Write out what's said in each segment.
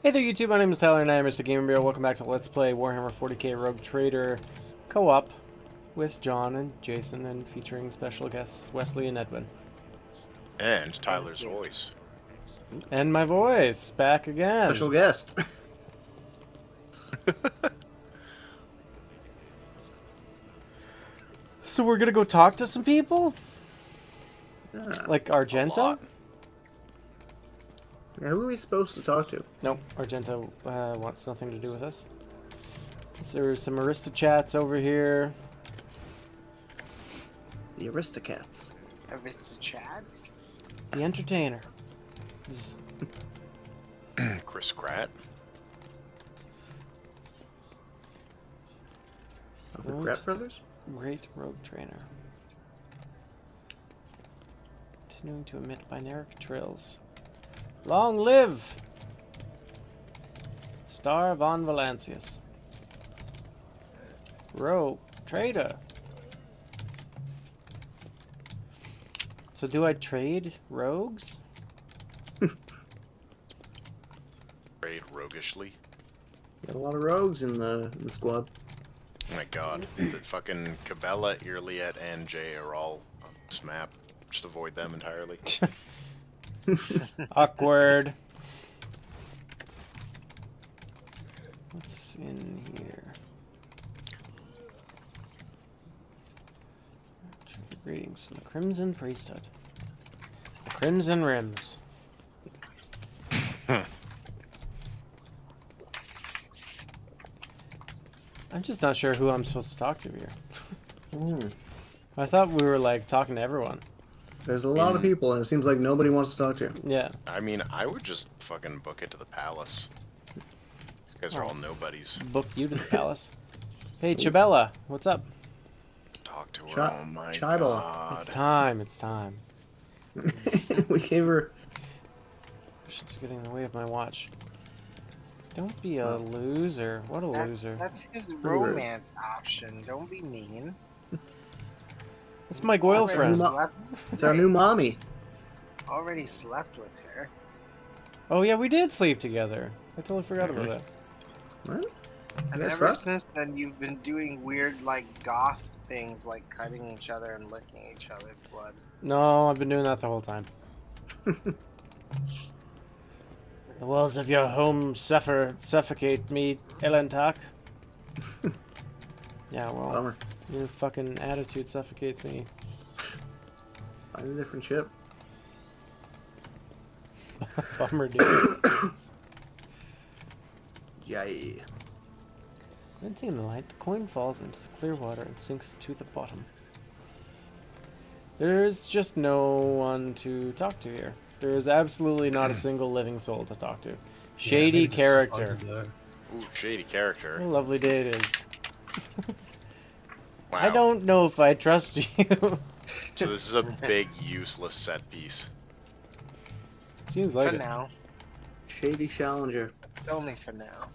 Hey there YouTube, my name is Tyler and I am Mr. Gamer Bear. Welcome back to Let's Play Warhammer 40k Rogue Trader co-op with John and Jason and featuring special guests Wesley and Edwin. And Tyler's voice. And my voice, back again. Special guest. So we're gonna go talk to some people? Yeah. Like Argenta? Yeah, who are we supposed to talk to? Nope, Argenta wants nothing to do with us. There's some Aristochats over here. The Aristocats. Aristochats? The Entertainer. Zzz. Chris Pratt. Of the Pratt brothers? Great Rogue Trainer. Continuing to emit binaric trills. Long live Star von Valancius. Rogue Trader. So do I trade rogues? Trade roguishly. Got a lot of rogues in the squad. Oh my god. The fucking Cabela, Irliet, and Jay are all on this map. Just avoid them entirely. Awkward. What's in here? Greetings from the Crimson Priesthood. The Crimson Rims. I'm just not sure who I'm supposed to talk to here. I thought we were like talking to everyone. There's a lot of people, and it seems like nobody wants to talk to you. Yeah. I mean, I would just fucking book it to the palace. These guys are all nobodies. Book you to the palace. Hey, Chabella, what's up? Talk to her. Oh my Chibella. god. It's time. It's time. We gave her... She's getting in the way of my watch. Don't be a loser. What a loser. That's his romance option. Don't be mean. That's my girlfriend. It's our new mommy. Already slept with her. Oh yeah, we did sleep together. I totally forgot about that. What? And That's ever rough. since then, you've been doing weird, like, goth things, like cutting each other and licking each other's blood. No, I've been doing that the whole time. The walls of your home suffocate me, Elentak. Yeah, well, Bummer. your fucking attitude suffocates me. Find a different ship. Bummer, dude. Yay. Venting the light, the coin falls into the clear water and sinks to the bottom. There's just no one to talk to here. There is absolutely not a single living soul to talk to. Shady character. Ooh, shady What character. a lovely day it is. Wow. I don't know if I trust you. So this is a big, useless set piece. Seems like For it. now. Shady Challenger. It's only for now.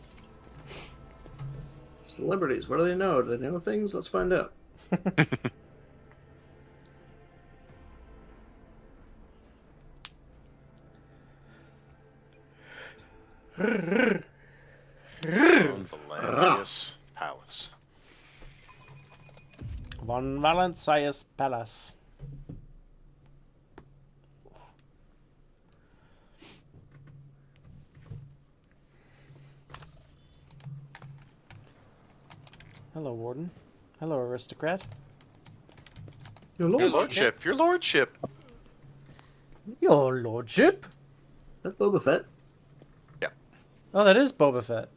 Celebrities. What do they know? Do they know things? Let's find out. On Valancius Palace. Von Valancius Palace. Hello, Warden. Hello, Aristocrat. Your Your lord. lordship, your lordship. Your Lordship? That Boba Fett. Oh, that is Boba Fett.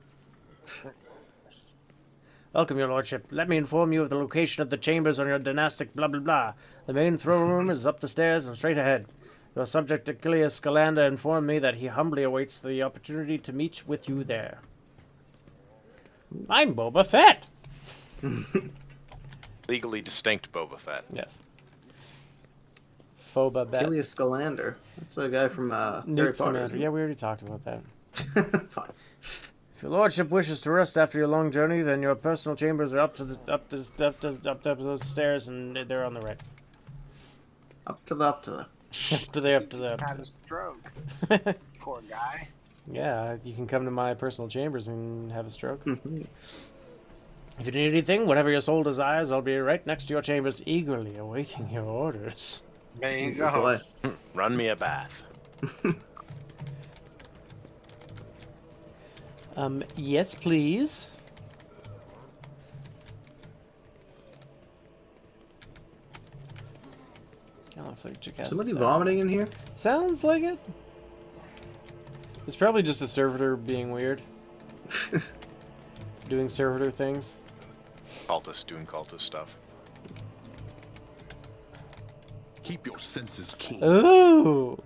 Welcome, your lordship. Let me inform you of the location of the chambers on your dynastic blah blah blah. The main throne room is up the stairs and straight ahead. Your subject Achilles Scalanda informed me that he humbly awaits the opportunity to meet with you there. I'm Boba Fett! Legally distinct Boba Fett. Yes. Boba Fett. Achilles Scalander. That's a guy from Harry Newt Potter. Scamander. isn't Yeah, we already talked about that. he? Fine. If your lordship wishes to rest after your long journey, then your personal chambers are up those stairs, and they're on the right. Up to the. Up to the. He just had a stroke. Poor guy. Yeah, you can come to my personal chambers and have a stroke. Mhm. If you need anything, whatever your soul desires, I'll be right next to your chambers, eagerly awaiting your orders. There you Oh, go. boy. Run me a bath. Yes, please. That looks like Jackass. Somebody vomiting in here? Sounds like it. It's probably just a servitor being weird. Doing servitor things. Cultist doing cultist stuff. Keep your senses keen. Ooh!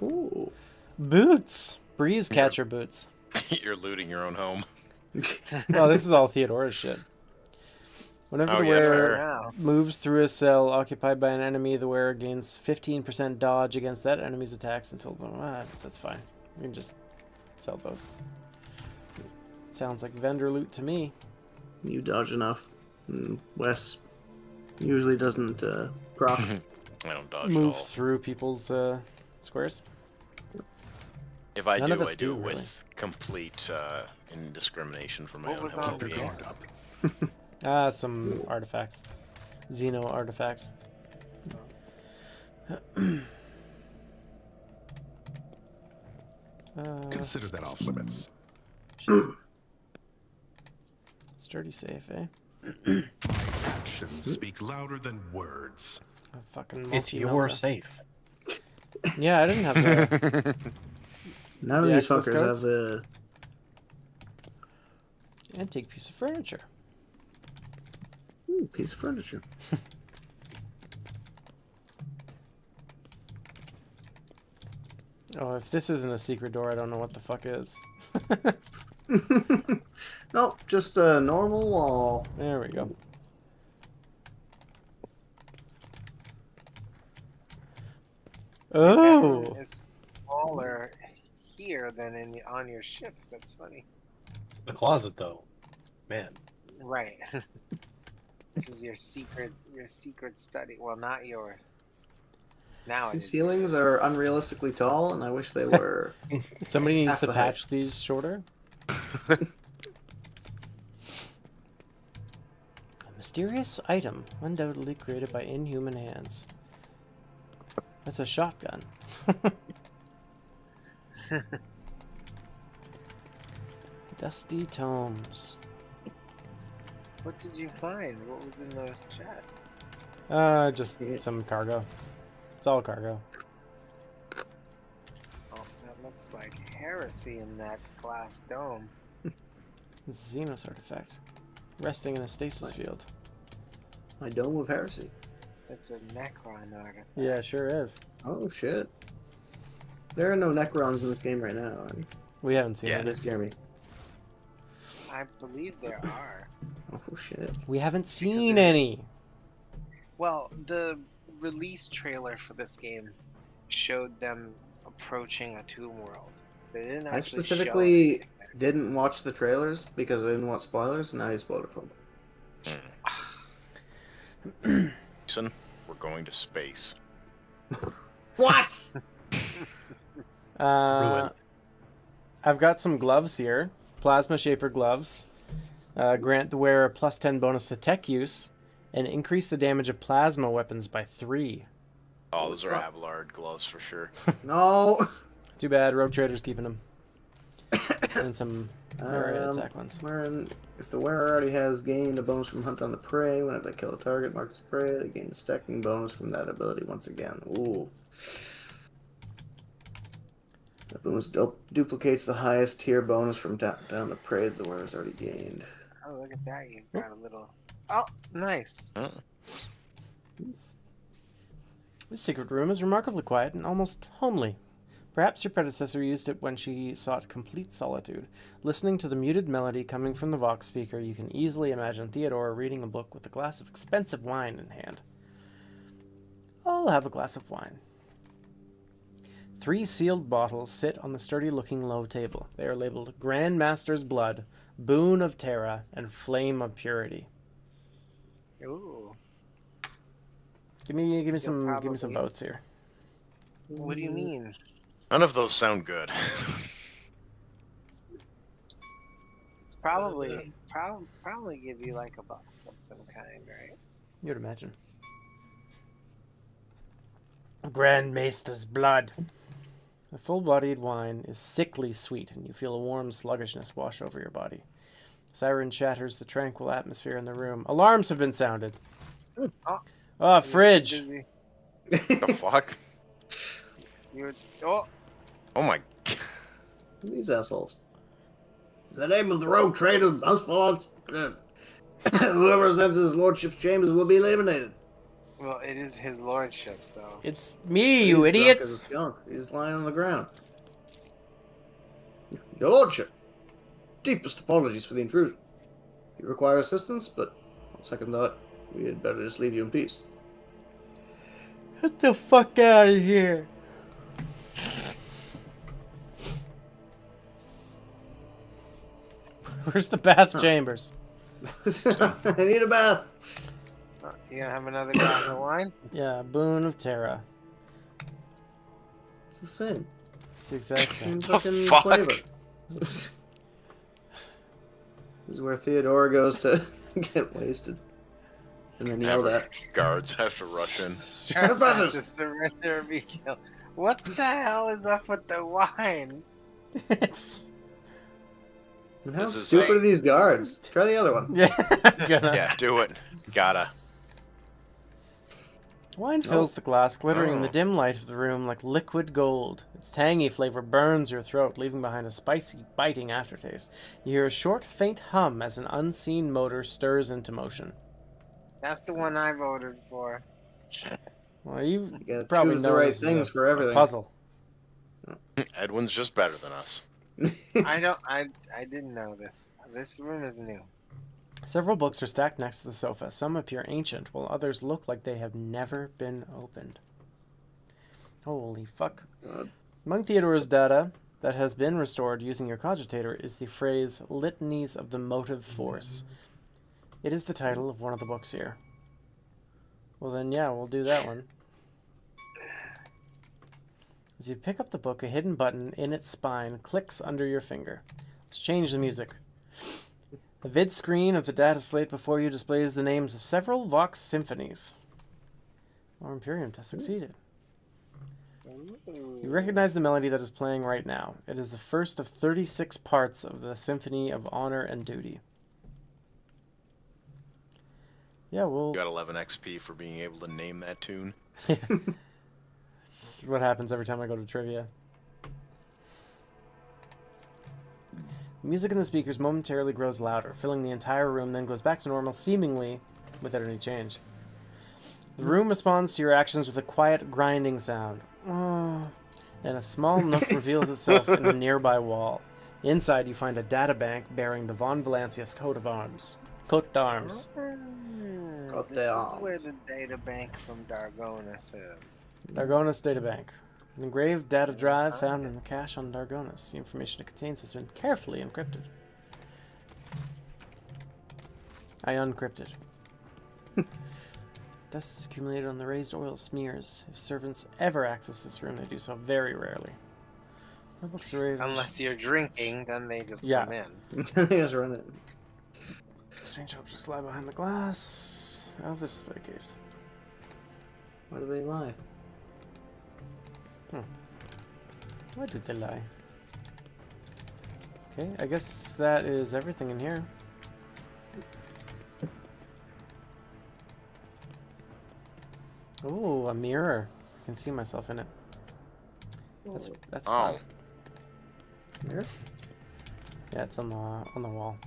Ooh. Boots! Breeze catcher boots. You're looting your own home. Oh, this is all Theodora's shit. Whenever Oh, the yeah, wearer fair. Now. moves through a cell occupied by an enemy, the wearer gains 15% dodge against that enemy's attacks until... that's fine. We can just sell those. Sounds like vendor loot to me. You dodge enough. Wes usually doesn't proc. I don't dodge at Move all. through people's squares. If I None of do, us I do do, it really. with complete indiscrimination for my What own was on Keep your well-being. guard up. Some artifacts. Xeno artifacts. Consider that off limits. Sturdy safe, eh? My actions speak louder than words. A fucking It's your multi-melta. safe. Yeah, I didn't have the None of The these access fuckers codes? have the. antique piece of furniture. Ooh, piece of furniture. Oh, if this isn't a secret door, I don't know what the fuck is. Nope, just a normal wall. There we go. Oh! Bedroom is smaller here than on your ship. That's funny. The closet, though. Man. Right. This is your secret study. Well, not yours. Now it These is. ceilings are unrealistically tall, and I wish they were. Somebody needs Half to the height. patch these shorter. A mysterious item, undoubtedly created by inhuman hands. That's a shotgun. Dusty tomes. What did you find? What was in those chests? Just Yeah. some cargo. It's all cargo. Oh, that looks like heresy in that glass dome. It's a Xenos artifact. Resting in a stasis field. My dome of heresy. It's a Necron artifact. Yeah, sure is. Oh shit. There are no Necrons in this game right now. We haven't seen Yeah. it. They scare me. I believe there are. Oh shit. We haven't seen any. Well, the release trailer for this game showed them approaching a tomb world. They didn't I actually specifically show anything there. didn't watch the trailers because I didn't want spoilers, and now you spoiled it for me. Listen, we're going to space. What? I've got some gloves here. Plasma Shaper gloves. Grant the wearer plus 10 bonus to tech use and increase the damage of plasma weapons by 3. Oh, those are Abelard gloves for sure. No. Too bad, Rogue Trader's keeping them. And some area Um, attack ones. Wherein, if the wearer already has gained a bonus from Hunt on the Prey, whenever they kill a target marked as prey, they gain a stacking bonus from that ability once again. Ooh. That bonus duplicates the highest tier bonus from down the prey the wearer's already gained. Oh, look at that. You've got a little. Oh, nice. Huh? This secret room is remarkably quiet and almost homely. Perhaps your predecessor used it when she sought complete solitude. Listening to the muted melody coming from the Vox speaker, you can easily imagine Theodora reading a book with a glass of expensive wine in hand. I'll have a glass of wine. 3 sealed bottles sit on the sturdy-looking low table. They are labeled Grand Master's Blood, Boon of Terra, and Flame of Purity. Ooh. Give me some probably- votes here. What do you mean? None of those sound good. probably give you like a buff of some kind, right? You'd imagine. Grand Maester's blood. The full-bodied wine is sickly sweet, and you feel a warm sluggishness wash over your body. Siren shatters the tranquil atmosphere in the room. Alarms have been sounded. Oh, fridge. Busy. The fuck? You're oh. Oh my. These assholes. In the name of the rogue trader, Housefall, whoever enters his lordship's chambers will be eliminated. Well, it is his lordship, so. It's me, you He's drunk as a idiots. skunk. He's lying on the ground. Your lordship, deepest apologies for the intrusion. You require assistance, but on second thought, we had better just leave you in peace. Get the fuck out of here. Where's the bath chambers? I need a bath. You gonna have another glass of wine? Yeah, Boon of Terra. It's the same. It's the exact same. Same fucking fuck? flavor. This is where Theodora goes to get wasted. And then yelled at. Guards have to rush in. Trespass to surrender or be killed. What the hell is up with the wine? It's... And how This is stupid like- are these guards? Try the other one. Yeah, I'm gonna... Yeah, do it. Gotta. Wine fills the glass, glittering in the Oh. dim light of the room like liquid gold. Its tangy flavor burns your throat, leaving behind a spicy, biting aftertaste. You hear a short, faint hum as an unseen motor stirs into motion. That's the one I voted for. Well, you You gotta probably choose know the right this is things a for everything. puzzle. Edwin's just better than us. I didn't know this. This room is new. Several books are stacked next to the sofa. Some appear ancient, while others look like they have never been opened. Holy fuck. God. Among Theodora's data that has been restored using your cogitator is the phrase Litanies of the Motive Force. It is the title of one of the books here. Well then, yeah, we'll do that one. As you pick up the book, a hidden button in its spine clicks under your finger. Let's change the music. The vid screen of the data slate before you displays the names of several Vox symphonies. Our Imperium has succeeded. You recognize the melody that is playing right now. It is the first of 36 parts of the Symphony of Honor and Duty. Yeah, we'll... You got 11 XP for being able to name that tune. It's what happens every time I go to trivia. The music in the speakers momentarily grows louder, filling the entire room, then goes back to normal, seemingly without any change. The room responds to your actions with a quiet grinding sound. Oh. And a small nook reveals itself in a nearby wall. Inside, you find a data bank bearing the Von Valancius coat of arms. Coat d'arms. Got This the is where the data bank from Dargonis is. Dargonis databank. An engraved data drive found in the cache on Dargonis. The information it contains has been carefully encrypted. I uncrypted. Dust is accumulated on the raised oil smears. If servants ever access this room, they do so very rarely. My books are rated. Unless you're drinking, then they just Yeah. come in. He has run it. Strange objects lie behind the glass of the display case. Why do they lie? Why do they lie? Okay, I guess that is everything in here. Oh, a mirror. I can see myself in it. That's Oh. fun. Here? Yeah, it's on the wall.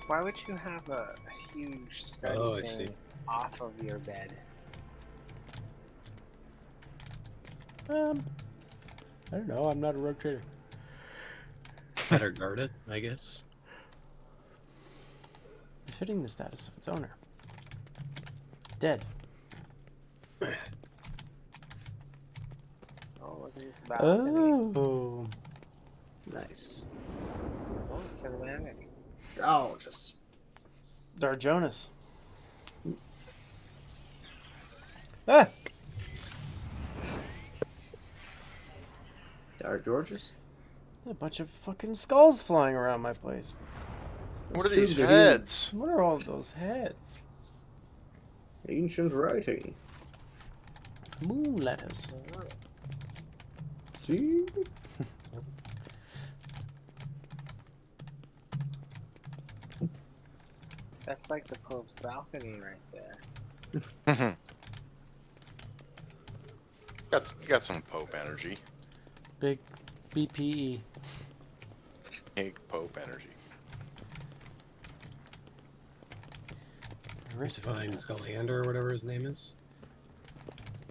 Why would you have a huge study Oh, I thing see. off of your bed? I don't know. I'm not a rogue trader. Better guarded, I guess. Befitting the status of its owner. Dead. Oh, look at this balcony. Oh. Nice. Oh, cinematic. Gorgeous. Dargonis. Ah! Dar Georges? A bunch of fucking skulls flying around my place. What are Those these tubes are here. heads? What are all those heads? Ancient writing. Moon letters. See? That's like the Pope's balcony right there. got some Pope energy. Big BPE. Big Pope energy. Divine Scamander or whatever his name is.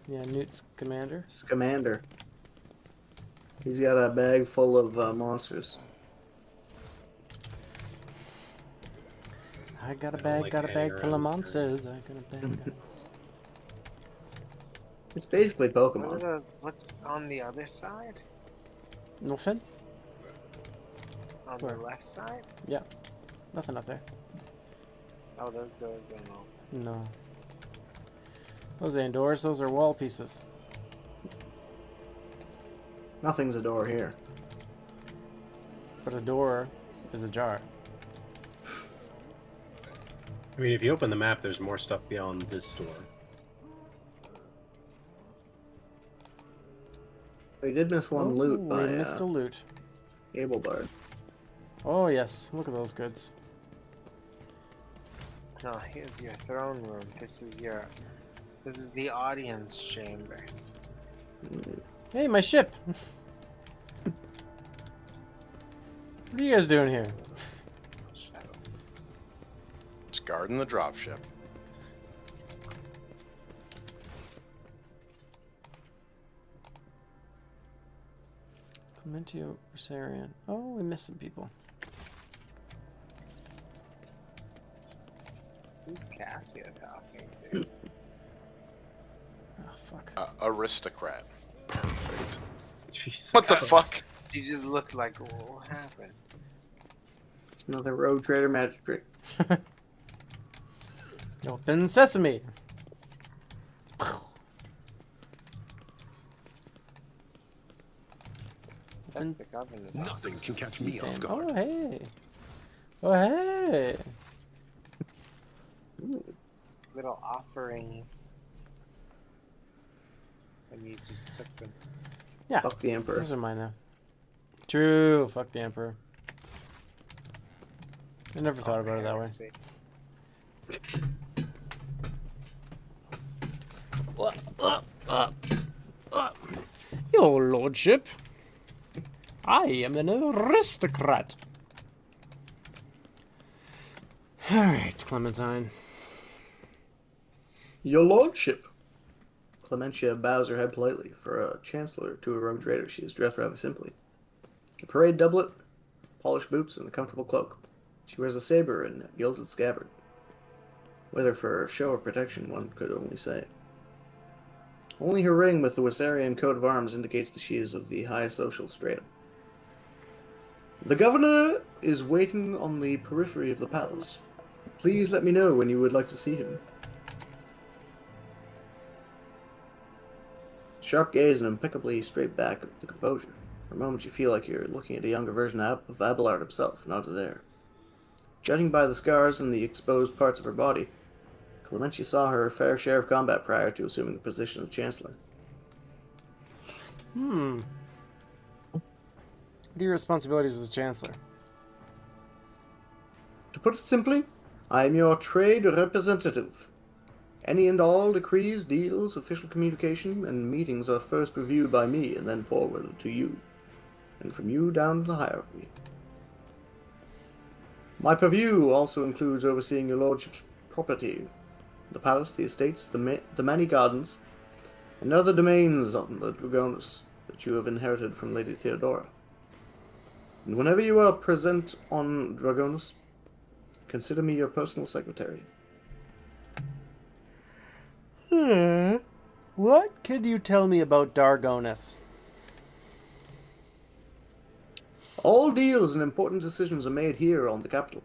Yeah, Newt's commander. Scamander. He's got a bag full of monsters. I got a I don't bag, like got a hanging bag full of around monsters. I got a bag. Got It's basically What are Pokemon. those? What's on the other side? Nothing? On Where? the left side? Yeah. Nothing up there. Oh, those doors don't open. No. Those ain't doors, those are wall pieces. Nothing's a door here. But a door is ajar. I mean, if you open the map, there's more stuff beyond this door. We did miss one loot Oh, by we missed a loot. Gable Bard. Oh yes, look at those goods. No, here's your throne room. This is the audience chamber. Hey, my ship! What are you guys doing here? Shadow. It's guarding the dropship. Clementio Rosarian. Oh, we missed some people. Who's Cassia talking to? Oh, fuck. Aristocrat. Perfect. Jesus. What the fuck? You just looked like, what happened? It's another rogue trader magic trick. Open sesame! That's the governor. Nothing can catch me off Sand. guard. Oh, hey! Oh, hey! Little offerings. And you just took them. Yeah, Fuck the Emperor. those are mine now. True, fuck the Emperor. I never thought about it that way. Heresy. Your lordship, I am an aristocrat. Alright, Clementine. Your lordship. Clementia bows her head politely. For a chancellor to a rogue trader, she is dressed rather simply. A parade doublet, polished boots, and a comfortable cloak. She wears a saber and a gilded scabbard. Whether for show or protection, one could only say. Only her ring with the Wissarian coat of arms indicates that she is of the high social stratum. The governor is waiting on the periphery of the palace. Please let me know when you would like to see him. Sharp gaze and impeccably straight back of the composure. For a moment you feel like you're looking at a younger version of Abelard himself, not his heir. Judging by the scars and the exposed parts of her body, Clementia saw her fair share of combat prior to assuming the position of Chancellor. What are your responsibilities as Chancellor? To put it simply, I am your trade representative. Any and all decrees, deals, official communication, and meetings are first reviewed by me and then forwarded to you, and from you down the hierarchy. My purview also includes overseeing your lordship's property, the palace, the estates, the many gardens, and other domains on the Dragonus that you have inherited from Lady Theodora. And whenever you are present on Dragonus, consider me your personal secretary. What can you tell me about Dargonus? All deals and important decisions are made here on the capital.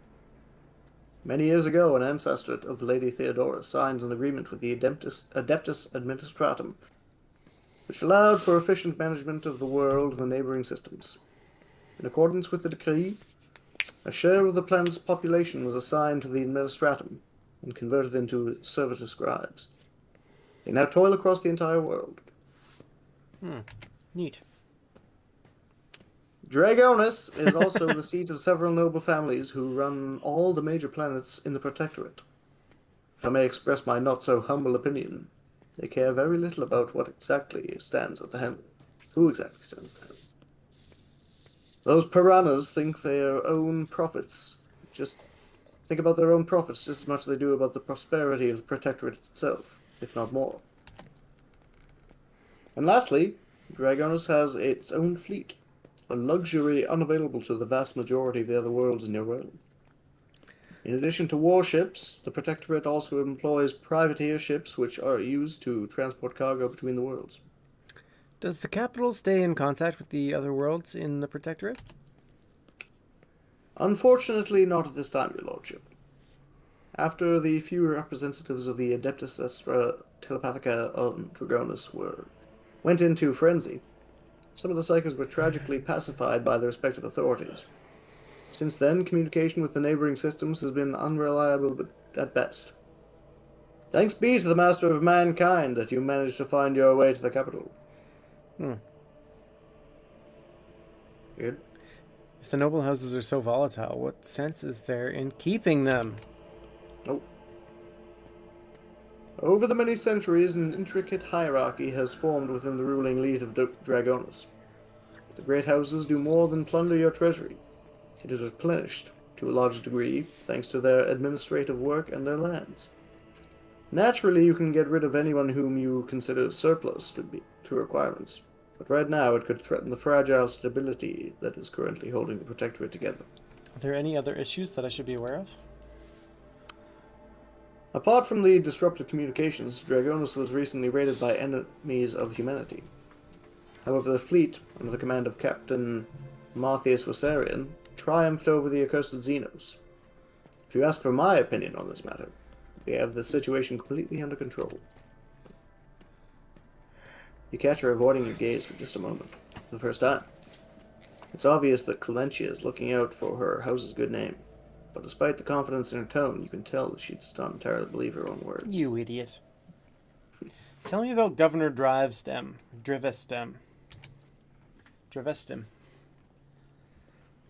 Many years ago, an ancestor of Lady Theodora signed an agreement with the Adeptus Administratum, which allowed for efficient management of the world and the neighboring systems. In accordance with the decree, a share of the planet's population was assigned to the administratum and converted into servitor scribes. They now toil across the entire world. Neat. Dragonus is also the seat of several noble families who run all the major planets in the Protectorate. If I may express my not-so-humble opinion, they care very little about what exactly stands at the helm. Who exactly stands at the helm. Those piranhas think their own profits. Just think about their own profits just as much as they do about the prosperity of the Protectorate itself, if not more. And lastly, Dragonus has its own fleet, a luxury unavailable to the vast majority of the other worlds in your realm. In addition to warships, the Protectorate also employs privateer ships which are used to transport cargo between the worlds. Does the capital stay in contact with the other worlds in the Protectorate? Unfortunately, not at this time, your lordship. After the few representatives of the Adeptus Astra Telepathica on Dragonus went into frenzy, some of the Psychers were tragically pacified by their respective authorities. Since then, communication with the neighboring systems has been unreliable at best. Thanks be to the Master of Mankind that you managed to find your way to the capital. Good. If the noble houses are so volatile, what sense is there in keeping them? Oh. Over the many centuries, an intricate hierarchy has formed within the ruling elite of Dragonus. The great houses do more than plunder your treasury. It is replenished, to a large degree, thanks to their administrative work and their lands. Naturally, you can get rid of anyone whom you consider surplus to requirements, but right now it could threaten the fragile stability that is currently holding the Protectorate together. Are there any other issues that I should be aware of? Apart from the disrupted communications, Dragonus was recently raided by enemies of humanity. However, the fleet, under the command of Captain Marthius Wassarian, triumphed over the accursed Xenos. If you ask for my opinion on this matter, we have the situation completely under control. You catch her avoiding your gaze for just a moment, for the first time. It's obvious that Clementia is looking out for her house's good name, but despite the confidence in her tone, you can tell that she does not entirely believe her own words. You idiot. Tell me about Governor Drivestem. Drivestem.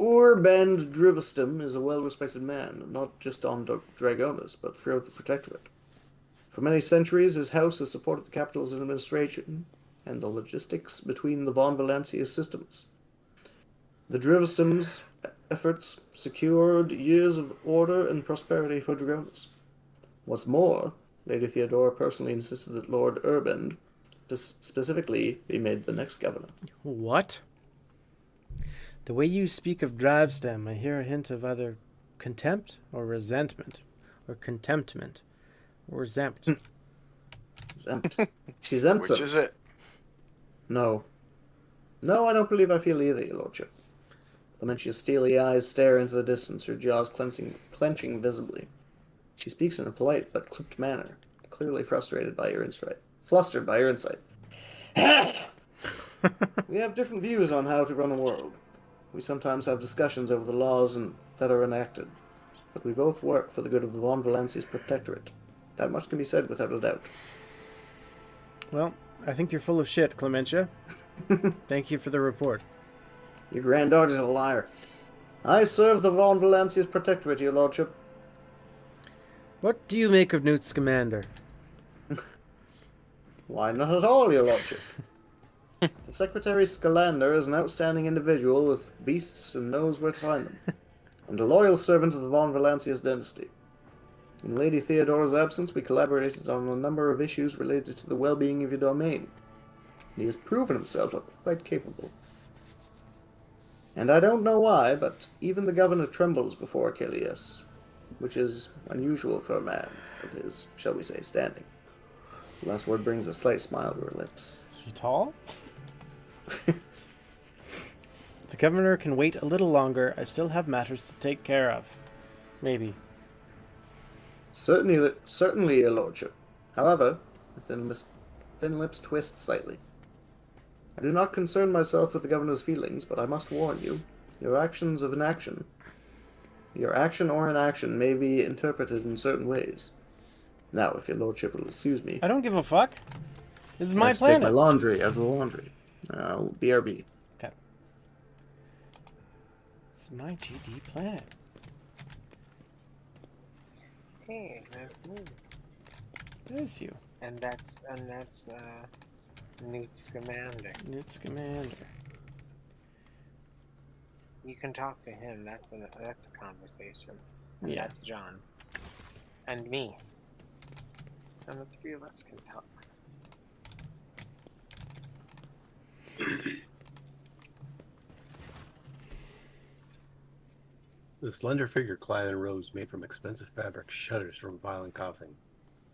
Urband Drivestem is a well-respected man, not just on Dragonus, but throughout the Protectorate. For many centuries, his house has supported the capital's administration and the logistics between the Von Valancia systems. The Drivestem's efforts secured years of order and prosperity for Dragonus. What's more, Lady Theodora personally insisted that Lord Urband specifically be made the next governor. What? The way you speak of Drivestem, I hear a hint of either contempt or resentment, or contemptment, or zempt. Zempt. She zemps Which him. is it? No. No, I don't believe I feel either, your lordship. Clementia's steely eyes stare into the distance, her jaws clenching visibly. She speaks in a polite but clipped manner, clearly flustered by your insight. We have different views on how to run a world. We sometimes have discussions over the laws that are enacted, but we both work for the good of the Von Valancia's Protectorate. That much can be said without a doubt. Well, I think you're full of shit, Clementia. Thank you for the report. Your granddaughter's a liar. I serve the Von Valancia's Protectorate, your lordship. What do you make of Newt Scamander? Why not at all, your lordship? The Secretary Scalander is an outstanding individual with beasts and knows where to find them, and a loyal servant of the Von Valancia's dynasty. In Lady Theodora's absence, we collaborated on a number of issues related to the well-being of your domain. He has proven himself quite capable. And I don't know why, but even the governor trembles before Achilles, which is unusual for a man of his, shall we say, standing. The last word brings a slight smile to her lips. Is he tall? The governor can wait a little longer. I still have matters to take care of. Maybe. Certainly, your lordship. However, the thin lips twist slightly. I do not concern myself with the governor's feelings, but I must warn you, Your actions of inaction. Your action or inaction may be interpreted in certain ways. Now, if your lordship will excuse me, I don't give a fuck. This is I my have to take my planet. laundry out of the laundry. BRB. Okay. This is my GD planet. Hey, that's me. There's you. And that's Newt Scamander. Newt Scamander. You can talk to him. That's a conversation. And Yeah. that's John. And me. And the three of us can talk. The slender figure clad in robes made from expensive fabric shudders from violent coughing.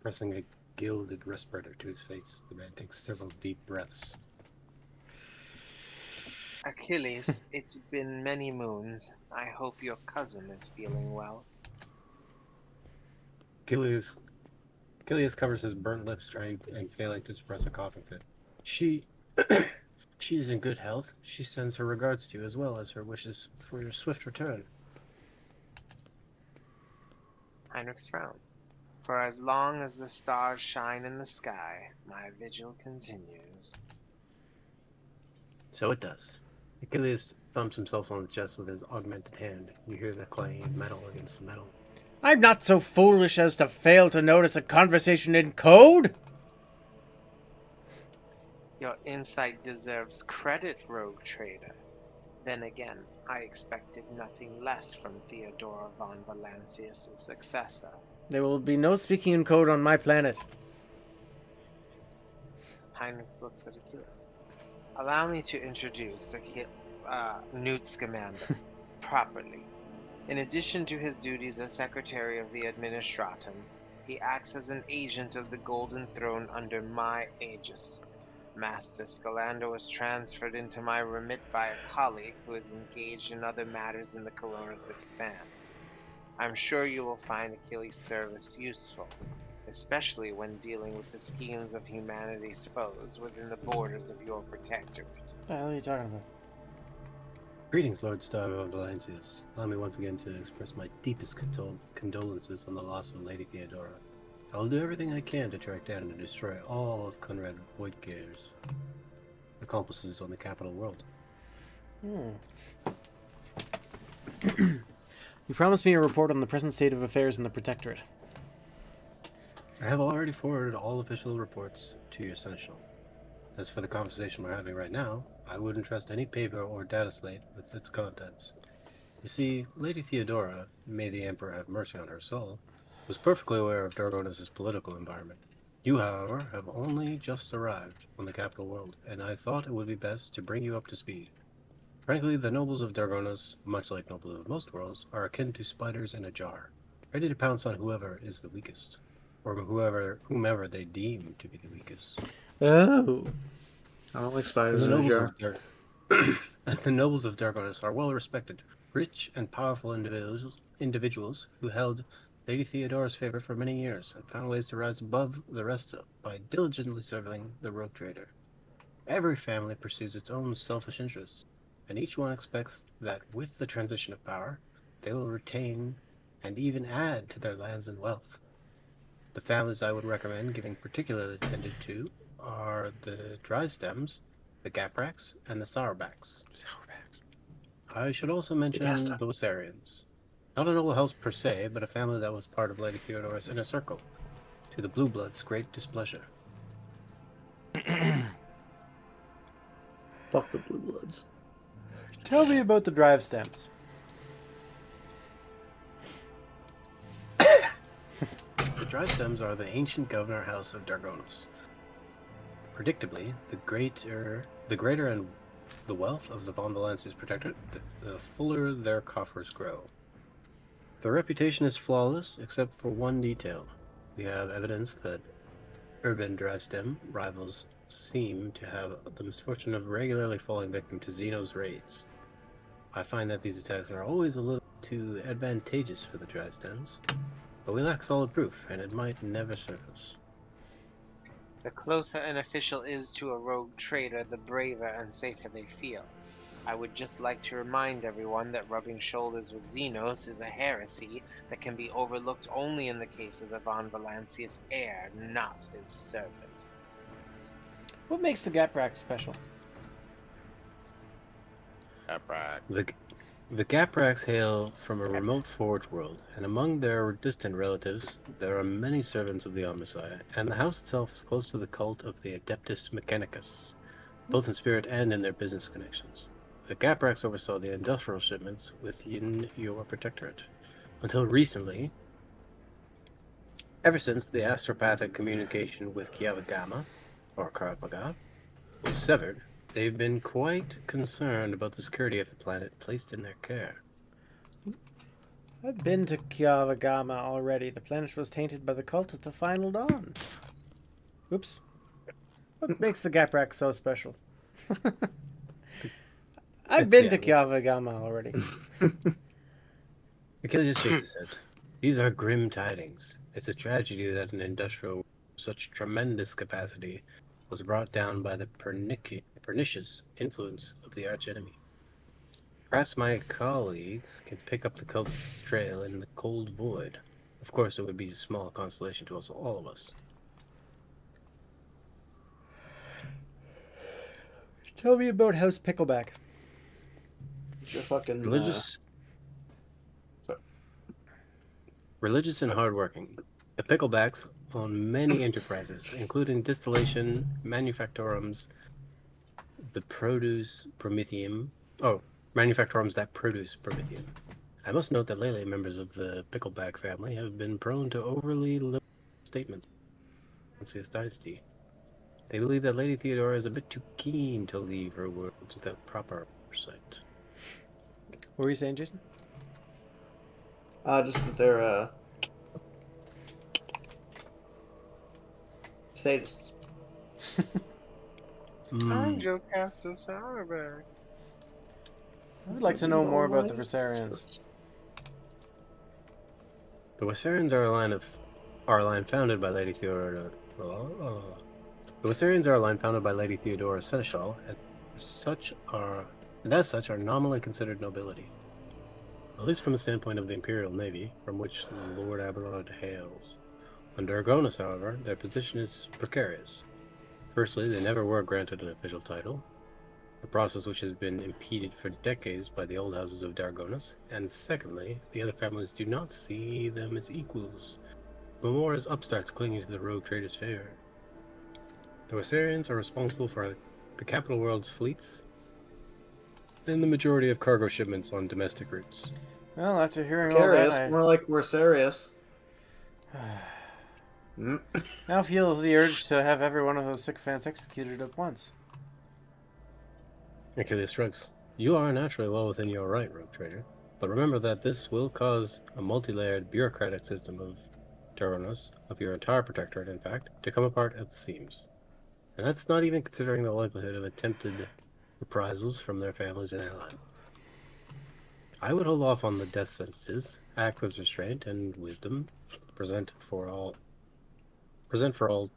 Pressing a gilded respirator to his face, the man takes several deep breaths. Achilles, it's been many moons. I hope your cousin is feeling well. Achilles covers his burnt lips, trying and failing to suppress a coughing fit. She is in good health. She sends her regards to you as well as her wishes for your swift return. Heinrich frowns. For as long as the stars shine in the sky, my vigil continues. So it does. Achilles thumps himself on the chest with his augmented hand. You hear the clanging of metal against metal. I'm not so foolish as to fail to notice a conversation in code. Your insight deserves credit, rogue trader. Then again, I expected nothing less from Theodora von Valancius' successor. There will be no speaking in code on my planet. Heinrich looks at Achilles. Allow me to introduce Newt Scamander properly. In addition to his duties as Secretary of the Administratum, he acts as an agent of the Golden Throne under my aegis. Master Scalander was transferred into my remit by a colleague who is engaged in other matters in the Coronis Expanse. I'm sure you will find Achilles' service useful, especially when dealing with the schemes of humanity's foes within the borders of your protectorate. What the hell are you talking about? Greetings, Lord Star of Valancius. Allow me once again to express my deepest condolences on the loss of Lady Theodora. I will do everything I can to track down and destroy all of Conrad Voigtgear's accomplices on the capital world. You promised me a report on the present state of affairs in the Protectorate. I have already forwarded all official reports to your seneschal. As for the conversation we're having right now, I wouldn't trust any paper or data slate with its contents. You see, Lady Theodora, may the Emperor have mercy on her soul, was perfectly aware of Dargonis' political environment. You, however, have only just arrived on the capital world, and I thought it would be best to bring you up to speed. Frankly, the nobles of Dargonis, much like nobles of most worlds, are akin to spiders in a jar, ready to pounce on whoever is the weakest, or whomever they deem to be the weakest. Oh. I don't like spiders in a jar. The nobles of Dargonis are well respected, rich and powerful individuals who held Lady Theodora's favor for many years and found ways to rise above the rest by diligently serving the rogue trader. Every family pursues its own selfish interests, and each one expects that with the transition of power, they will retain and even add to their lands and wealth. The families I would recommend giving particular attention to are the Dry Stems, the Gapraks, and the Sourbacks. I should also mention the Wissarians. Not a noble house per se, but a family that was part of Lady Theodora's inner circle, to the Blue Bloods' great displeasure. Fuck the Blue Bloods. Tell me about the drive stems. The Dry Stems are the ancient governor house of Dargonis. Predictably, the greater and the wealth of the Von Valancius protectorate, the fuller their coffers grow. Their reputation is flawless, except for one detail. We have evidence that urban Dry Stem rivals seem to have the misfortune of regularly falling victim to Xeno's raids. I find that these attacks are always a little too advantageous for the Dry Stems, but we lack solid proof, and it might never surface. The closer an official is to a rogue trader, the braver and safer they feel. I would just like to remind everyone that rubbing shoulders with Xenos is a heresy that can be overlooked only in the case of the Von Valancius heir, not his servant. What makes the Gaprak special? Right. The Gapraks hail from a remote forge world, and among their distant relatives, there are many servants of the Omnissiah, and the house itself is close to the cult of the Adeptus Mechanicus, both in spirit and in their business connections. The Gapraks oversaw the industrial shipments within your protectorate. Until recently, ever since the astropathic communication with Kiavagama, or Karpaga, was severed, they've been quite concerned about the security of the planet placed in their care. I've been to Kiavagama already. The planet was tainted by the cult of the Final Dawn. Oops. What makes the Gaprak so special? I've been to Kiavagama already. Achilles shakes his head. These are grim tidings. It's a tragedy that an industrial of such tremendous capacity was brought down by the pernicious influence of the archenemy. Perhaps my colleagues can pick up the cultist's trail in the cold void. Of course, it would be a small consolation to us, all of us. Tell me about House Pickleback. It's your fucking Religious and hardworking. The Picklebacks own many enterprises, including distillation, manufactorums, the produce promethium. Oh, manufactorums that produce promethium. I must note that lately members of the Pickleback family have been prone to overly liberal statements against this dynasty. They believe that Lady Theodora is a bit too keen to leave her worlds without proper oversight. What were you saying, Jason? just that they're sadists. I'm Joe Cassis Sauerberg. I would like to know more about the Versarians. The Wessarians are a line founded by Lady Theodora. The Wessarians are a line founded by Lady Theodora Seneschal, and as such are nominally considered nobility. At least from the standpoint of the Imperial Navy, from which Lord Aberrod hails. Under Argonis, however, their position is precarious. Firstly, they never were granted an official title, a process which has been impeded for decades by the old houses of Dargonis, and secondly, the other families do not see them as equals, but more as upstarts clinging to the rogue trader's favor. The Wessarians are responsible for the capital world's fleets and the majority of cargo shipments on domestic routes. Well, after hearing all Carious, that, more like Versarius. now feel the urge to have every one of those sycophants executed at once. Achilles shrugs. You are naturally well within your right, rogue trader, but remember that this will cause a multi-layered bureaucratic system of Dargonos, of your entire protectorate, in fact, to come apart at the seams. And that's not even considering the likelihood of attempted reprisals from their families and allies. I would hold off on the death sentences, act with restraint and wisdom, present for all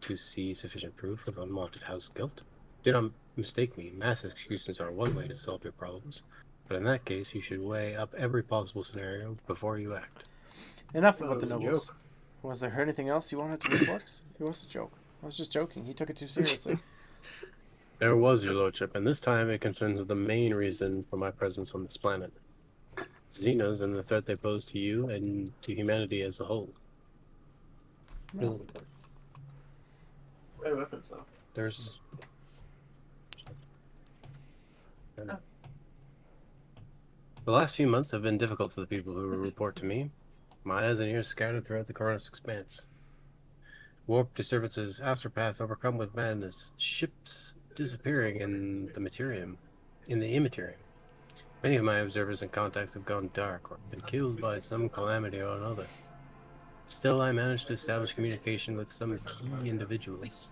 to see sufficient proof of unwanted house guilt. Do not mistake me, mass executions are one way to solve your problems, but in that case you should weigh up every possible scenario before you act. Enough Well, about the it was a nobles. joke. Was there anything else you wanted to report? It was a joke. I was just joking. He took it too seriously. There was, your lordship, and this time it concerns the main reason for my presence on this planet. Xenos and the threat they pose to you and to humanity as a whole. No. Great weapons, though. There's... The last few months have been difficult for the people who report to me. My eyes and ears scattered throughout the Coronis expanse. Warp disturbances, astropaths overcome with madness, ships disappearing in the Materium, in the Immaterium. Many of my observers and contacts have gone dark or been killed by some calamity or another. Still, I managed to establish communication with some key individuals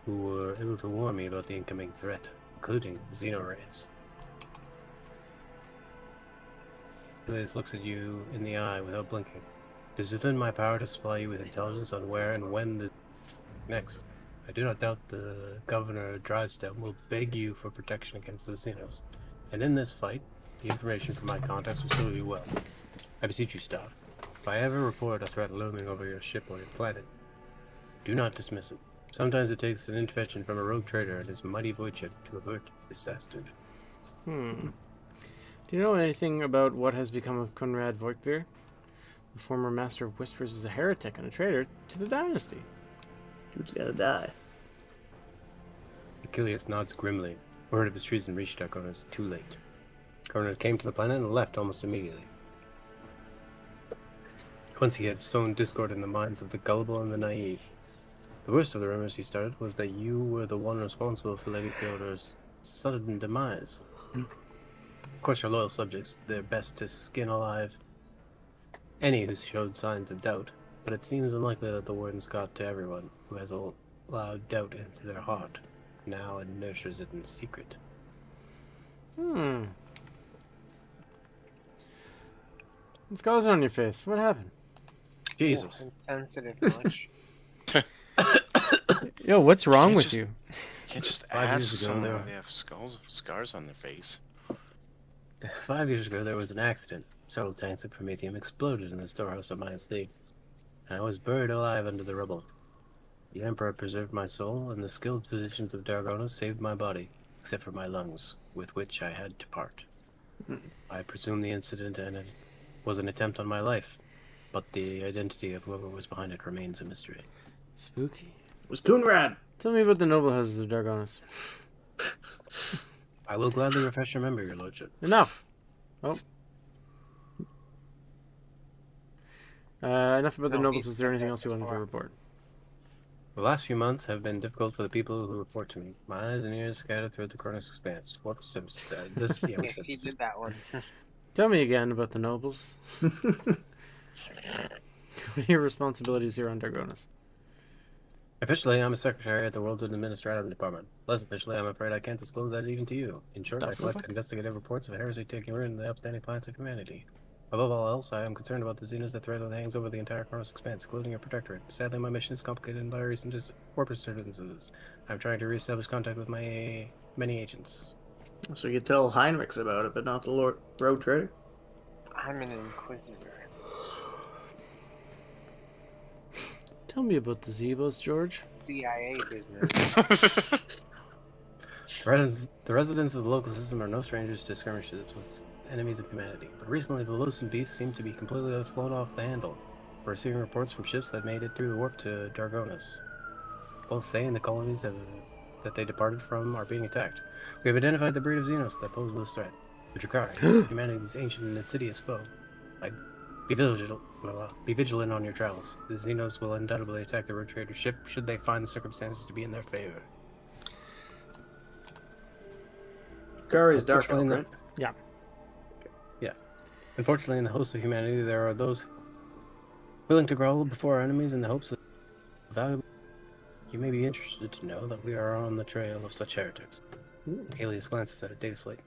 who were able to warn me about the incoming threat, including xenorays. Achilles looks at you in the eye without blinking. It is within my power to supply you with intelligence on where and when the next. I do not doubt the Governor Drysdale will beg you for protection against the Xenos. And in this fight, the information from my contacts will serve you well. I beseech you, Star. If I ever report a threat looming over your ship or your planet, do not dismiss it. Sometimes it takes an intervention from a rogue trader and his mighty void ship to avert disaster. Do you know anything about what has become of Conrad Voigtveer? The former Master of Whispers is a heretic and a traitor to the dynasty. Dude's gotta die. Achilles nods grimly. Word of his treason reached Darkonos too late. Conrad came to the planet and left almost immediately. Once he had sown discord in the minds of the gullible and the naive. The worst of the rumors he started was that you were the one responsible for Lady Theodore's sudden demise. Of course, your loyal subjects did their best to skin alive any who showed signs of doubt, but it seems unlikely that the word's got to everyone who has allowed doubt into their heart now and nurtures it in secret. What's going on your face? What happened? Jesus. Insensitive much. Yo, what's wrong Can't with just- you? Can't just 5 years ask ago, someone there- if they have scars on their face. 5 years ago, there was an accident. Several tanks of promethium exploded in the storehouse of my estate, and I was buried alive under the rubble. The Emperor preserved my soul, and the skilled physicians of Dargonos saved my body, except for my lungs, with which I had to part. I presume the incident was an attempt on my life, but the identity of whoever was behind it remains a mystery. Spooky. It was Coonrad! Tell me about the noble houses of Dargonos. I will gladly refresh your memory, your lordship. Enough. Oh. Enough about the No, nobles. he Is there said anything that else you wanted to before. report? The last few months have been difficult for the people who report to me. My eyes and ears scattered throughout the Cornus expanse. What was this? Yeah, we Yeah, said he this. did that one. Tell me again about the nobles. What are your responsibilities here on Dargonos? Officially, I'm a secretary at the World's Administrative Department. Less officially, I'm afraid I can't disclose that even to you. In short, I The collect fuck? investigative reports of heresy taking root in the upstanding planets of humanity. Above all else, I am concerned about the Xenos that threat that hangs over the entire Cornus expanse, including your protectorate. Sadly, my mission is complicated by recent warp disturbances. I'm trying to reestablish contact with my many agents. So you tell Heinrichs about it, but not the rogue trader? I'm an inquisitor. Tell me about the Zebos, George. CIA business. The residents of the local system are no strangers to skirmishes with enemies of humanity, but recently the loathsome beasts seem to be completely flown off the handle. We're receiving reports from ships that made it through the warp to Dargonos. Both they and the colonies that they departed from are being attacked. We have identified the breed of Xenos that pose this threat, the Drakari, humanity's ancient and insidious foe. Be vigilant on your travels. The Xenos will undoubtedly attack the road trader ship should they find the circumstances to be in their favor. Kari's dark elf, Unfortunately, right? Yeah. Unfortunately, in the host of humanity, there are those willing to grovel before our enemies in the hopes of valuable. You may be interested to know that we are on the trail of such heretics. Alias glances at a data slate.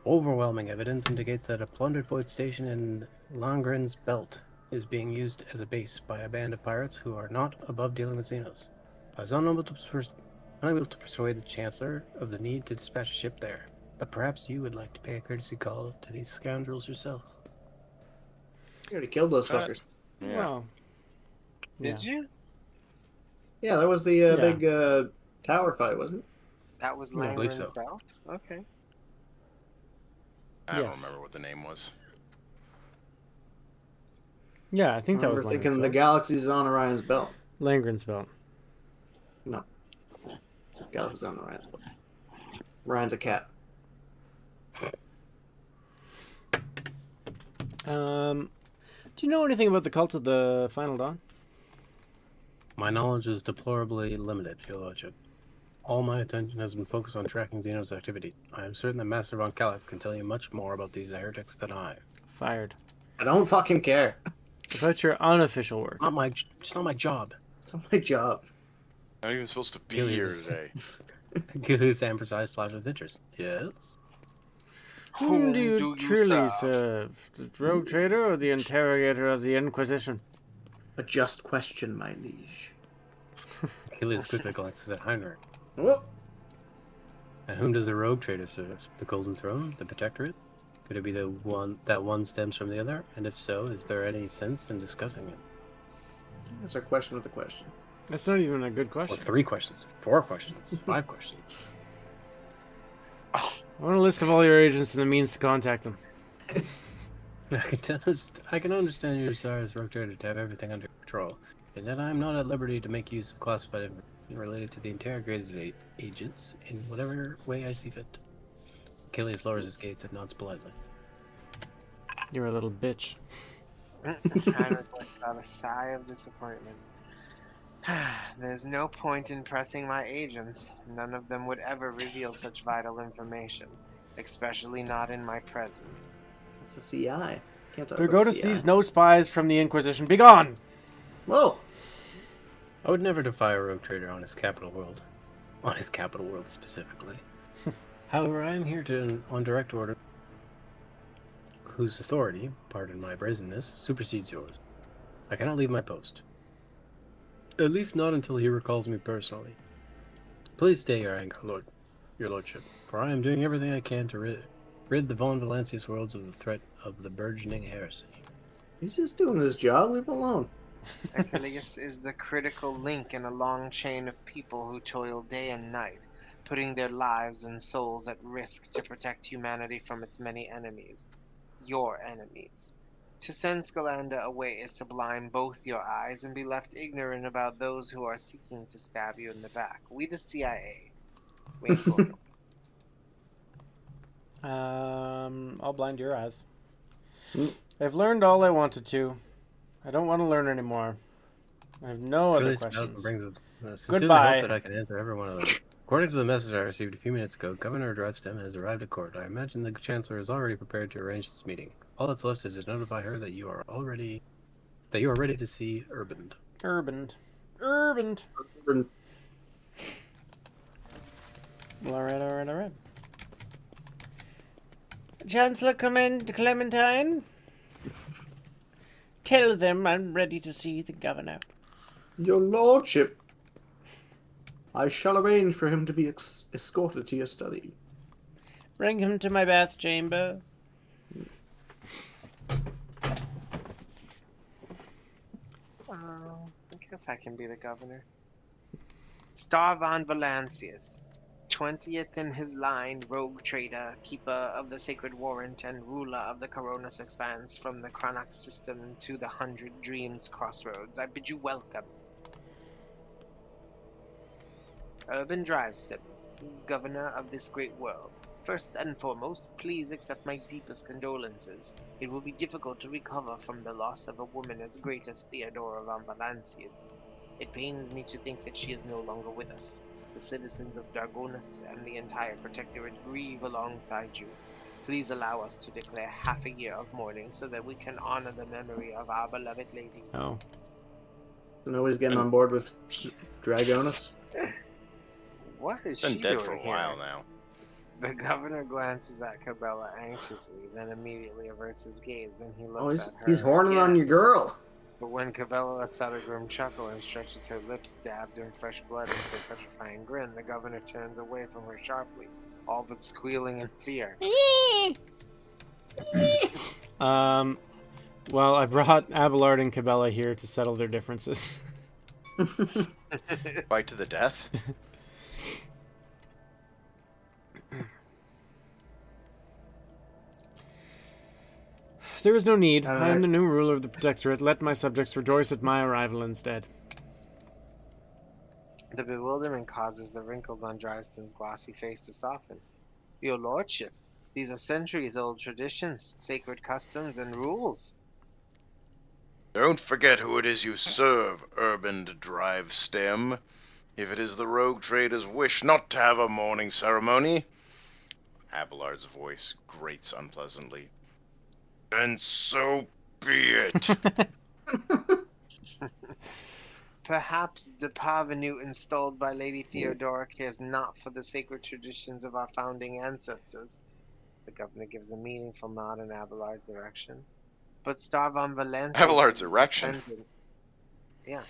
Overwhelming evidence indicates that a plundered void station in Langren's belt is being used as a base by a band of pirates who are not above dealing with Xenos. I was unable to persuade the Chancellor of the need to dispatch a ship there, but perhaps you would like to pay a courtesy call to these scoundrels yourself. You already killed those Cut. fuckers. Yeah. Well. Did you? Yeah, that was the Yeah. big tower fight, wasn't it? That was Yeah, I believe Langren's so. belt? Okay. I don't Yes. remember what the name was. Yeah, I think that was We're thinking Langren's the belt. galaxy's on Orion's belt. Langren's belt. No. Galaxy's on Orion's belt. Ryan's a cat. Do you know anything about the cult of the Final Dawn? My knowledge is deplorably limited, Your Lordship. All my attention has been focused on tracking Xenos' activity. I am certain that Master Von Caliph can tell you much more about these heretics than I. Fired. I don't fucking care. About your unofficial work. It's not my job. It's not my job. Not even supposed to be Achilles here is- today. Achilles' amber's eyes flash with interest. Yes? Whom do you truly serve? serve? The rogue trader or the interrogator of the Inquisition? A just question, my liege. Achilles quickly glances at Heinrich. Oh, And whom does the rogue trader serve? The Golden Throne? The Protectorate? Could it be that one stems from the other? And if so, is there any sense in discussing it? That's our question with a question. That's not even a good Or question. 3 questions, 4 questions, 5 questions. I want a list of all your agents and the means to contact them. I can understand your desire as rogue trader to have everything under control, and yet I am not at liberty to make use of classified information related to the interrogated agents in whatever way I see fit. Achilles lowers his gaze and nods politely. You're a little bitch. Heinrich lets out a sigh of disappointment. There's no point in pressing my agents. None of them would ever reveal such vital information, especially not in my presence. It's a CI. Can't talk Bergotus about CI. sees no spies from the Inquisition. Begone! Whoa! I would never defy a rogue trader on his capital world. On his capital world specifically. However, I am here on direct order, whose authority, pardon my brazenness, supersedes yours. I cannot leave my post. At least not until he recalls me personally. Please stay your anger, your lordship, for I am doing everything I can to rid the Von Valancius worlds of the threat of the burgeoning heresy. He's just doing his job. Leave him alone. Achilles is the critical link in a long chain of people who toil day and night, putting their lives and souls at risk to protect humanity from its many enemies. Your enemies. To send Scalanda away is to blind both your eyes and be left ignorant about those who are seeking to stab you in the back. We the CIA. We ain't going I'll blind your eyes. I've learned all I wanted to. I don't want to learn anymore. I have no other questions. Brings us, sincerely Goodbye. hope that I can answer every one of them. According to the message I received a few minutes ago, Governor Drivestem has arrived at court. I imagine the Chancellor is already prepared to arrange this meeting. All that's left is to notify her that you are ready to see Urband. Urband. Well, alright. Chancellor Clementine? Tell them I'm ready to see the governor. Your lordship, I shall arrange for him to be escorted to your study. Bring him to my bath chamber. I guess I can be the governor. Star Von Valancius, 20th in his line, rogue trader, keeper of the sacred warrant, and ruler of the Coronis Expanse from the Chronox system to the 100 Dreams crossroads. I bid you welcome. Urban Drivestem, governor of this great world. First and foremost, please accept my deepest condolences. It will be difficult to recover from the loss of a woman as great as Theodora von Valancius. It pains me to think that she is no longer with us. The citizens of Dargonus and the entire Protectorate grieve alongside you. Please allow us to declare half a year of mourning so that we can honor the memory of our beloved lady. Oh. So nobody's getting on board with Dragonus? What is Been she dead doing for a here? while now. The governor glances at Cabela anxiously, then immediately averts his gaze, and he Oh, looks at her. he's horning on again. your girl. But when Cabela lets out a grim chuckle and stretches her lips dabbed in fresh blood into a petrifying grin, the governor turns away from her sharply, all but squealing in fear. Well, I brought Abelard and Cabela here to settle their differences. Fight to the death? There is no need. I am Alright. the new ruler of the Protectorate. Let my subjects rejoice at my arrival instead. The bewilderment causes the wrinkles on Drivestem's glossy face to soften. Your lordship, these are centuries-old traditions, sacred customs, and rules. Don't forget who it is you serve, Urban Drivestem. If it is the rogue trader's wish not to have a mourning ceremony... Abelard's voice grates unpleasantly. Then so be it. Perhaps the parvenu installed by Lady Theodora cares not for the sacred traditions of our founding ancestors. The governor gives a meaningful nod in Abelard's direction. But Star von Valancius... Abelard's erection. Yeah.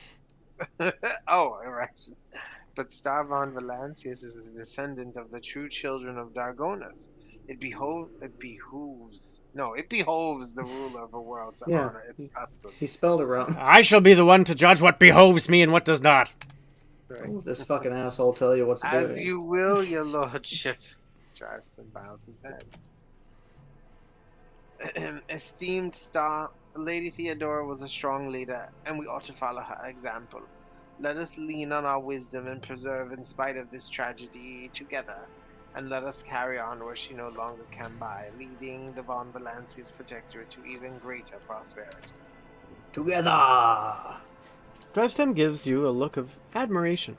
Oh, erection. But Starvon Valancius is a descendant of the true children of Dargonus. It behoves the ruler of a world to Yeah, honor its he customs. spelled it wrong. I shall be the one to judge what behoves me and what does not. Don't let this fucking asshole tell you what to do. As you will, your lordship. Jarson bows his head. Esteemed Star, Lady Theodora was a strong leader, and we ought to follow her example. Let us lean on our wisdom and preserve in spite of this tragedy together, and let us carry on where she no longer can by, leading the Von Valancius Protectorate to even greater prosperity. Together! Drivestem gives you a look of admiration.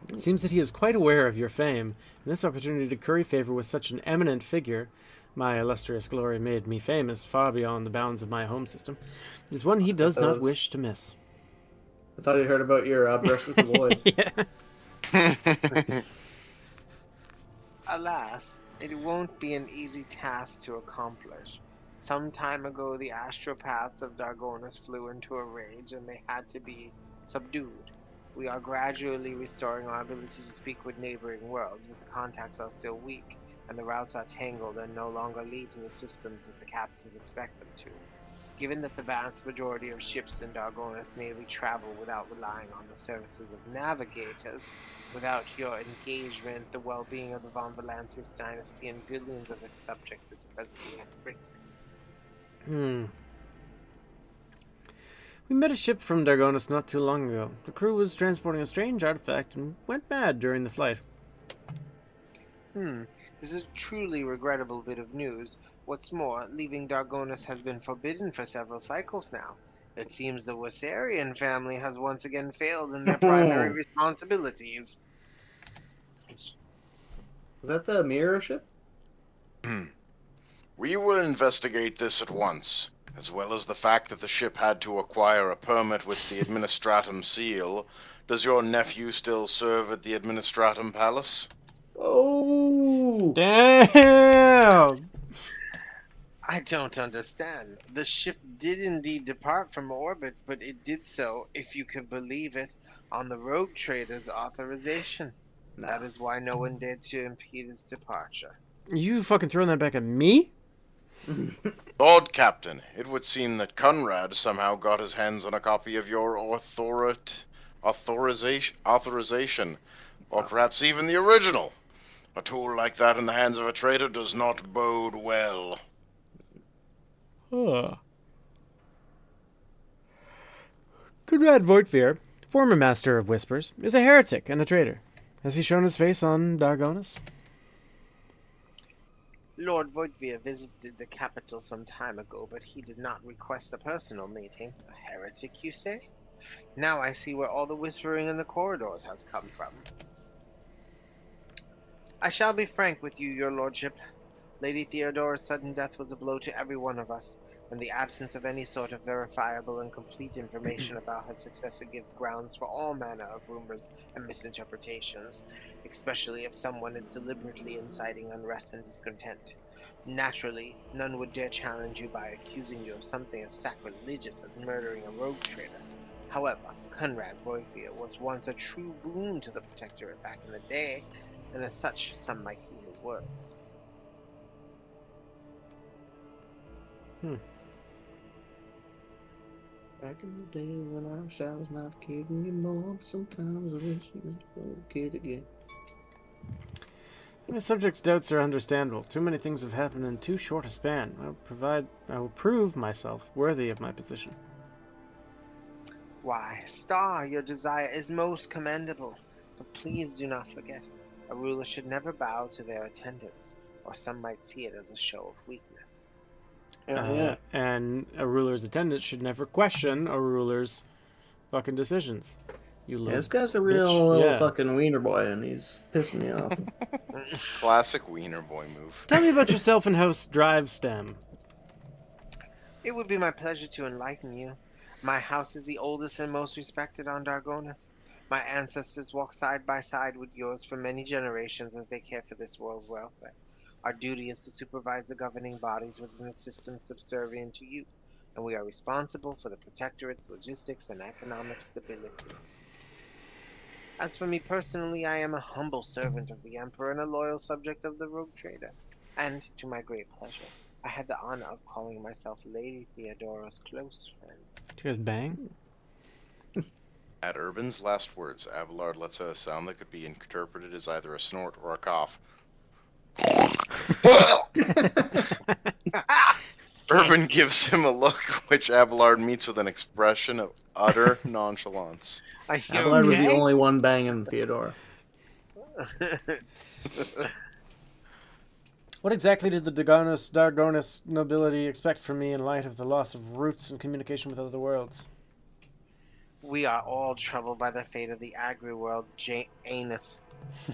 It seems that he is quite aware of your fame, and this opportunity to curry favor with such an eminent figure, my illustrious glory made me famous far beyond the bounds of my home system, is one he does not wish to miss. I thought he'd heard about your brush with the void. Yeah. Alas, it won't be an easy task to accomplish. Some time ago, the astropaths of Dargonus flew into a rage, and they had to be subdued. We are gradually restoring our ability to speak with neighboring worlds, but the contacts are still weak, and the routes are tangled and no longer lead to the systems that the captains expect them to. Given that the vast majority of ships in Dargonus Navy travel without relying on the services of navigators, without your engagement, the well-being of the Von Valancius dynasty and billions of its subjects is presently at risk. We met a ship from Dargonus not too long ago. The crew was transporting a strange artifact and went mad during the flight. This is a truly regrettable bit of news. What's more, leaving Dargonus has been forbidden for several cycles now. It seems the Wassarian family has once again failed in their primary responsibilities. Is that the mirror ship? We will investigate this at once, as well as the fact that the ship had to acquire a permit with the Administratum seal. Does your nephew still serve at the Administratum Palace? Oh! Damn! I don't understand. The ship did indeed depart from orbit, but it did so, if you can believe it, on the rogue trader's authorization. No. That is why no one dared to impede its departure. You fucking throwing that back at me? Lord Captain, it would seem that Conrad somehow got his hands on a copy of your authorization, or perhaps even the original. A tool like that in the hands of a traitor does not bode well. Conrad Voigtveer, former Master of Whispers, is a heretic and a traitor. Has he shown his face on Dargonus? Lord Voigtveer visited the capital some time ago, but he did not request a personal meeting. A heretic, you say? Now I see where all the whispering in the corridors has come from. I shall be frank with you, your lordship. Lady Theodora's sudden death was a blow to every one of us, and the absence of any sort of verifiable and complete information about her successor gives grounds for all manner of rumors and misinterpretations, especially if someone is deliberately inciting unrest and discontent. Naturally, none would dare challenge you by accusing you of something as sacrilegious as murdering a rogue trader. However, Conrad Voigtveer was once a true boon to the Protectorate back in the day, and as such, some might heed his words. Back in the day when I wish I was not a kid anymore, but sometimes I wish I was a kid again. My subject's doubts are understandable. Too many things have happened in too short a span. I will prove myself worthy of my position. Why, Star, your desire is most commendable, but please do not forget, a ruler should never bow to their attendants, or some might see it as a show of weakness. And a ruler's attendant should never question a ruler's fucking decisions. You little This guy's a bitch. real little Yeah. fucking wiener boy, and he's pissing me off. Classic wiener boy move. Tell me about yourself and House Drivestem. It would be my pleasure to enlighten you. My house is the oldest and most respected on Dargonus. My ancestors walked side by side with yours for many generations as they care for this world's welfare. Our duty is to supervise the governing bodies within the systems subservient to you, and we are responsible for the Protectorate's logistics and economic stability. As for me personally, I am a humble servant of the Emperor and a loyal subject of the Rogue Trader. And, to my great pleasure, I had the honor of calling myself Lady Theodora's close friend. Do you guys bang? At Urban's last words, Abelard lets out a sound that could be interpreted as either a snort or a cough. Urban gives him a look which Abelard meets with an expression of utter nonchalance. Are you Abelard was the okay? only one banging Theodora. What exactly did the Dargonis nobility expect from me in light of the loss of roots and communication with other worlds? We are all troubled by the fate of the agri-world Janus,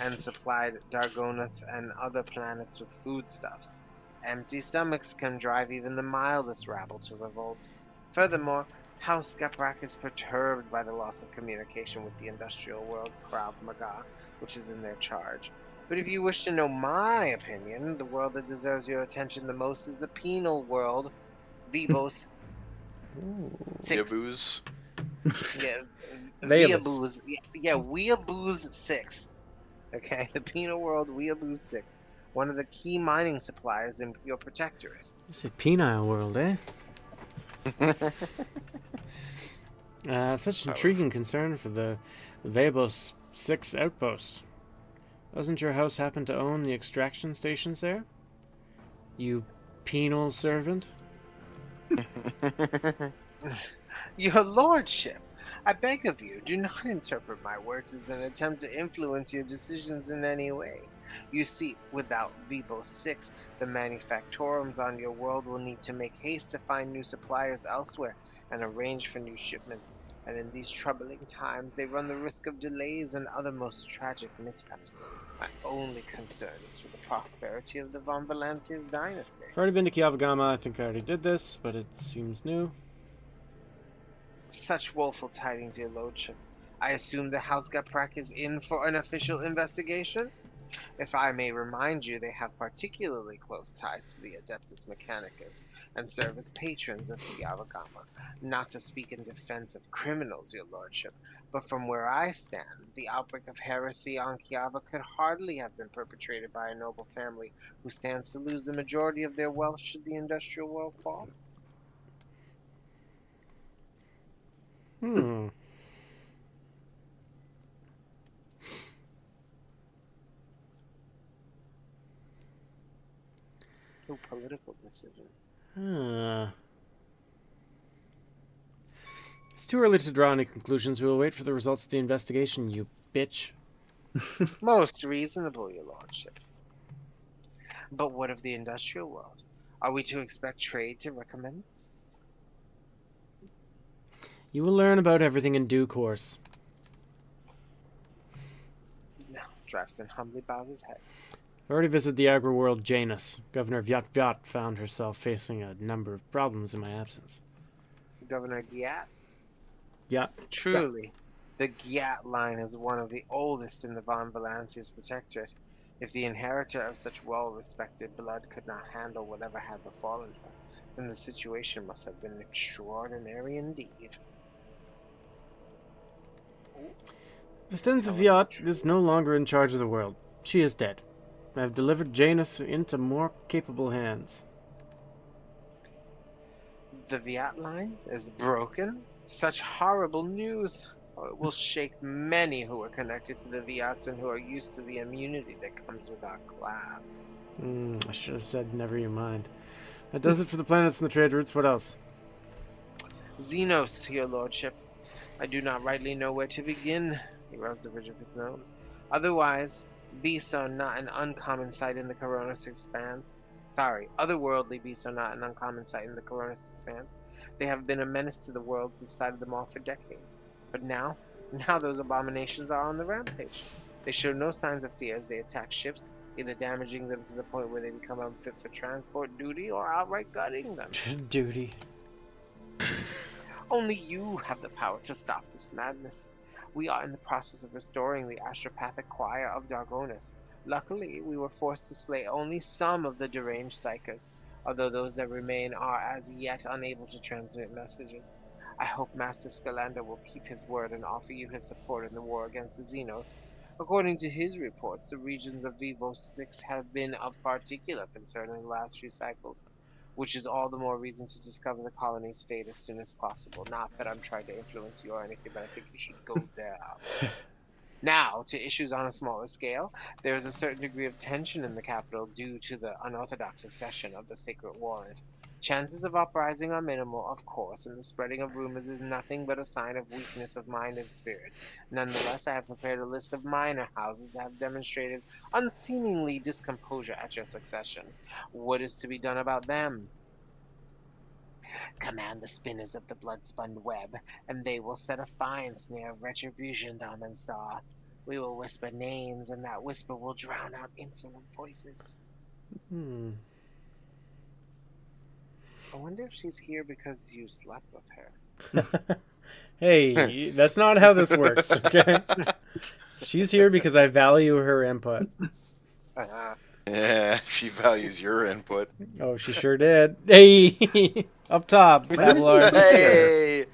and supplied Dargonis and other planets with foodstuffs. Empty stomachs can drive even the mildest rabble to revolt. Furthermore, House Gaprak is perturbed by the loss of communication with the industrial world Krav Maga, which is in their charge. But if you wish to know my opinion, the world that deserves your attention the most is the penal world, Vibos 6. Yaboo's. Yeah, Veilus. Weeaboos. Yeah, Weeaboos 6. Okay, the penal world Weeaboos 6. One of the key mining suppliers in your protectorate. It's a penile world, eh? Such intriguing concern for the Vebos 6 outpost. Doesn't your house happen to own the extraction stations there? You penal servant? Your lordship, I beg of you, do not interpret my words as an attempt to influence your decisions in any way. You see, without Vibo 6, the manufactorums on your world will need to make haste to find new suppliers elsewhere and arrange for new shipments. And in these troubling times, they run the risk of delays and other most tragic mishaps. My only concern is for the prosperity of the von Valancia's dynasty. I've already been to Kiavagama. I think I already did this, but it seems new. Such woeful tidings, your lordship. I assume the House Gaprak is in for an official investigation? If I may remind you, they have particularly close ties to the Adeptus Mechanicus and serve as patrons of Tiavagama. Not to speak in defense of criminals, your lordship, but from where I stand, the outbreak of heresy on Kiava could hardly have been perpetrated by a noble family who stands to lose the majority of their wealth should the industrial world fall. Hmm. No political decision. It's too early to draw any conclusions. We will wait for the results of the investigation, you bitch. Most reasonable, your lordship. But what of the industrial world? Are we to expect trade to recommence? You will learn about everything in due course. No, Drafson humbly bows his head. I've already visited the agri-world Janus. Governor Vyat found herself facing a number of problems in my absence. Governor Giat? Yeah. Truly, the Giat line is one of the oldest in the von Valancia's protectorate. If the inheritor of such well-respected blood could not handle whatever had befallen her, then the situation must have been extraordinary indeed. Vistenza Vyat is no longer in charge of the world. She is dead. I have delivered Janus into more capable hands. The Viat line is broken? Such horrible news! Oh, it will shake many who are connected to the Viats and who are used to the immunity that comes with our class. I should have said never you mind. That does it for the planets and the trade routes. What else? Xenos, your lordship. I do not rightly know where to begin. He rubs the bridge of his nose. Otherwise, beasts are not an uncommon sight in the Coronis expanse. Otherworldly beasts are not an uncommon sight in the Coronis expanse. They have been a menace to the worlds this side of them all for decades. But now those abominations are on the rampage. They show no signs of fear as they attack ships, either damaging them to the point where they become unfit for transport duty or outright gutting them. Duty. Only you have the power to stop this madness. We are in the process of restoring the astropathic choir of Dargonis. Luckily, we were forced to slay only some of the deranged psychers, although those that remain are as yet unable to transmit messages. I hope Master Scalander will keep his word and offer you his support in the war against the Xenos. According to his reports, the regions of Vivo 6 have been of particular concern in the last few cycles, which is all the more reason to discover the colony's fate as soon as possible. Not that I'm trying to influence you or anything, but I think you should go there. Now, to issues on a smaller scale, there is a certain degree of tension in the capital due to the unorthodox accession of the Sacred Warrant. Chances of uprising are minimal, of course, and the spreading of rumors is nothing but a sign of weakness of mind and spirit. Nonetheless, I have prepared a list of minor houses that have demonstrated unseemingly discomposure at your succession. What is to be done about them? Command the spinners of the blood-spun web, and they will set a fine snare of retribution, Star. We will whisper names, and that whisper will drown out insolent voices. Hmm. I wonder if she's here because you slept with her. Hey, that's not how this works, okay? She's here because I value her input. Yeah, she values your input. Oh, she sure did. Hey, up top, Abelard. Hey!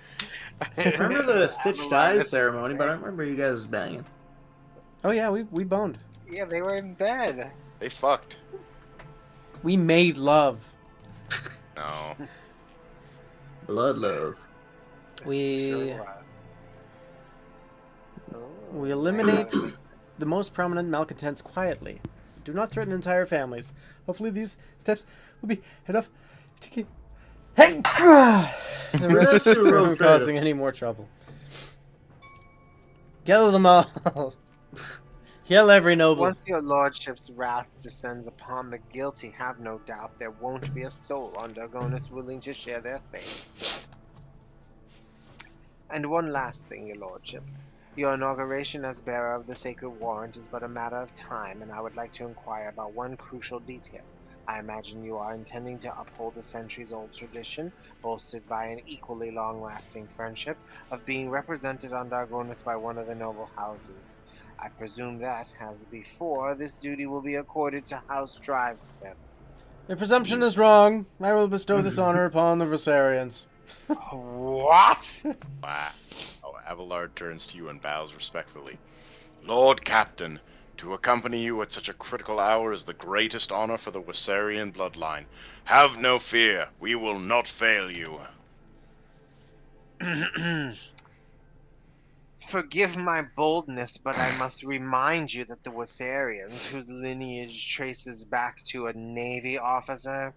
Remember the stitched eyes ceremony, but I don't remember you guys banging. Oh yeah, we boned. Yeah, they were in bed. They fucked. We made love. No. Blood love. We Oh, eliminate the most prominent malcontents quietly. Do not threaten entire families. Hopefully these steps will be enough to keep the rest from causing any more trouble. Kill them all. Kill every noble. Once your lordship's wrath descends upon the guilty, have no doubt there won't be a soul on Dargonus willing to share their fate. And one last thing, your lordship. Your inauguration as bearer of the Sacred Warrant is but a matter of time, and I would like to inquire about one crucial detail. I imagine you are intending to uphold the centuries-old tradition, bolstered by an equally long-lasting friendship, of being represented on Dargonus by one of the noble houses. I presume that, as before, this duty will be accorded to House Drivestep. The presumption is wrong. I will bestow this honor upon the Rosarians. What? Wow. Oh, Abelard turns to you and bows respectfully. Lord Captain, to accompany you at such a critical hour is the greatest honor for the Wissarian bloodline. Have no fear, we will not fail you. Forgive my boldness, but I must remind you that the Wissarians, whose lineage traces back to a Navy officer,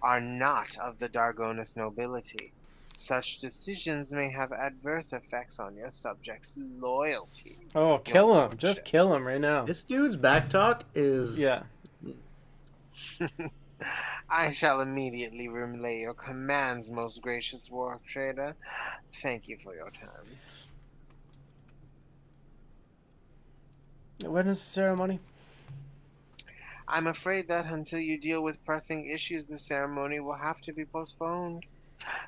are not of the Dargonus nobility. Such decisions may have adverse effects on your subjects' loyalty. Oh, kill him. Just kill him right now. This dude's back talk is... Yeah. I shall immediately relay your commands, most gracious war trader. Thank you for your time. When is the ceremony? I'm afraid that until you deal with pressing issues, the ceremony will have to be postponed.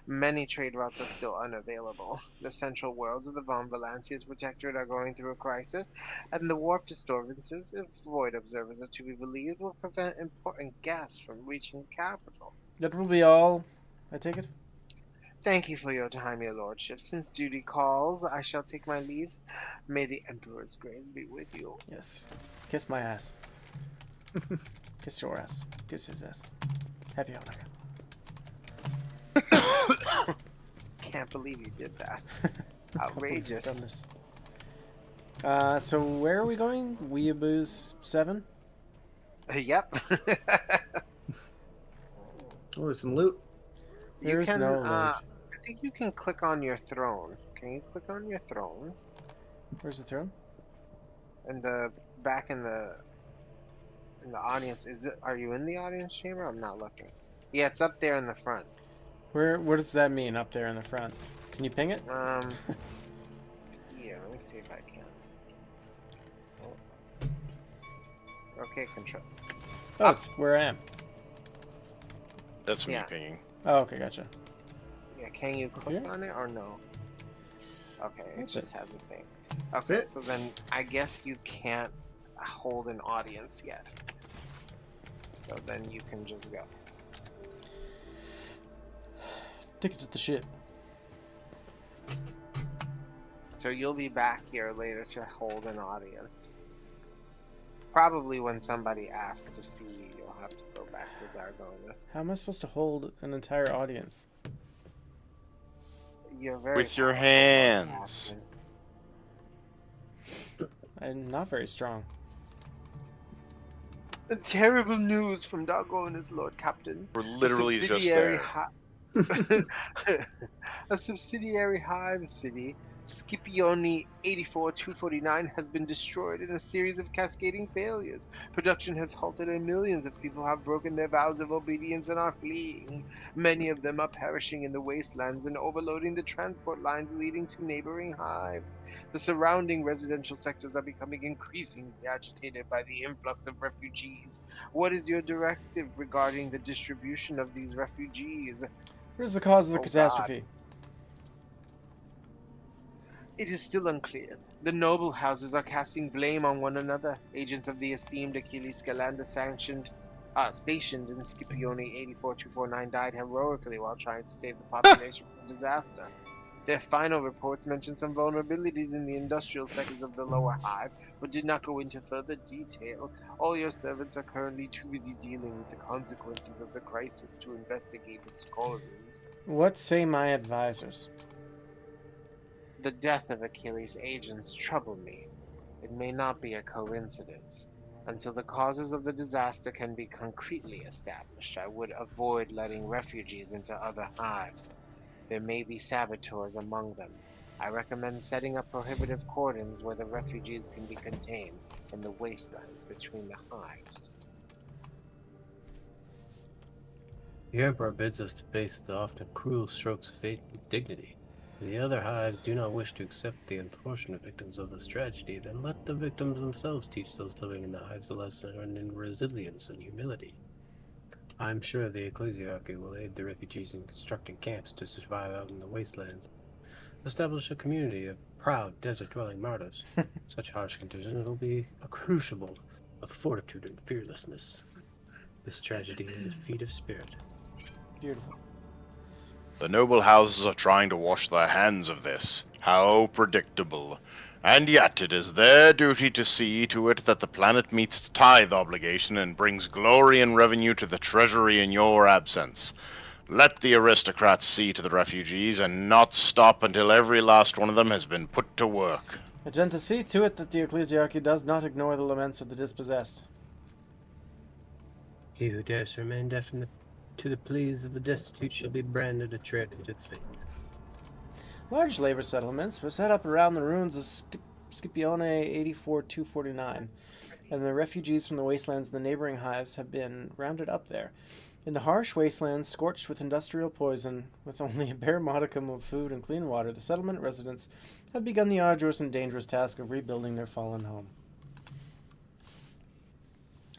Many trade routes are still unavailable. The central worlds of the Von Valancia's protectorate are going through a crisis, and the warp disturbances, if void observers are to be believed, will prevent important guests from reaching the capital. That will be all, I take it? Thank you for your time, your lordship. Since duty calls, I shall take my leave. May the Emperor's grace be with you. Yes. Kiss my ass. Kiss your ass. Kiss his ass. Happy Hanukkah. Can't believe you did that. Outrageous. Done this. So where are we going? Weeaboos 7? Yep. Oh, there's some loot. There's no loot. I think you can click on your throne. Can you click on your throne? Where's the throne? And the back in the audience, are you in the audience chamber? I'm not looking. Yeah, it's up there in the front. What does that mean up there in the front? Can you ping it? Yeah, let me see if I can. Oh. Okay, control. Oh, it's where I am. That's me Yeah. pinging. Oh, okay, gotcha. Yeah, can you click Here? on it or no? Okay, it That's just has a thing. That's Okay, it? so then I guess you can't hold an audience yet. So then you can just go. Ticket to the ship. so you'll be back here later to hold an audience. Probably when somebody asks to see you, you'll have to go back to Dargonus. How am I supposed to hold an entire audience? You're very With your powerful, hands. Captain. I'm not very strong. Terrible news from Dargonus, Lord Captain. We're literally just there. A subsidiary hive city, Scipione 84249, has been destroyed in a series of cascading failures. Production has halted and millions of people have broken their vows of obedience and are fleeing. Many of them are perishing in the wastelands and overloading the transport lines leading to neighboring hives. The surrounding residential sectors are becoming increasingly agitated by the influx of refugees. What is your directive regarding the distribution of these refugees? Where's the cause of the Oh, catastrophe? It is still unclear. The noble houses are casting blame on one another. Agents of the esteemed Achilles Scalander stationed in Scipione 84249 died heroically while trying to save the population from disaster. Their final reports mentioned some vulnerabilities in the industrial sectors of the lower hive, but did not go into further detail. All your servants are currently too busy dealing with the consequences of the crisis to investigate its causes. What say my advisors? The death of Achilles' agents trouble me. It may not be a coincidence. Until the causes of the disaster can be concretely established, I would avoid letting refugees into other hives. There may be saboteurs among them. I recommend setting up prohibitive cordons where the refugees can be contained in the wastelands between the hives. The Emperor bids us to face the often cruel strokes of fate with dignity. If the other hives do not wish to accept the unfortunate victims of this tragedy, then let the victims themselves teach those living in the hives a lesson in resilience and humility. I'm sure the ecclesiarchy will aid the refugees in constructing camps to survive out in the wastelands. Establish a community of proud desert-dwelling martyrs. Such harsh conditions will be a crucible of fortitude and fearlessness. This tragedy is a feat of spirit. Beautiful. The noble houses are trying to wash their hands of this. How predictable. And yet it is their duty to see to it that the planet meets its tithe obligation and brings glory and revenue to the treasury in your absence. Let the aristocrats see to the refugees and not stop until every last one of them has been put to work. Agenda, see to it that the ecclesiarchy does not ignore the laments of the dispossessed. He who dares to remain deaf to the pleas of the destitute shall be branded a traitor to the faith. Large labor settlements were set up around the ruins of Scipione 84249, and the refugees from the wastelands and the neighboring hives have been rounded up there. In the harsh wastelands, scorched with industrial poison, with only a bare modicum of food and clean water, the settlement residents have begun the arduous and dangerous task of rebuilding their fallen home.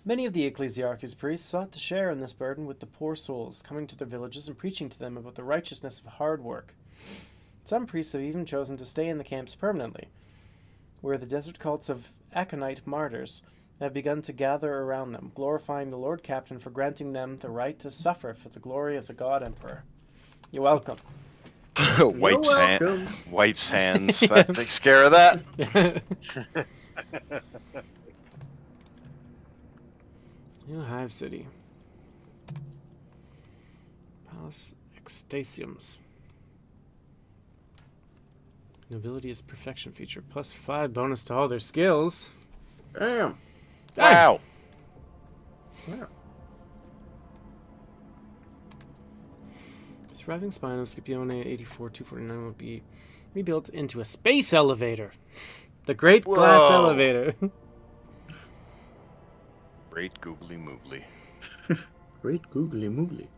Many of the ecclesiarchy's priests sought to share in this burden with the poor souls, coming to their villages and preaching to them about the righteousness of hard work. Some priests have even chosen to stay in the camps permanently, where the desert cults of Aconite martyrs have begun to gather around them, glorifying the Lord Captain for granting them the right to suffer for the glory of the God Emperor. You're welcome. Wipes hands. That takes care of that. New Hive City. Palace Extasiums. Nobility is perfection feature. +5 bonus to all their skills. Damn. Wow. Wow. The surviving spine of Scipione 84249 will be rebuilt into a space elevator. The Great Glass Whoa. Elevator. Great googly moogly. Great googly moogly.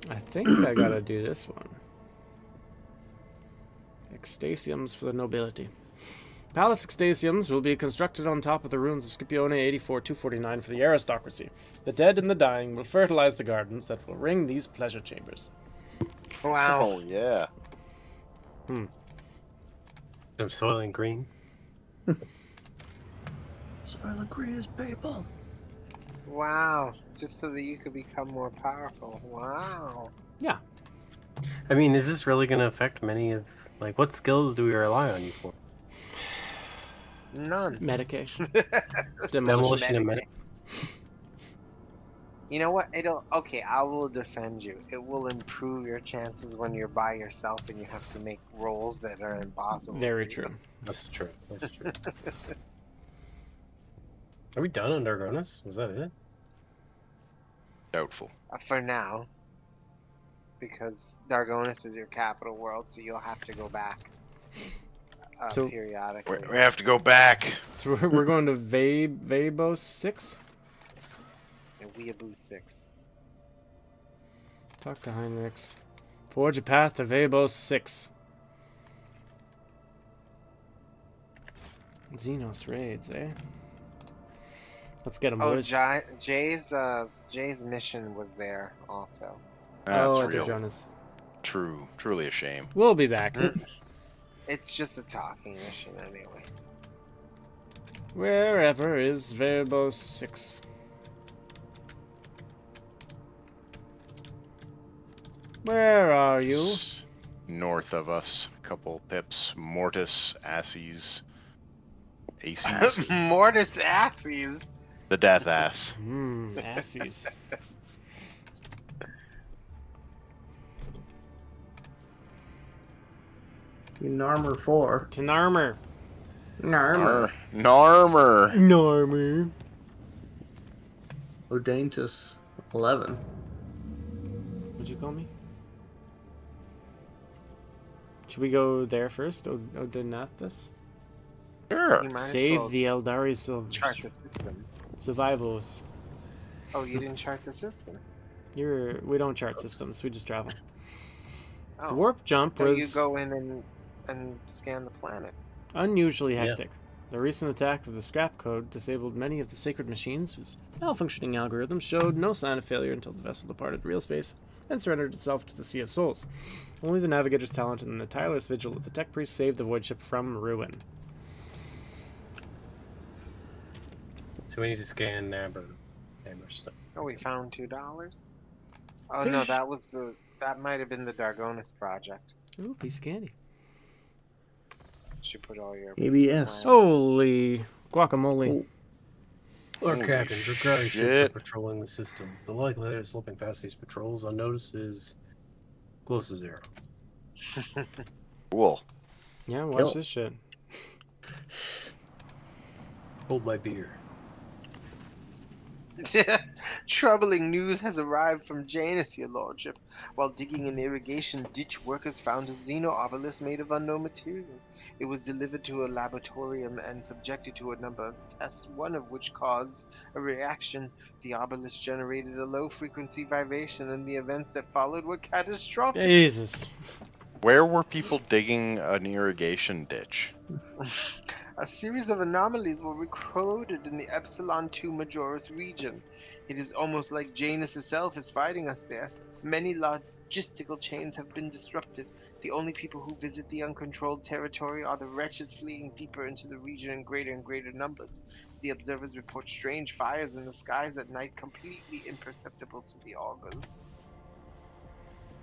I think I gotta do this one. Extasiums for the nobility. Palace Extasiums will be constructed on top of the ruins of Scipione 84249 for the aristocracy. The dead and the dying will fertilize the gardens that will ring these pleasure chambers. Wow. Oh, yeah. Some Soylent Green. Soylent Green is people. Wow. Just so that you could become more powerful. Wow. Yeah. I mean, is this really going to affect many of Like, what skills do we rely on you for? None. Medication. Demolition and Medicaid. You know what? Okay, I will defend you. It will improve your chances when you're by yourself and you have to make rolls that are impossible. Very for you. true. That's true. That's true. Are we done on Dargonis? Was that it? Doubtful. For now. Because Dargonis is your capital world, so you'll have to go back So- periodically. We have to go back. So we're going to Vabos 6? And Weeaboo 6. Talk to Heinrichs. Forge a path to Vabos 6. Xenos raids, eh? Let's get him, Oh, boys. Jay's mission was there also. That's I real. did, Jonas. Truly a shame. We'll be back. It's just a talking mission anyway. Wherever is Vabos 6? Where are you? It's north of us. Couple pips. Mortis, Asses. Aces. Mortis Asses. The death ass. Assies. Narmer 4. Tenarmer. Narmer. Narmer. Narmer. Odaintus 11. What'd you call me? Should we go there first? Odenathus? Sure. You might as Save well the Eldari chart the system. survivals. Oh, you didn't chart the system. We don't chart systems, we just travel. Oh, The warp jump so you was go in and scan the planets. unusually Yeah. hectic. The recent attack of the scrap code disabled many of the sacred machines whose malfunctioning algorithms showed no sign of failure until the vessel departed real space and surrendered itself to the Sea of Souls. Only the navigator's talent and the tireless vigil of the tech priest saved the void ship from ruin. So we need to scan Amber stuff. Oh, we found $2. Oh no, that might have been the Dargonis project. Ooh, piece of candy. Should put all your ABS. Holy guacamole. Our Holy captains regarding ships shit. are patrolling the system. The likelihood of slipping past these patrols unnoticed is close to 0. Cool. Yeah, watch Kill. this shit. Hold my beer. Troubling news has arrived from Janus, your lordship. While digging an irrigation ditch, workers found a xeno obelisk made of unknown material. It was delivered to a laboratorium and subjected to a number of tests, one of which caused a reaction. The obelisk generated a low-frequency vibration, and the events that followed were catastrophic. Jesus. Where were people digging an irrigation ditch? A series of anomalies were recorded in the Epsilon 2 Majoris region. It is almost like Janus itself is fighting us there. Many logistical chains have been disrupted. The only people who visit the uncontrolled territory are the wretches fleeing deeper into the region in greater and greater numbers. The observers report strange fires in the skies at night, completely imperceptible to the augurs.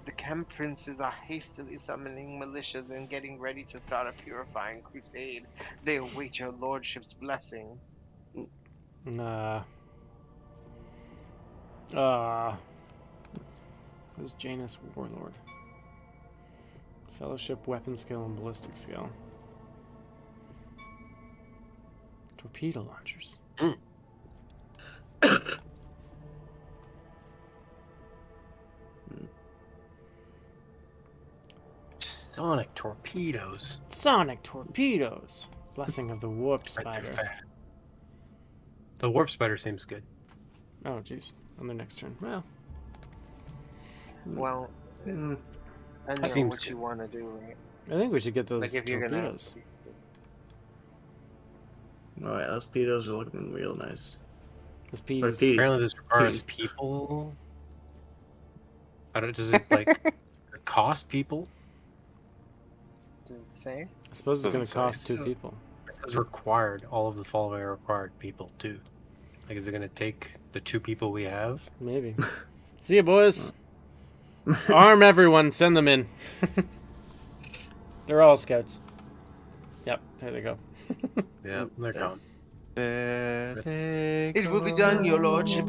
The Chem Princes are hastily summoning militias and getting ready to start a purifying crusade. They await your lordship's blessing. Nah. Who's Janus Warlord? Fellowship weapon skill and ballistic skill. Torpedo launchers. Sonic torpedoes. Sonic torpedoes. Blessing of the warp Right, they're spider. fat. The warp spider seems good. Oh, jeez. On their next turn. Well, Well, Mm. I know seems what you good. want to do, right? I think we should get those Like if you're torpedoes. Oh yeah, those pedos are looking real nice. Those peas. Or peas. Apparently this requires Peas. people. I don't, does it like does it cost people? Does it say? I suppose it's going Doesn't to cost say. 2 people. It says required. All of the following are required people too. Like, is it going to take the 2 people we have? Maybe. See ya, boys. Arm everyone. Send them in. They're all scouts. Yep, there they go. Yeah, they're gone. It will be done, your lordship.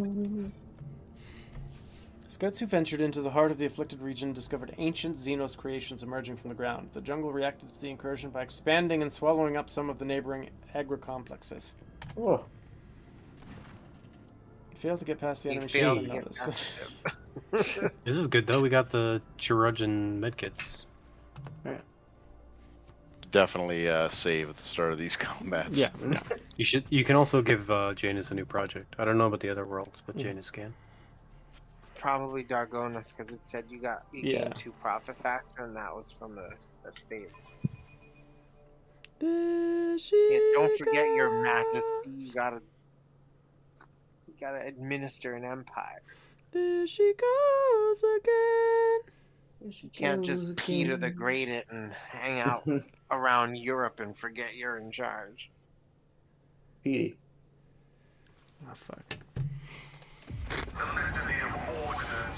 Scouts who ventured into the heart of the afflicted region discovered ancient Xenos creations emerging from the ground. The jungle reacted to the incursion by expanding and swallowing up some of the neighboring agri-complexes. Oh, You failed to get past the You enemy failed shields to and get notice. past it. This is good though. We got the Chirurgeon medkits. Definitely save at the start of these combats. Yeah. You can also give Janus a new project. I don't know about the other worlds, but Janus can. Probably Dargonis, because it said you Yeah. gained 2 profit factor, and that was from the states. There she Yeah, don't forget your goes. majesty. You gotta administer an empire. There she goes again. You can't just Peter the Great it and hang out around Europe and forget you're in charge. Petey. Oh, fuck.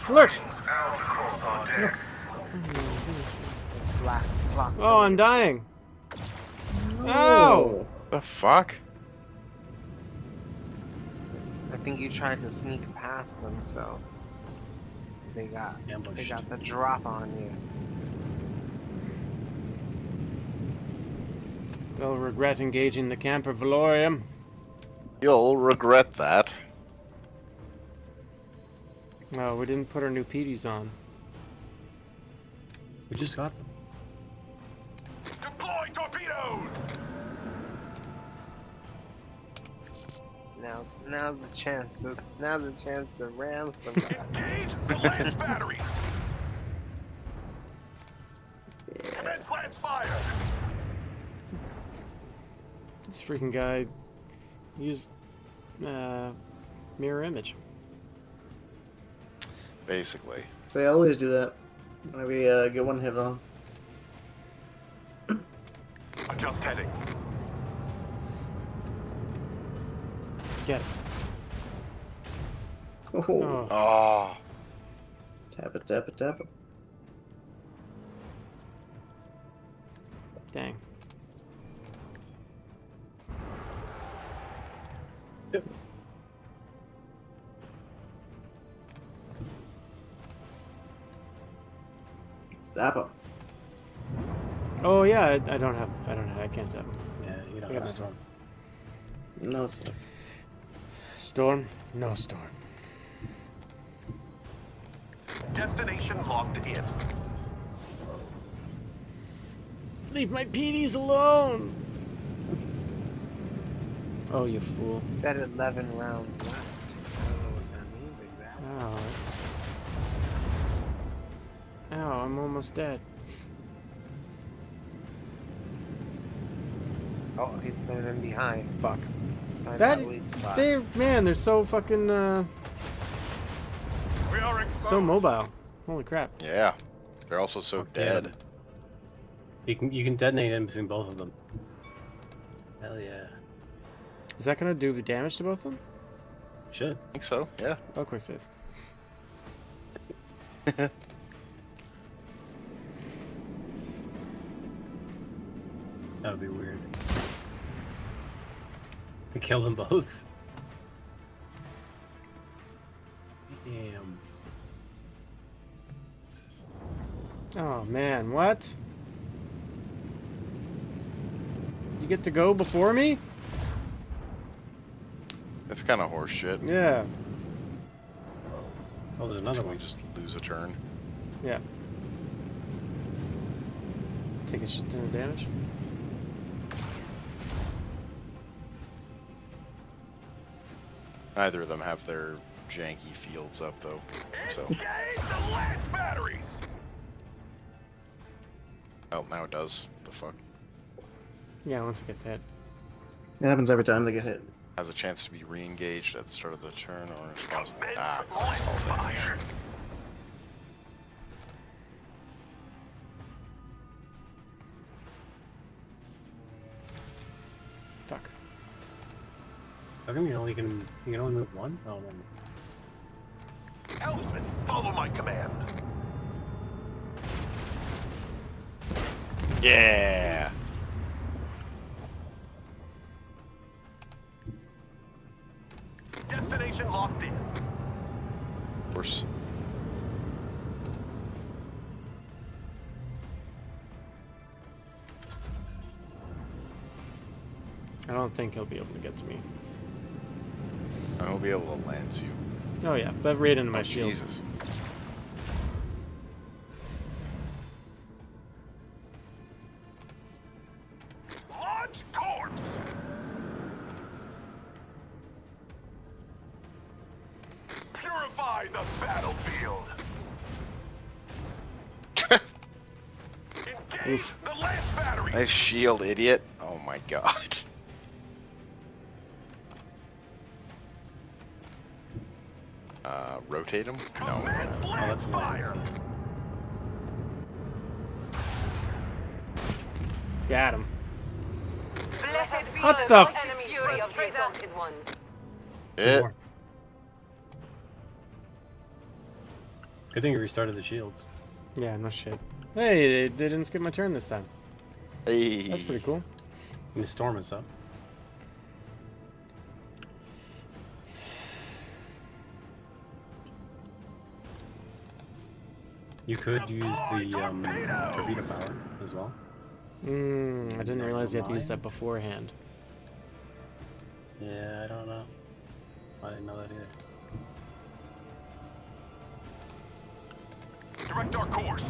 Alert! Black blocks. Oh, I'm dying. Ow! The fuck? I think you tried to sneak past them, so they got Ambushed. the drop on you. They'll regret engaging the camp of Valorium. You'll regret that. Oh, we didn't put our new PDs on. We just got them. Deploy torpedoes! Now's the chance to ram some guy. Engage the lance batteries! Commence lance fire! This freaking guy used mirror image. Basically. They always do that. Whenever we get one hit on. Adjust heading. Get it. Oh. Oh, Oh. Tap it, tap it, tap it. dang. Zap him. Oh yeah, I can't zap him. Yeah, you don't Yeah. have storm. No, sir. Storm? No storm. Destination locked in. Leave my PDs alone! Oh, you fool. Said 11 rounds left. I don't know what that means exactly. Oh, it's... Ow, I'm almost dead. Oh, he's coming in behind. Fuck. Find That... that weak spot. They're so fucking, We are exposed. so mobile. Holy crap. Yeah. They're also so Fuck yeah. dead. You can detonate in between both of them. Hell yeah. Is that gonna do damage to both of them? Should. I think so, yeah. Oh, quick save. That would be weird. We kill them both. Damn. Oh man, what? You get to go before me? It's kind of horse shit. Yeah. Oh, there's another We one. just lose a turn. Yeah. Take a shit ton of damage. Neither of them have their janky fields up, though. So, Engage the lance batteries! oh, now it does. The fuck? Yeah, once it gets hit. It happens every time they get hit. Has a chance to be re-engaged at the start of the turn or in response to Commence ah, lance it's all damage. fire! Fuck. How come you can only move one? Oh, no. Helmsman, follow my command. Yeah. Destination locked in. Of course. I don't think he'll be able to get to me. I'll be able to lance you. Oh yeah, but right into my Oh, shield. Jesus. Launch corpse. Purify the battlefield. Engage Oof. the last battery. Nice shield, idiot. Oh my god. Rotate him? No. Commence Oh, that's blast nice. fire. Got him. Blessed be What the the f- enemy fury of the exalted one. It. More. Good thing you restarted the shields. Yeah, no shit. Hey, they didn't skip my turn this time. Hey. That's pretty cool. And the storm is up. You could use the torpedo power as well. I didn't realize you had to use that beforehand. Yeah, I don't know. I didn't know that either. Direct our course.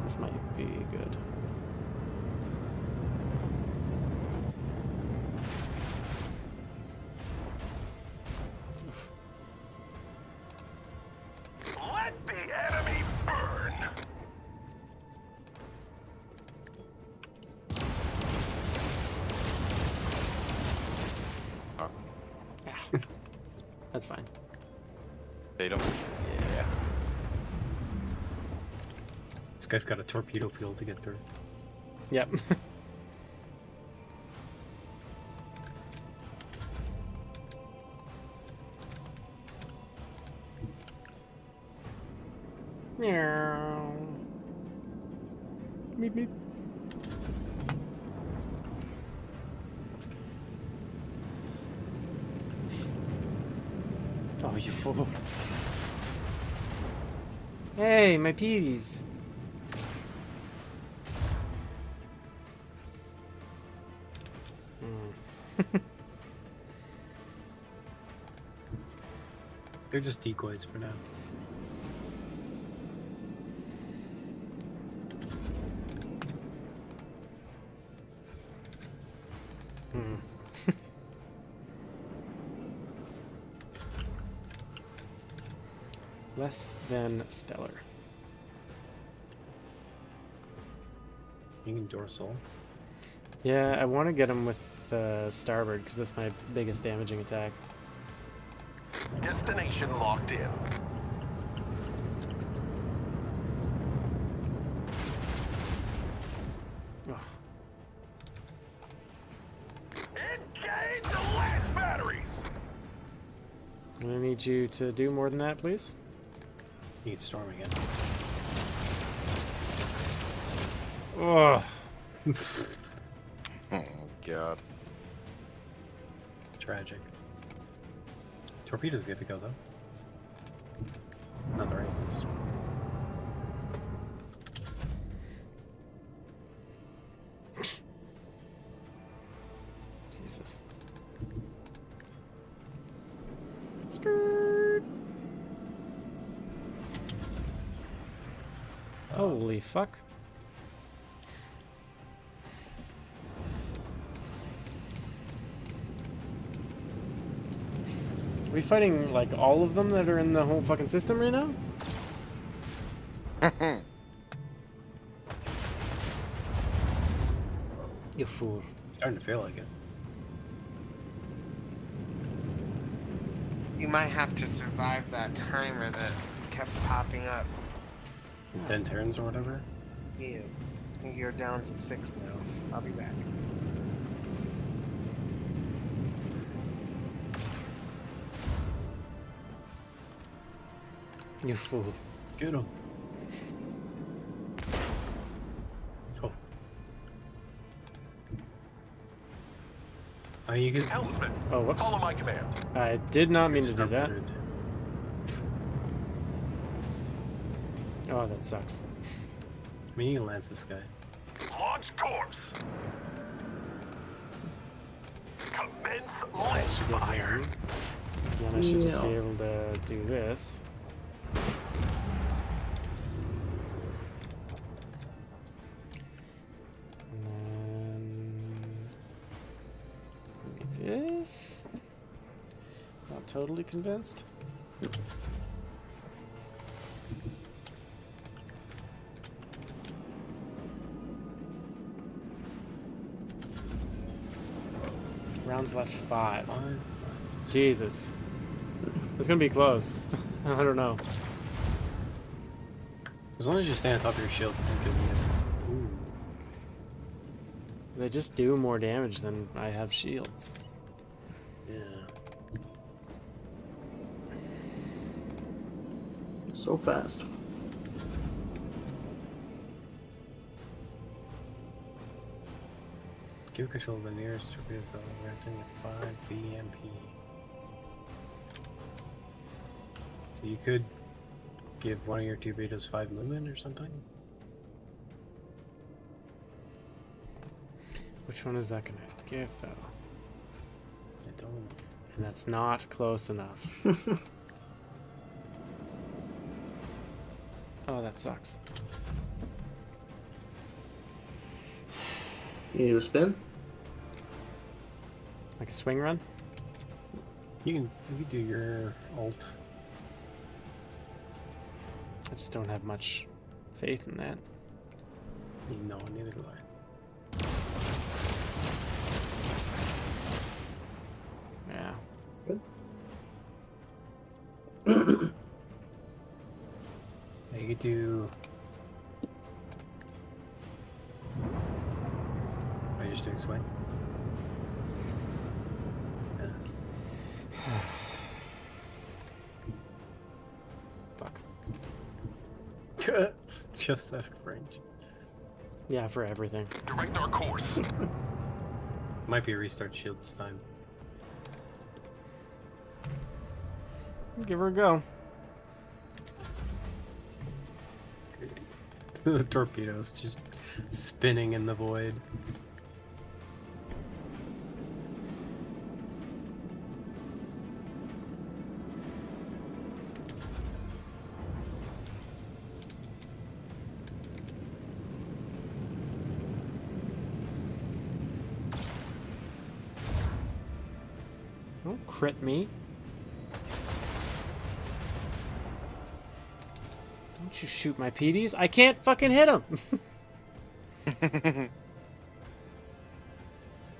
This might be good. Let the enemy burn. That's fine. Rotate him. Yeah. This guy's got a torpedo field to get through. Yep. Meow. Meep meep. Oh, you fool. Hey, my peas. They're just decoys for now. Less than stellar. You can dorsal. Yeah, I want to get him with starboard because that's my biggest damaging attack. Destination locked in. Ugh. Engage the last batteries. I'm gonna need you to do more than that, please. You can storm again. Ugh. Oh god. Tragic. Torpedoes get to go though. Not the right ones. Jesus. Skirt. Holy fuck. Are we fighting like all of them that are in the whole fucking system right now? You fool. Starting to feel like it. You might have to survive that timer that kept popping up. 10 turns or whatever. Yeah. I think you're down to 6 now. I'll be back. You fool. Get him. Oh. Oh, you could. Helmsman, Oh, whoops. follow my command. I did not mean to do that. Oh, that sucks. I mean, you can lance this guy. Launch course. Commence I launch should get fire. him. Then I should just be Yeah. able to do this. And then maybe this. Not totally convinced. Rounds left 5. Jesus. It's gonna be close. I don't know. As long as you stay on top of your shields, I think you'll be good. Ooh. They just do more damage than I have shields. Yeah. So fast. Give control of the nearest torpedo zone, granting a 5 VMP. So you could give one of your torpedoes 5 movement or something? Which one is that gonna give, though? I don't know. And that's not close enough. Oh, that sucks. You need a spin? Like a swing run? You can do your ult. I just don't have much faith in that. No, neither do I. Yeah. Yeah, you could do. Are you just doing swing? Yeah. Fuck. Just out of range. Yeah, for everything. Direct our course. Might be a restart shield this time. Give her a go. The torpedoes just spinning in the void. Don't crit me. Don't you shoot my PDs? I can't fucking hit him.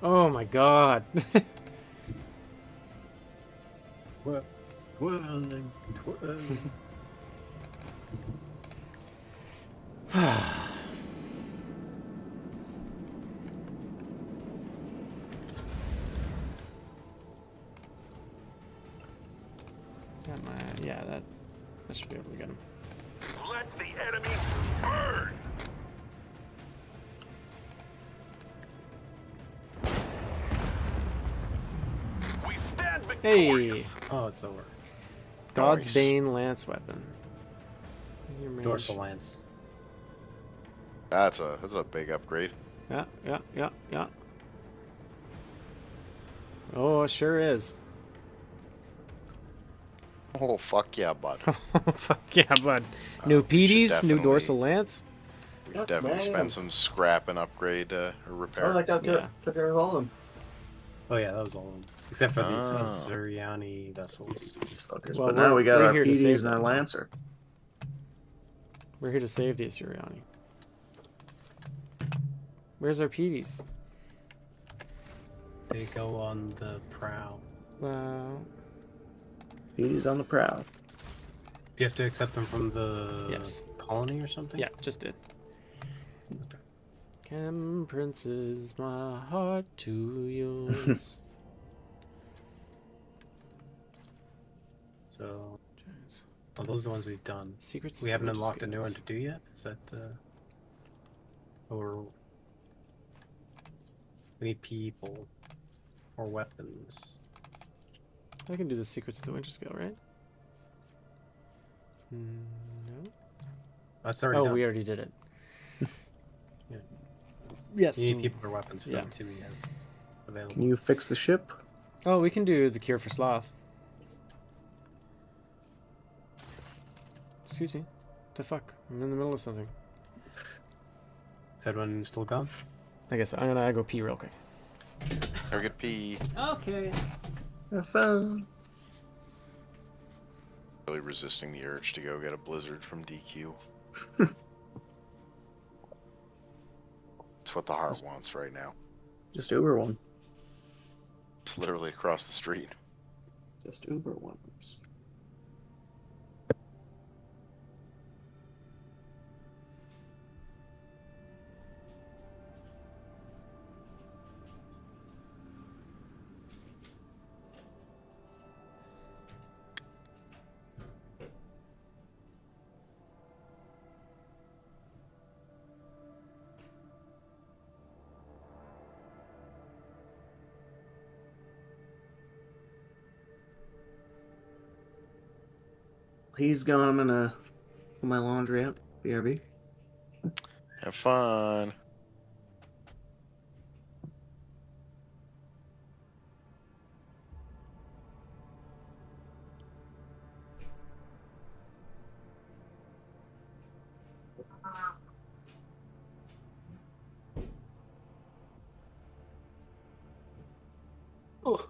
Oh my god. What? Twirling, twirling. Got my, yeah, that should be able to get him. Let the enemy burn. We stand victorious. Hey, Oh, it's over. God's Nice. Bane lance weapon. Your mage. Dorsal lance. That's a big upgrade. Yeah, yeah, yeah, yeah. Oh, it sure is. Oh fuck yeah, bud. Fuck yeah, bud. New we should PDs, new definitely- dorsal lance. We should definitely Man. spend some scrap and upgrade or repair. Oh, that got Yeah. took care of all of them. Oh yeah, that was all of them. Except for these Ah. Suriani vessels. These fuckers. Well, but now we got we're our here to PDs save and our them. Lancer. We're here to save the Asuriani. Where's our PDs? They go on the prow. Well, PDs on the prowl. Do you have to accept them from the Yes. colony or something? yeah, just did. Chem Princes, my heart to yours. So, oh, those are the ones we've done. Secrets. We haven't of unlocked a new one Skills. to do yet? Is that, or... We need people. Or weapons. I can do the secrets of the Winter Scale, right? No. That's already Oh, done. we already did it. Yeah. Yes. You need people or weapons for Yeah. them to be available. Can you fix the ship? Oh, we can do the cure for sloth. Excuse me. The fuck? I'm in the middle of something. Is everyone still gone? I guess I'm gonna go pee real quick. Go get pee. Okay. Have fun. Really resisting the urge to go get a blizzard from DQ. It's what the heart wants right now. Just Uber one. It's literally across the street. Just Uber ones. He's gone. I'm gonna put my laundry up. BRB. Have fun. Oh.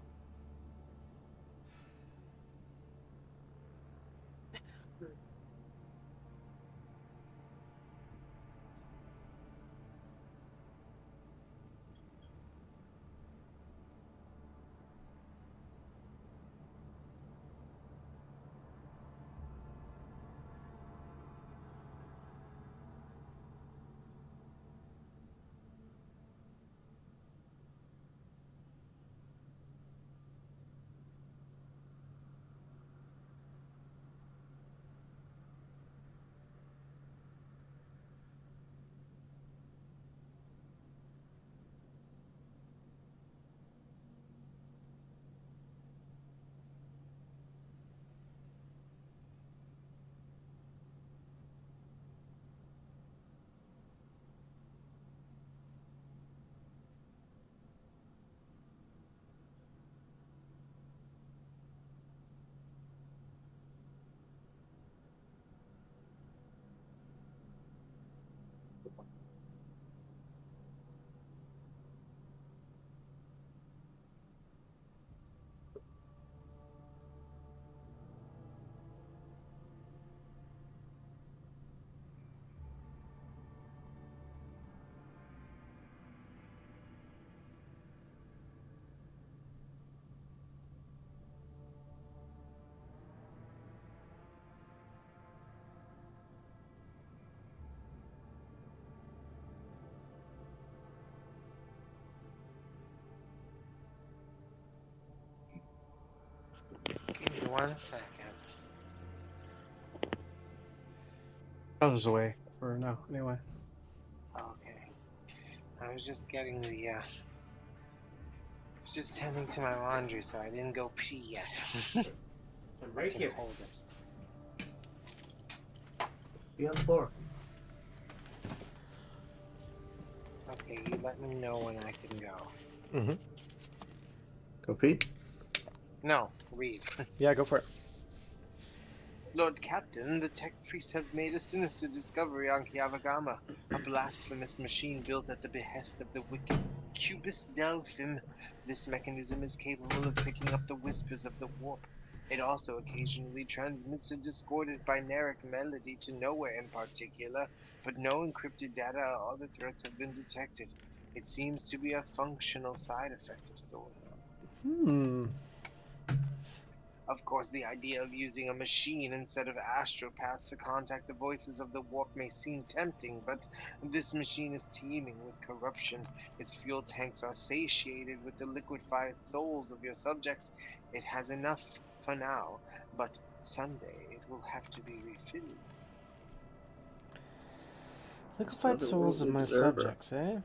Give me 1 second. Bowser's away for now, anyway. Okay. I was just getting the, just tending to my laundry, so I didn't go pee yet. I'm I right can here. hold it. Be on the floor. Okay, you let me know when I can go. Mm-hmm. Go Pete. No, read. Yeah, go for it. Lord Captain, the tech priests have made a sinister discovery on Kiavagama, a blasphemous machine built at the behest of the wicked Cubist Delphim. This mechanism is capable of picking up the whispers of the warp. It also occasionally transmits a discordant binaric melody to nowhere in particular, but no encrypted data or other threats have been detected. It seems to be a functional side effect of sorts. Of course, the idea of using a machine instead of astropaths to contact the voices of the warp may seem tempting, but this machine is teeming with corruption. Its fuel tanks are satiated with the liquefied souls of your subjects. It has enough for now, but someday it will have to be refilled. Liquefied the souls of worldly my observer. subjects, eh?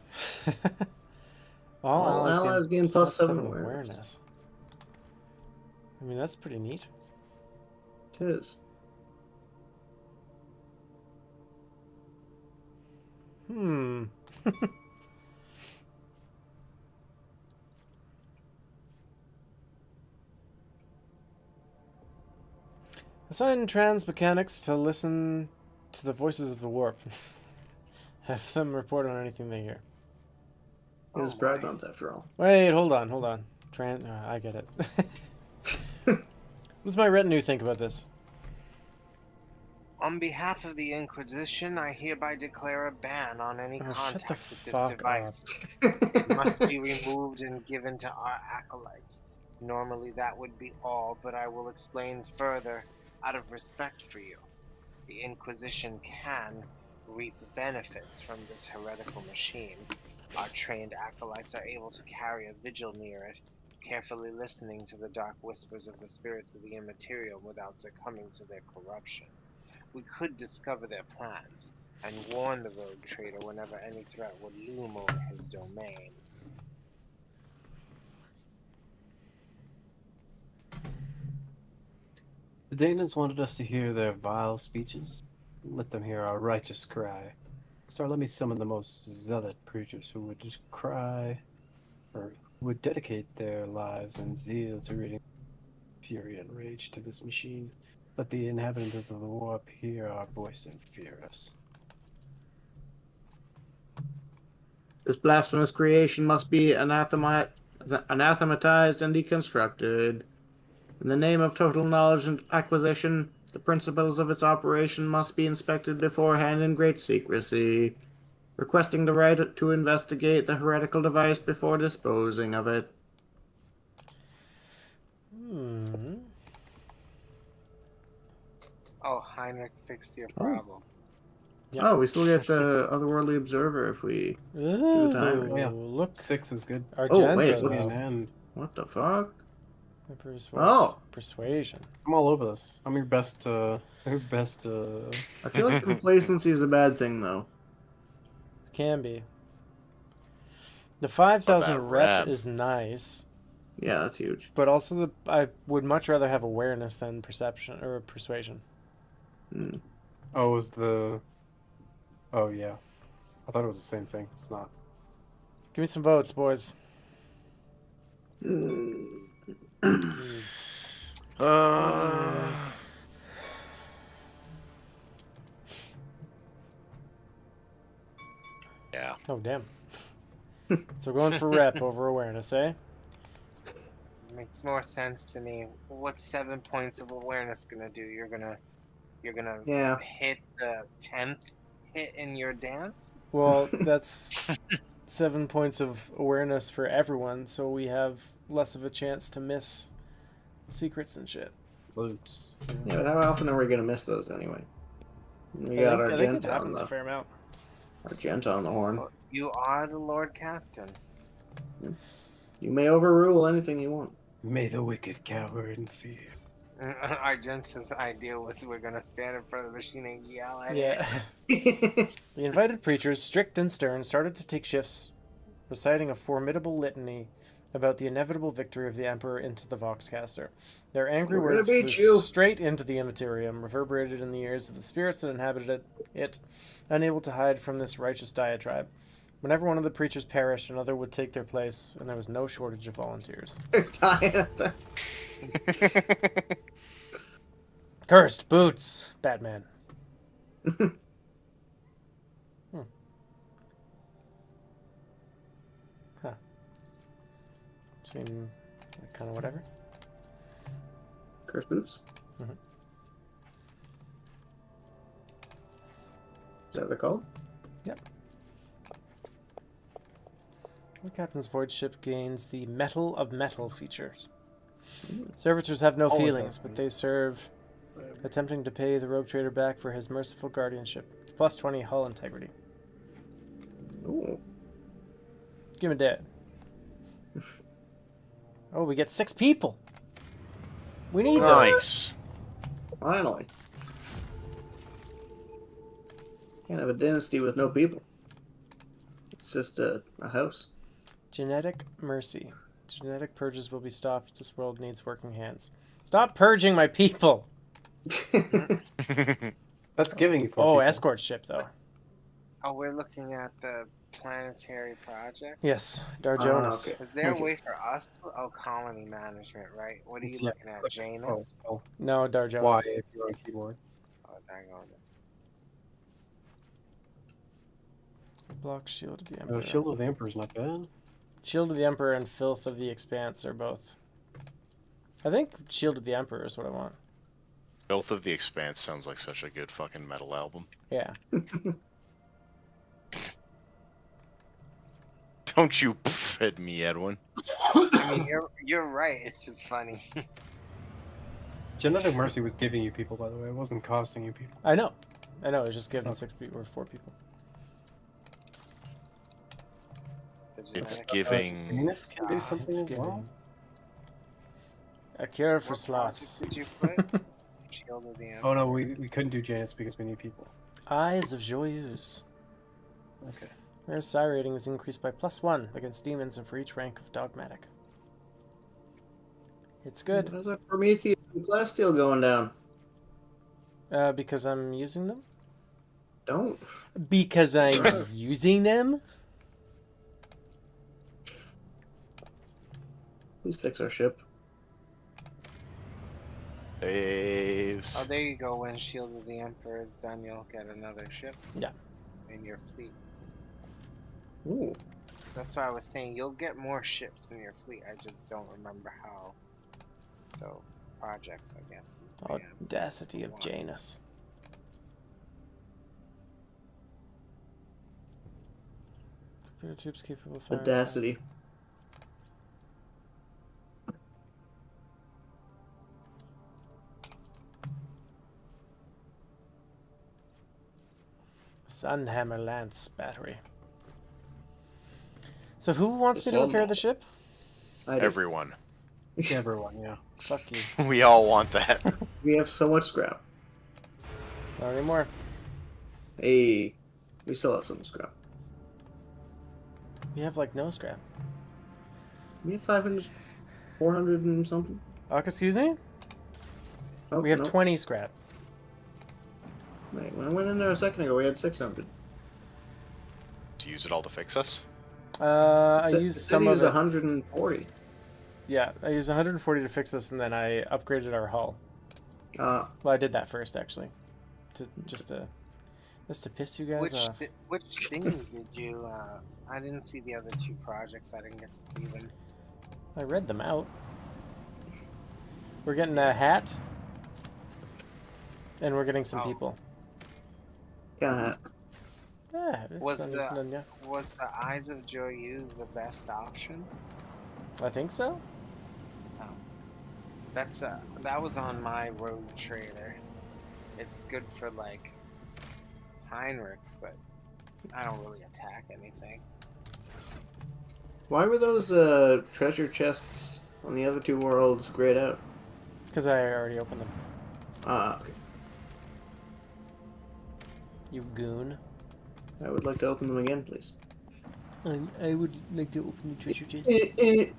All allies gain plus 7 awareness. I mean, that's pretty neat. It is. Hmm. Assign trans mechanics to listen to the voices of the warp. Have them report on anything they hear. It is Pride Month after all. Wait, hold on. I get it. What does my retinue think about this? On behalf of the Inquisition, I hereby declare a ban on any Oh, shut the contact with this fuck device. It must be removed and given to our acolytes. Normally that would be all, but I will explain further out of respect for you. The Inquisition can reap benefits from this heretical machine. Our trained acolytes are able to carry a vigil near it, carefully listening to the dark whispers of the spirits of the immaterial without succumbing to their corruption. We could discover their plans and warn the rogue trader whenever any threat would loom over his domain. The Daemons wanted us to hear their vile speeches. Let them hear our righteous cry. Star, let me summon the most zealot preachers who would just cry, or who would dedicate their lives and zeal to reading fury and rage to this machine. Let the inhabitants of the warp hear our voice and fear us. This blasphemous creation must be anathematized and deconstructed. In the name of total knowledge and acquisition, the principles of its operation must be inspected beforehand in great secrecy, requesting the right to investigate the heretical device before disposing of it. Oh, Heinrich fixed your problem. Yep. Oh, we still get the Otherworldly Observer if we Ooh, time. Oh, yeah. look. 6 is good. Oh, wait, Argento, what's- though. And What the fuck? Emperor's voice. Oh. Persuasion. I'm all over this. I'm your best, I feel like complacency is a bad thing, though. Can be. The 5,000 that rep rep. is nice, Yeah, that's huge. but also I would much rather have awareness than perception or persuasion. Oh, is the... Oh, yeah. I thought it was the same thing. It's not. Give me some votes, boys. Yeah. Oh, damn. So going for rep over awareness, eh? Makes more sense to me. What's 7 points of awareness gonna do? You're gonna Yeah. hit the 10th hit in your dance? Well, that's 7 points of awareness for everyone, so we have less of a chance to miss secrets and shit. Loots. Yeah, but how often are we gonna miss those anyway? We I got think, our I think gent it on happens a the fair amount. horn. You are the Lord Captain. You may overrule anything you want. May the wicked cower in fear. Argenta's idea was we're gonna stand in front of the machine and yell at it. Yeah. The invited preachers, strict and stern, started to take shifts, reciting a formidable litany about the inevitable victory of the Emperor into the Voxcaster. Their angry We're gonna words beat flew you. straight into the Immaterium, reverberated in the ears of the spirits that inhabited it, unable to hide from this righteous diatribe. Whenever one of the preachers perished, another would take their place, and there was no shortage of volunteers. Cursed boots, Batman. Huh. Seem like kind of whatever. Curse boots. Mhm. Is that what they're called? Yep. The captain's void ship gains the Metal of Metal features. Servitors have no Always feelings, have but they serve, attempting to pay the rogue trader back for his merciful guardianship. Plus 20 hull integrity. Ooh. Give me that. Oh, we get 6 people. We need those. Nice. Finally. Can't have a dynasty with no people. It's just a house. Genetic mercy. Genetic purges will be stopped. This world needs working hands. Stop purging my people! That's giving you 4 Oh, people. escort ship, though. Oh, we're looking at the planetary project. Yes, Dar Jonas. Okay. Is there Okay. a way for us to? Oh, colony management, right? What are you It's- yeah, looking at, click- Janus? Oh, No, Dar Y Jonas. if you're on keyboard. Oh, dang on this. Block Shield of the Oh, Emperor. Shield of the Emperor's not bad. Shield of the Emperor and Filth of the Expanse are both. I think Shield of the Emperor is what I want. Filth of the Expanse sounds like such a good fucking metal album. Yeah. Don't you pff at me, Edwin. I mean, you're right. It's just funny. Genetic Mercy was giving you people, by the way. It wasn't costing you people. I know. It was just given Oh. 6 people or 4 people. The It's genetic- giving. Venus can do something It's as well. giving. A cure for What sloths. project did you put? Shield of the Emperor. Oh no, we couldn't do Janus because we need people. Eyes of Joyeuse. Okay. Their psi rating is increased by +1 against demons and for each rank of dogmatic. It's good. How's that Prometheus and Plasteel going down? Because I'm using them? Don't. Because I'm using them? Please fix our ship. Days. Oh, there you go. When Shield of the Emperor is done, you'll get another ship. Yeah. In your fleet. Ooh. That's why I was saying you'll get more ships in your fleet. I just don't remember how. So, projects, I guess. is the answer. Audacity of One. Janus. Computer tubes capable of firing. Audacity. Sunhammer Lance battery. So who wants me to Sun- repair the ship? I do. Everyone. Everyone, yeah. Fuck you. We all want that. We have so much scrap. Not anymore. Hey, we still have some scrap. We have like no scrap. We have 500, 400 and something. Excuse me? Oh, We have no. 20 scrap. Wait, when I went in there a second ago, we had 600. To use it all to fix us? I used some of used it. 140. Yeah, I used 140 to fix this, and then I upgraded our hull. Well, I did that first, actually, just to piss you guys off. Which things did you? I didn't see the other 2 projects. I didn't get to see them. I read them out. We're getting a hat, and we're getting some Oh. people. Kind of. Yeah, it's Was done, the done, yeah. was the Eyes of Joyeuse the best option? I think so. That's that was on my rogue trader. It's good for like Heinrichs, but I don't really attack anything. Why were those treasure chests on the other 2 worlds grayed out? Because I already opened them. Okay. You goon. I would like to open them again, please. I would like to open the treasure chest. Are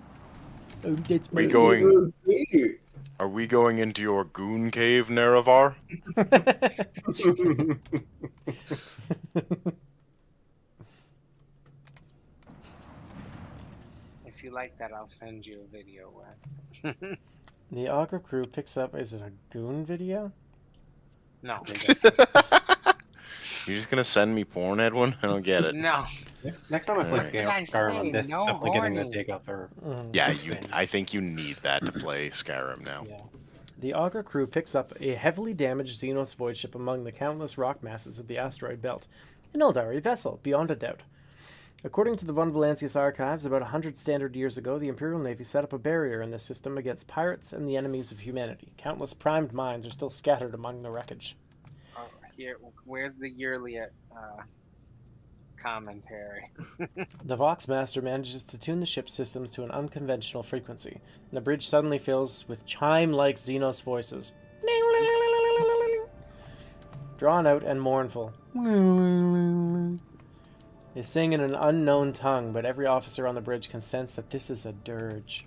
Oh, that's We going? Are we going into your goon cave, Nerevar? If you like that, I'll send you a video, Wes. The Augur crew picks up. Is it a goon video? No, You're just gonna send me porn, Edwin? I don't get it. no. Next time I play Alright. Did I Skyrim, say I'm no definitely getting horny? that dig up there. Yeah, I think you need that to play Skyrim now. Yeah. The Augur crew picks up a heavily damaged Xenos void ship among the countless rock masses of the asteroid belt. An Eldari vessel, beyond a doubt. According to the Von Valancius archives, about 100 standard years ago, the Imperial Navy set up a barrier in this system against pirates and the enemies of humanity. Countless primed mines are still scattered among the wreckage. Oh, here, where's the yearly commentary? The Voxmaster manages to tune the ship's systems to an unconventional frequency, and the bridge suddenly fills with chime-like Xenos voices. Drawn out and mournful. They sing in an unknown tongue, but every officer on the bridge can sense that this is a dirge.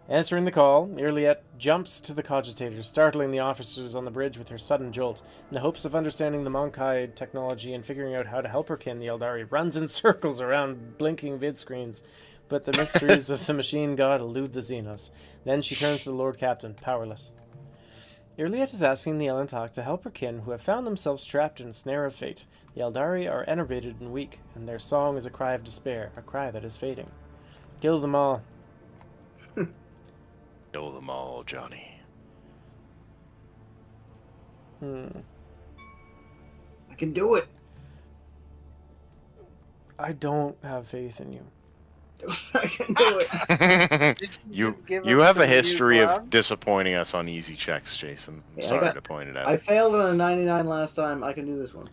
Answering the call, Irliet jumps to the cogitator, startling the officers on the bridge with her sudden jolt. In the hopes of understanding the Monkai technology and figuring out how to help her kin, the Eldari runs in circles around blinking vid screens, but the mysteries of the machine god elude the Xenos. Then she turns to the Lord Captain, powerless. Irliet is asking the Elentok to help her kin, who have found themselves trapped in a snare of fate. The Eldari are enervated and weak, and their song is a cry of despair, a cry that is fading. Kill them all. Kill them all, Johnny. I can do it. I don't have faith in you. I can do it. you just give you us have a some new history of gloves? disappointing us on easy checks, Jason. I'm Yeah, sorry to point it out. I failed on a 99 last time. I can do this one.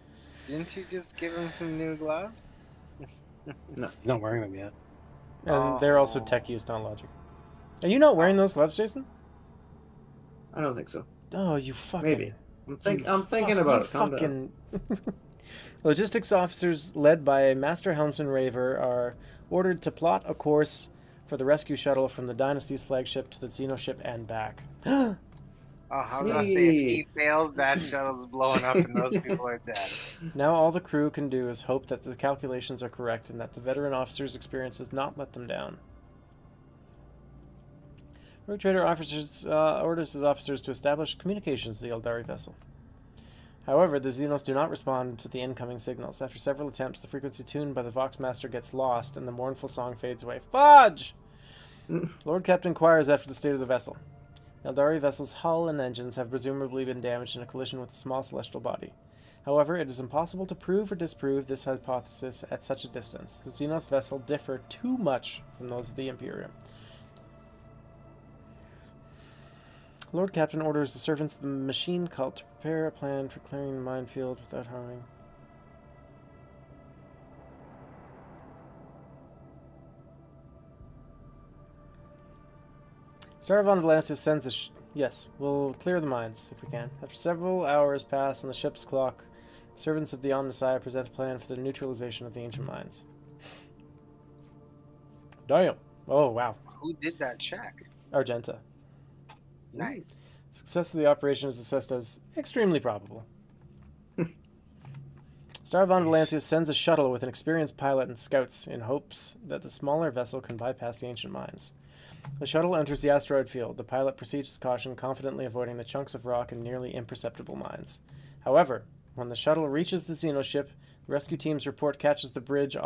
Didn't you just give him some new gloves? He's not wearing them yet. And they're also tech use, not logic. Are you not wearing those gloves, Jason? I don't think so. Oh, you fucking... Maybe. I'm thinking about it. Calm down. Logistics officers led by Master Helmsman Raver are ordered to plot a course for the rescue shuttle from the Dynasty's flagship to the Xenoship and back. Oh, I was gonna say, if he fails, that shuttle's blowing up and those people are dead. Now all the crew can do is hope that the calculations are correct and that the veteran officer's experience has not let them down. Rogue Trader orders his officers to establish communications with the Eldari vessel. However, the Xenos do not respond to the incoming signals. After several attempts, the frequency tuned by the Vox Master gets lost and the mournful song fades away. Fudge! Lord Captain inquires after the state of the vessel. The Eldari vessel's hull and engines have presumably been damaged in a collision with a small celestial body. However, it is impossible to prove or disprove this hypothesis at such a distance. The Xenos vessel differ too much from those of the Imperium. Lord Captain orders the servants of the machine cult to prepare a plan for clearing the minefield without harming. Star von Valancius sends a yes, we'll clear the mines if we can. After several hours pass on the ship's clock, the servants of the Omnissiah present a plan for the neutralization of the ancient mines. Damn. Oh, wow. Who did that check? Argenta. Nice. Success of the operation is assessed as extremely probable. Star von Valancius sends a shuttle with an experienced pilot and scouts in hopes that the smaller vessel can bypass the ancient mines. The shuttle enters the asteroid field. The pilot proceeds with caution, confidently avoiding the chunks of rock and nearly imperceptible mines. However, when the shuttle reaches the Xenoship, the rescue team's report catches the bridge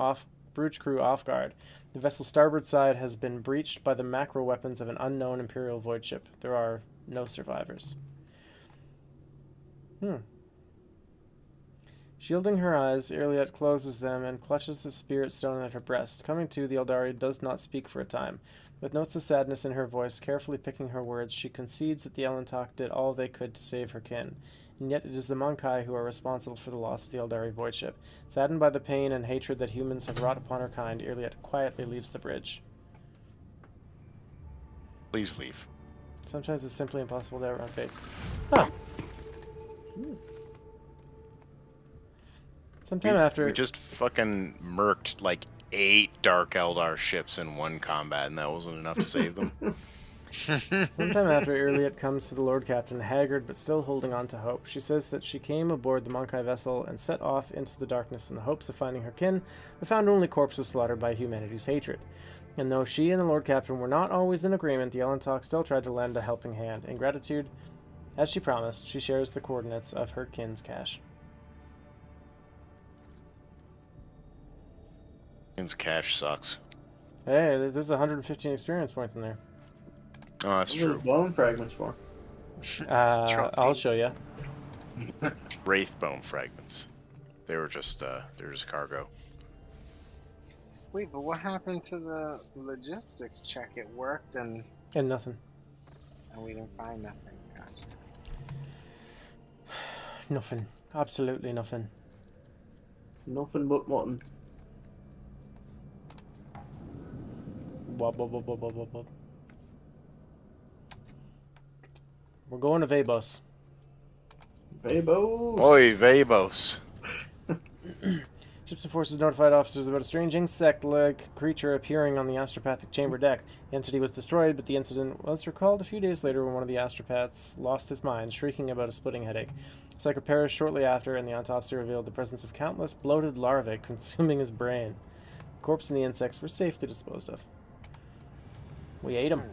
crew off guard. The vessel's starboard side has been breached by the macro weapons of an unknown Imperial void ship. There are no survivors. Shielding her eyes, Irliet closes them and clutches the spirit stone at her breast. Coming to, the Eldari does not speak for a time. With notes of sadness in her voice, carefully picking her words, she concedes that the Elentok did all they could to save her kin. And yet it is the Monkai who are responsible for the loss of the Eldari void ship. Saddened by the pain and hatred that humans have wrought upon her kind, Irliet quietly leaves the bridge. Please leave. Sometimes it's simply impossible to outrun fate. Huh. Sometime after... We just fucking murked like 8 Dark Eldar ships in one combat, and that wasn't enough to save them. Sometime after, Irliet comes to the Lord Captain, haggard but still holding on to hope. She says that she came aboard the Monkai vessel and set off into the darkness in the hopes of finding her kin, but found only corpses slaughtered by humanity's hatred. And though she and the Lord Captain were not always in agreement, the Elentok still tried to lend a helping hand. In gratitude, as she promised, she shares the coordinates of her kin's cache. Kin's cash sucks. Hey, there's 115 experience points in there. Oh, that's What are true. those bone fragments for? I'll show you. Wraith bone fragments. They were just cargo. Wait, but what happened to the logistics check? It worked and And nothing. we didn't find nothing. Gotcha. Nothing. Absolutely nothing. Nothing but mutton. Wub, wub, wub, wub, wub, wub, wub. We're going to Vabos. Vabos! Oi, Vabos. Ships and forces notified officers about a strange insect-like creature appearing on the astropathic chamber deck. The entity was destroyed, but the incident was recalled a few days later when one of the astropaths lost his mind, shrieking about a splitting headache. Psycho perished shortly after, and the autopsy revealed the presence of countless bloated larvae consuming his brain. The corpse and the insects were safely disposed of. We ate them.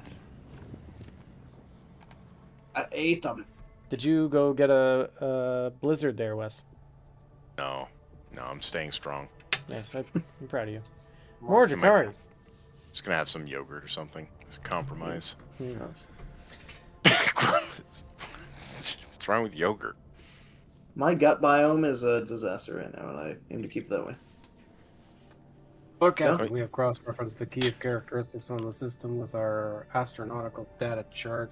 I ate them. Did you go get a blizzard there, Wes? No, I'm staying strong. Nice. I'm proud of you. More Jakari. Just gonna have some yogurt or something. Just compromise. Who knows? What's wrong with yogurt? My gut biome is a disaster right now, and I aim to keep it that way. Okay. Okay. We have cross-referenced the key of characteristics on the system with our astronautical data chart.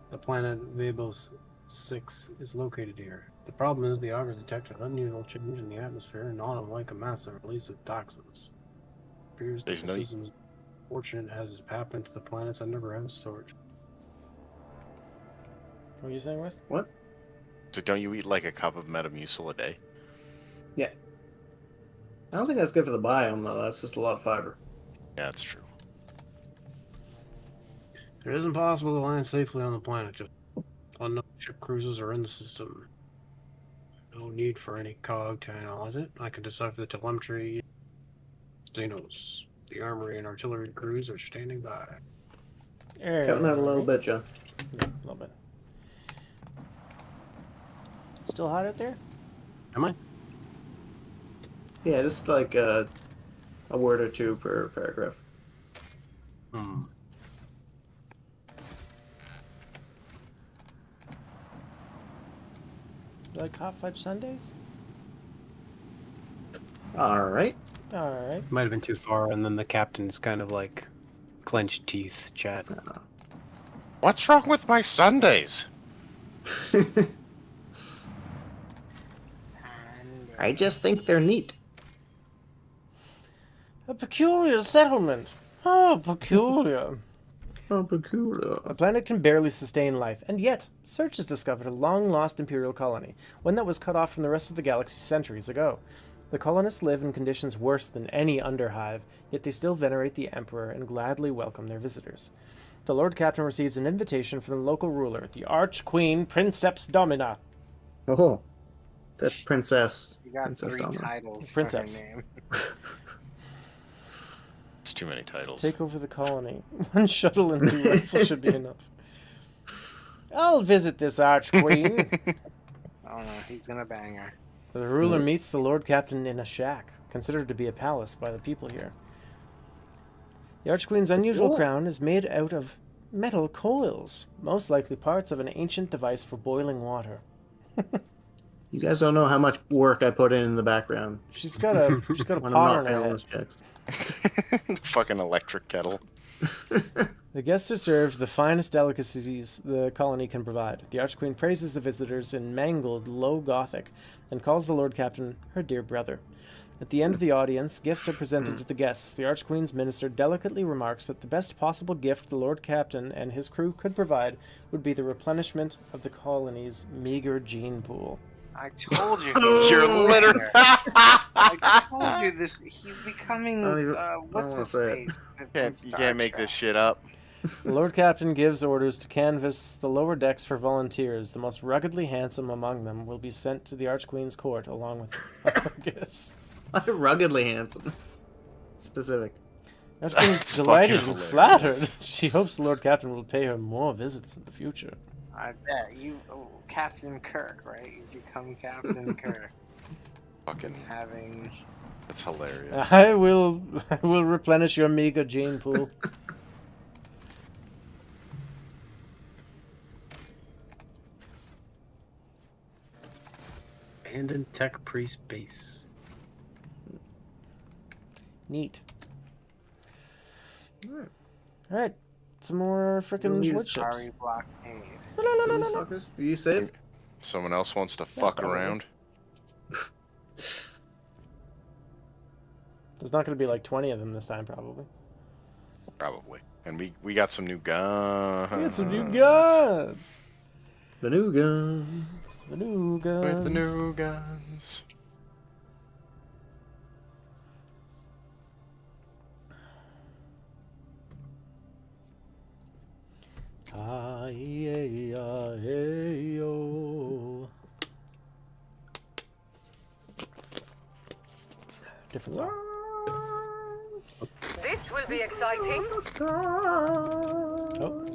The planet Vebos 6 is located here. The problem is the auger detected an unusual change in the atmosphere, not unlike a massive release of toxins. It appears that There's the no- system is fortunate has happened to the planet's underground storage. What are you saying, Wes? What? So don't you eat like a cup of Metamucil a day? Yeah. I don't think that's good for the biome, though. That's just a lot of fiber. Yeah, that's true. It isn't possible to land safely on the planet. Just unknown ship cruises are in the system. No need for any cog to analyze it. I can decipher the telemetry. Xenos. The armory and artillery crews are standing by. Cutting out a little bit, John. Yeah, a little bit. Still hot out there? Am I? Yeah, just like a word or two per paragraph. Hmm. You like hot fudge sundaes? All right. Alright. Might have been too far, and then the captain's kind of like clenched teeth chat. What's wrong with my Sundays? I just think they're neat. A peculiar settlement. Oh, peculiar. Oh, peculiar. A planet can barely sustain life, and yet, search has discovered a long-lost Imperial colony, one that was cut off from the rest of the galaxy centuries ago. The colonists live in conditions worse than any underhive, yet they still venerate the Emperor and gladly welcome their visitors. The Lord Captain receives an invitation from the local ruler, the Arch-Queen Princeps Domina. Oh, that princess. You got Princess three Domino. titles Princess. for her name. It's too many titles. Take over the colony. One shuttle and 2 rifles should be enough. I'll visit this Arch-Queen. Oh no, he's gonna bang her. The ruler meets the Lord Captain in a shack, considered to be a palace by the people here. The Archqueen's unusual crown is made out of metal coils, most likely parts of an ancient device for boiling water. You guys don't know how much work I put in the background She's got a when I'm pot not on her failing head. those checks. Fucking electric kettle. The guests are served the finest delicacies the colony can provide. The Archqueen praises the visitors in mangled Low Gothic and calls the Lord Captain her dear brother. At the end of the audience, gifts are presented to the guests. The Archqueen's minister delicately remarks that the best possible gift the Lord Captain and his crew could provide would be the replenishment of the colony's meager gene pool. I told you. You're literally. I told you this. He's becoming. I don't even- What's I don't his wanna say face? You can't make this shit up. The Lord Captain gives orders to canvass the lower decks for volunteers. The most ruggedly handsome among them will be sent to the Archqueen's court along with other gifts. Ruggedly handsome. That's specific. The Archqueen is That's delighted fucking and hilarious. flattered. She hopes the Lord Captain will pay her more visits in the future. I bet you, Captain Kirk, right? You become Captain Kirk, Fucking. having. That's hilarious. I will replenish your meager gene pool. Abandoned Tech Priest Base. Neat. Alright. Alright, some more frickin' Louise, wood chips. Sorry, blockade. These fuckers, are you safe? Someone else wants to fuck probably. around. There's not going to be like 20 of them this time, probably. Probably. And we got some new guns. We got some new guns! The new gun. The new guns. With the new guns. Different song. This will be exciting. Oh.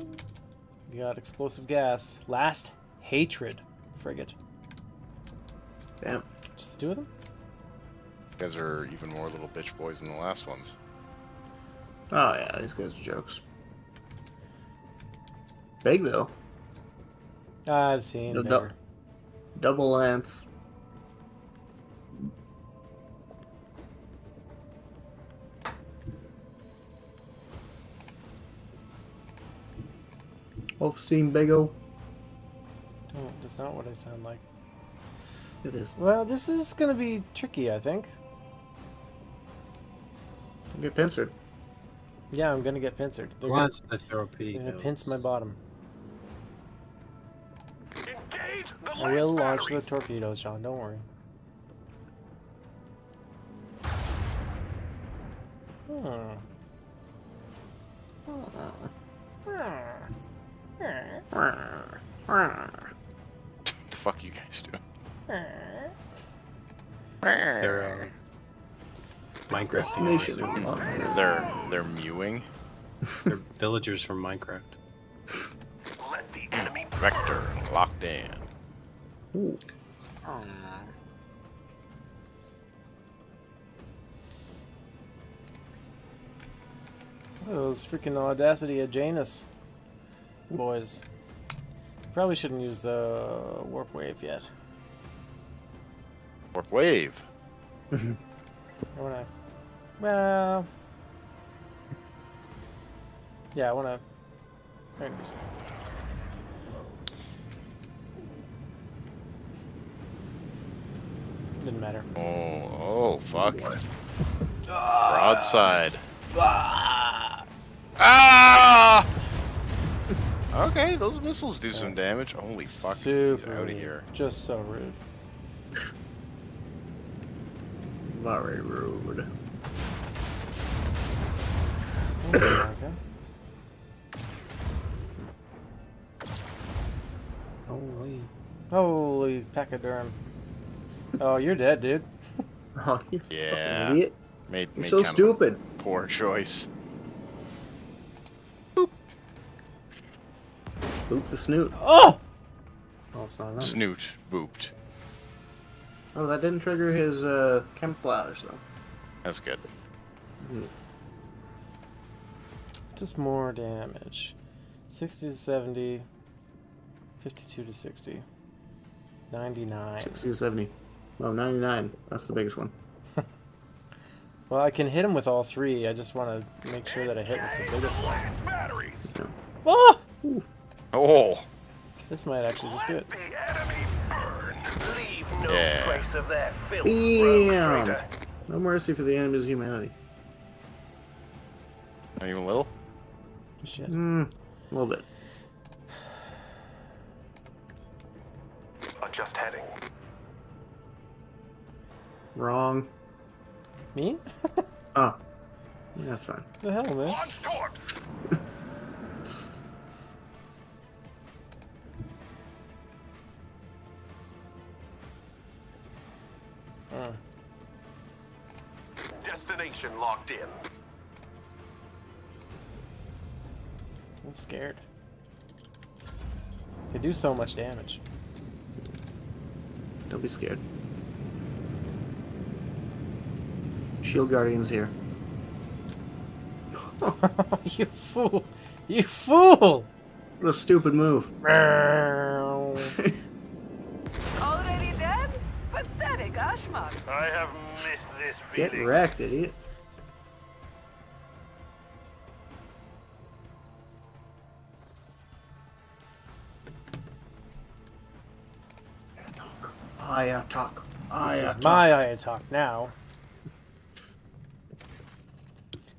We got explosive gas. Last hatred. Frigate. Damn. Just the two of them? You guys are even more little bitch boys than the last ones. Oh yeah, these guys are jokes. Big though. I've seen No, better. Double lance. Wolf seen Bigo. Oh, that's not what I sound like. It is. Well, this is gonna be tricky, I think. Get pincered. Yeah, I'm gonna get pincered. They're Launch the gonna torpedoes. pinch my bottom. Engage the I will lance launch the batteries. torpedoes, John. Don't worry. Hmm. The fuck you guys do? They're Minecraft Destination. people, I assume. They're mewing. They're villagers from Minecraft. Let the enemy Vector locked in. Ooh. Those freaking audacity of Janus boys. Probably shouldn't use the warp wave yet. Warp wave. I wanna. Well. Yeah, I wanna. Anyways. Didn't matter. Oh, fuck. Broadside. Ah! Okay, those missiles do some damage. Holy fuck, he's Super out of rude. here. Just so rude. Very rude. Okay. Holy pachyderm. Oh, you're dead, dude. Oh, you Yeah. fucking idiot. Made You're made so kind of a stupid. poor choice. Boop the snoot. Oh! Oh, it's not enough. Snoot booped. Oh, that didn't trigger his camouflage though. That's good. Just more damage. 60 to 70. 52 to 60. 99. 60 to 70. Oh, 99. That's the biggest one. Well, I can hit him with all three. I just want to make sure that I hit with the biggest one. lance batteries. Oh! Oh! This might actually just do it. Let the enemy burn. Leave no Yeah. trace of their filth, rogue Bam! trader. No mercy for the enemy's humanity. Not even a little? Shit. A little bit. Adjust heading. Wrong. Me? Oh. Yeah, that's fine. The hell, man? Launch torps. Destination locked in. I'm scared. They do so much damage. Don't be scared. Shield Guardian's here. You fool! You fool! What a stupid move. Already Already dead? Pathetic, Ashman. I have missed this Get feeling. wrecked, idiot. I attack. This is my attack now.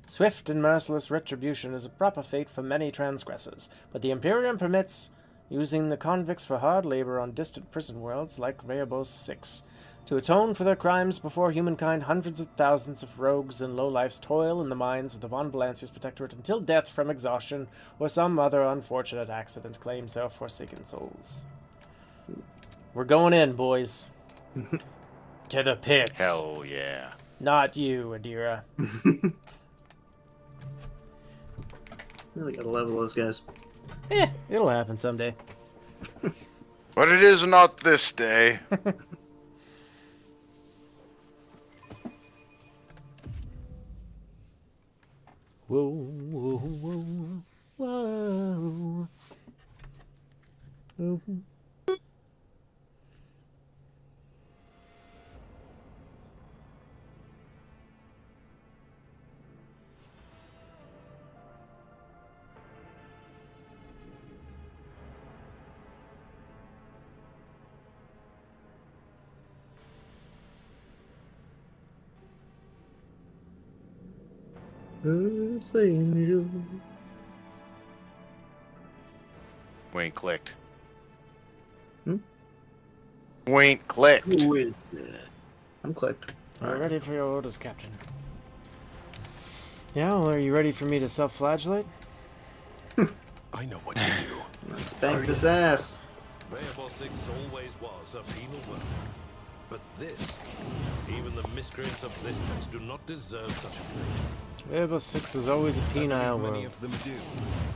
Swift and merciless retribution is a proper fate for many transgressors, but the Imperium permits using the convicts for hard labor on distant prison worlds like Rehoboth 6. To atone for their crimes before humankind, hundreds of thousands of rogues and lowlifes toil in the mines of the Von Valancius Protectorate until death from exhaustion or some other unfortunate accident claims their forsaken souls. We're going in, boys. To the pits. Hell yeah. Not you, Adira. Really gotta level those guys. It'll happen someday. But it is not this day. Whoa, whoa, whoa, whoa. Mhm. Earth angel. Wayne clicked. Hmm? Wayne clicked. Who is that? I'm clicked. Are you Alright. ready for your orders, Captain? Yeah, well, are you ready for me to self-flagellate? I know what to do. Spank this ass. Beowulf 6 always was a penal world. But this, even the miscreants of this place do not deserve such a fate. Airbus 6 was always a penile Many world. of them do,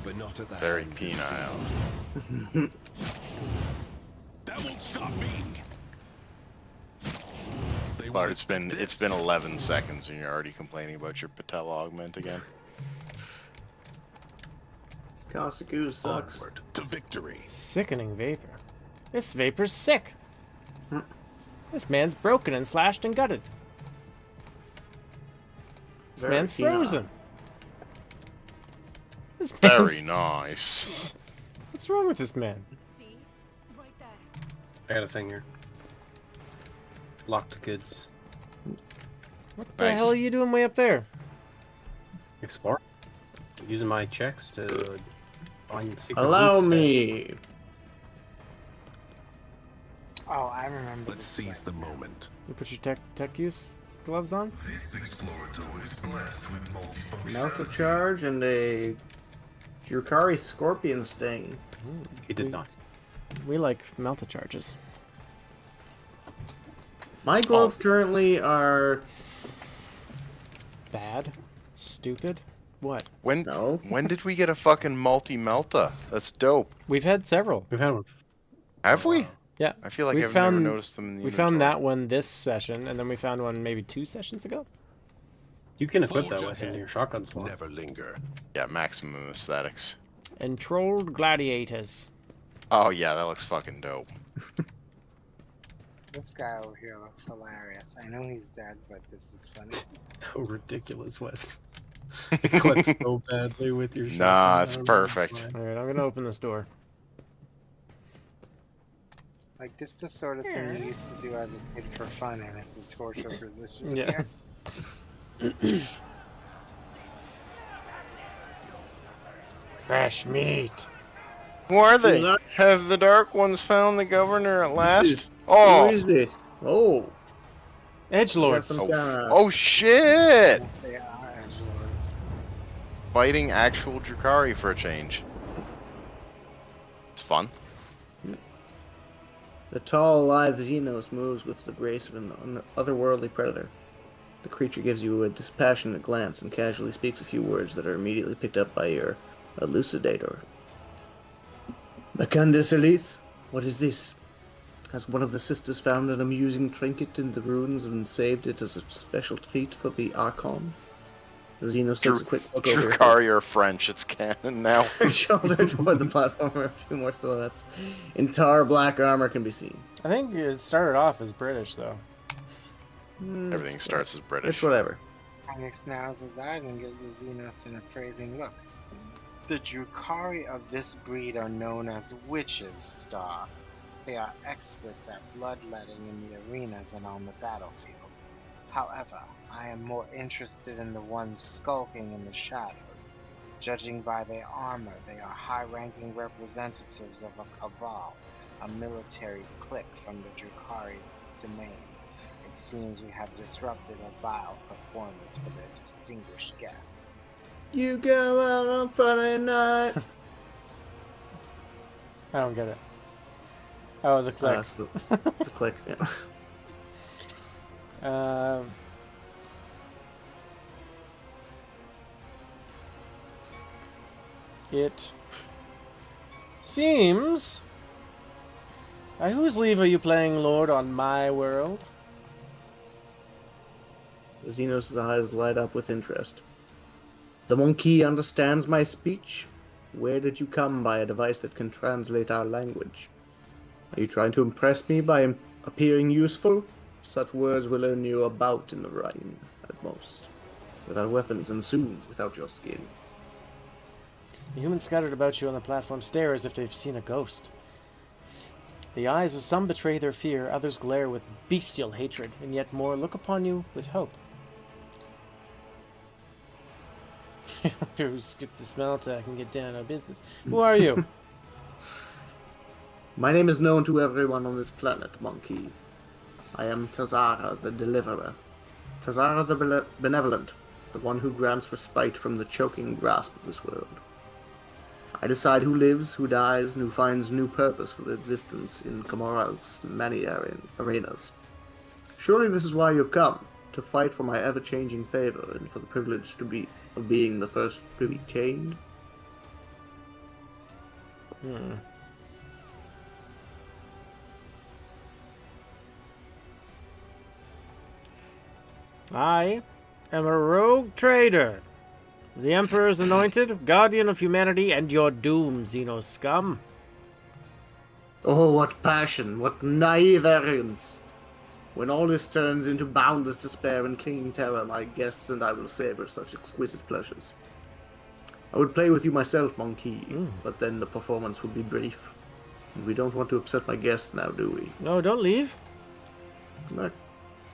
but not at the Very hands of penile. Caesar. That won't stop me. They Bart, won't it's been expect it's this. been 11 seconds and you're already complaining about your patella augment again. This caustic ooze sucks. Onward to victory. Sickening vapor. This vapor's sick. This man's broken and slashed and gutted. This Very man's penile. frozen. This man's... Very nice. What's wrong with this man? See? Right there. I got a thing here. Locked goods. What the Nice. hell are you doing way up there? Explore. Using my checks to find secret Allow loot me. Oh, I remember Let's this seize place the now. moment. You put your tech use gloves on? This exploratory is blessed with multifunction. Melta charge and a Drukari scorpion sting. stats. He did not. We like melta charges. My gloves currently are Bad? Stupid? What? When no. when did we get a fucking multi-melta? That's dope. We've had several. We've had one. Have we? Yeah. I feel like We I've found- never noticed them in the We found inventory. that one this session, and then we found one maybe 2 sessions ago. You can equip that Forge Wes into ahead. your shotgun slot. Never linger. Yeah, maximum aesthetics. Entrolled gladiators. Oh yeah, that looks fucking dope. This guy over here looks hilarious. I know he's dead, but this is funny. So ridiculous, Wes. It clips so badly with your shotgun. Nah, I it's don't know perfect. why. Alright, I'm gonna open this door. Like, this is the sort of thing you used to do as a kid for fun, and it's a torture position. Yeah. Fresh meat. Who are they? not- Have the Dark Ones found the governor at last? is- Oh, Who is this? Oh. Edgelords. Some kinda- oh shit! They are edgelords. Fighting actual Drukari for a change. It's fun. The tall, lithe Xenos moves with the grace of an otherworldly predator. The creature gives you a dispassionate glance and casually speaks a few words that are immediately picked up by your elucidator. Macandus Elith, what is this? Has one of the sisters found an amusing trinket in the ruins and saved it as a special treat for the Archon? The Xenos takes a quick look over. Drukari are French, it's canon now. Shoulder toward the platform where a few more silhouettes in tar black armor can be seen. I think it started off as British, though. Everything starts as British. It's whatever. Onyx narrows his eyes and gives the Xenos an appraising look. The Drukari of this breed are known as witches, Star. They are experts at bloodletting in the arenas and on the battlefield. However, I am more interested in the ones skulking in the shadows. Judging by their armor, they are high-ranking representatives of a cabal, a military clique from the Drukari domain. It seems we have disrupted a vile performance for their distinguished guests. You go out on Friday night. I don't get it. Oh, the click. The click. Yeah. It seems... By whose leave are you playing Lord on my world? Xenos' eyes light up with interest. The monkey understands my speech? Where did you come by a device that can translate our language? Are you trying to impress me by appearing useful? Such words will earn you a bout in the ring, at most. Without weapons and soon without your skin. The humans scattered about you on the platform stare as if they've seen a ghost. The eyes of some betray their fear, others glare with bestial hatred, and yet more look upon you with hope. Skip the smell attack and get down to business. Who are you? My name is known to everyone on this planet, monkey. I am Tazara the Deliverer. Tazara the Benevolent, the one who grants respite from the choking grasp of this world. I decide who lives, who dies, and who finds new purpose for their existence in Kamoral's many arenas. Surely this is why you have come, to fight for my ever-changing favor and for the privilege of being the first to be chained? I am a rogue trader. The Emperor's anointed, guardian of humanity, and your doom, Xeno scum. Oh, what passion, what naive arrogance! When all this turns into boundless despair and clinging terror, my guests and I will savor such exquisite pleasures. I would play with you myself, monkey, but then the performance would be brief. And we don't want to upset my guests now, do we? No, don't leave. Come back.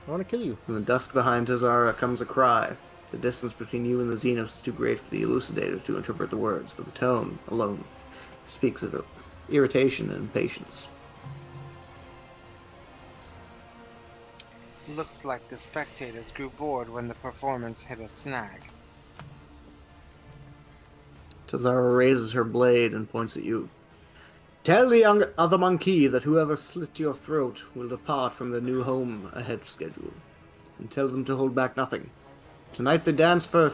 I want to kill you. From the dusk behind Tazara comes a cry. The distance between you and the Xenos is too great for the elucidator to interpret the words, but the tone alone speaks of irritation and impatience. Looks like the spectators grew bored when the performance hit a snag. Tazara raises her blade and points at you. Tell the other monkey that whoever slit your throat will depart from their new home ahead of schedule. And tell them to hold back nothing. Tonight they dance for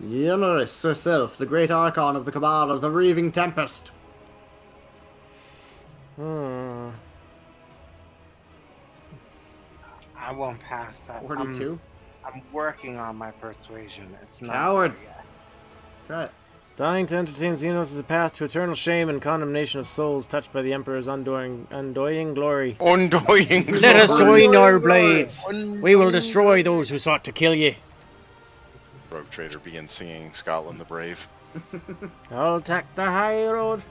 Yoneris herself, the great archon of the Cabal of the Reaving Tempest. I won't pass that. 42? I'm working on my persuasion. It's not Coward. there yet. Try it. Dying to entertain Xenos is a path to eternal shame and condemnation of souls touched by the Emperor's undying glory. Undying Let us glory. join our blades. We will destroy those who sought to kill ye. Rogue Trader begins singing Scotland the Brave. I'll take the high road.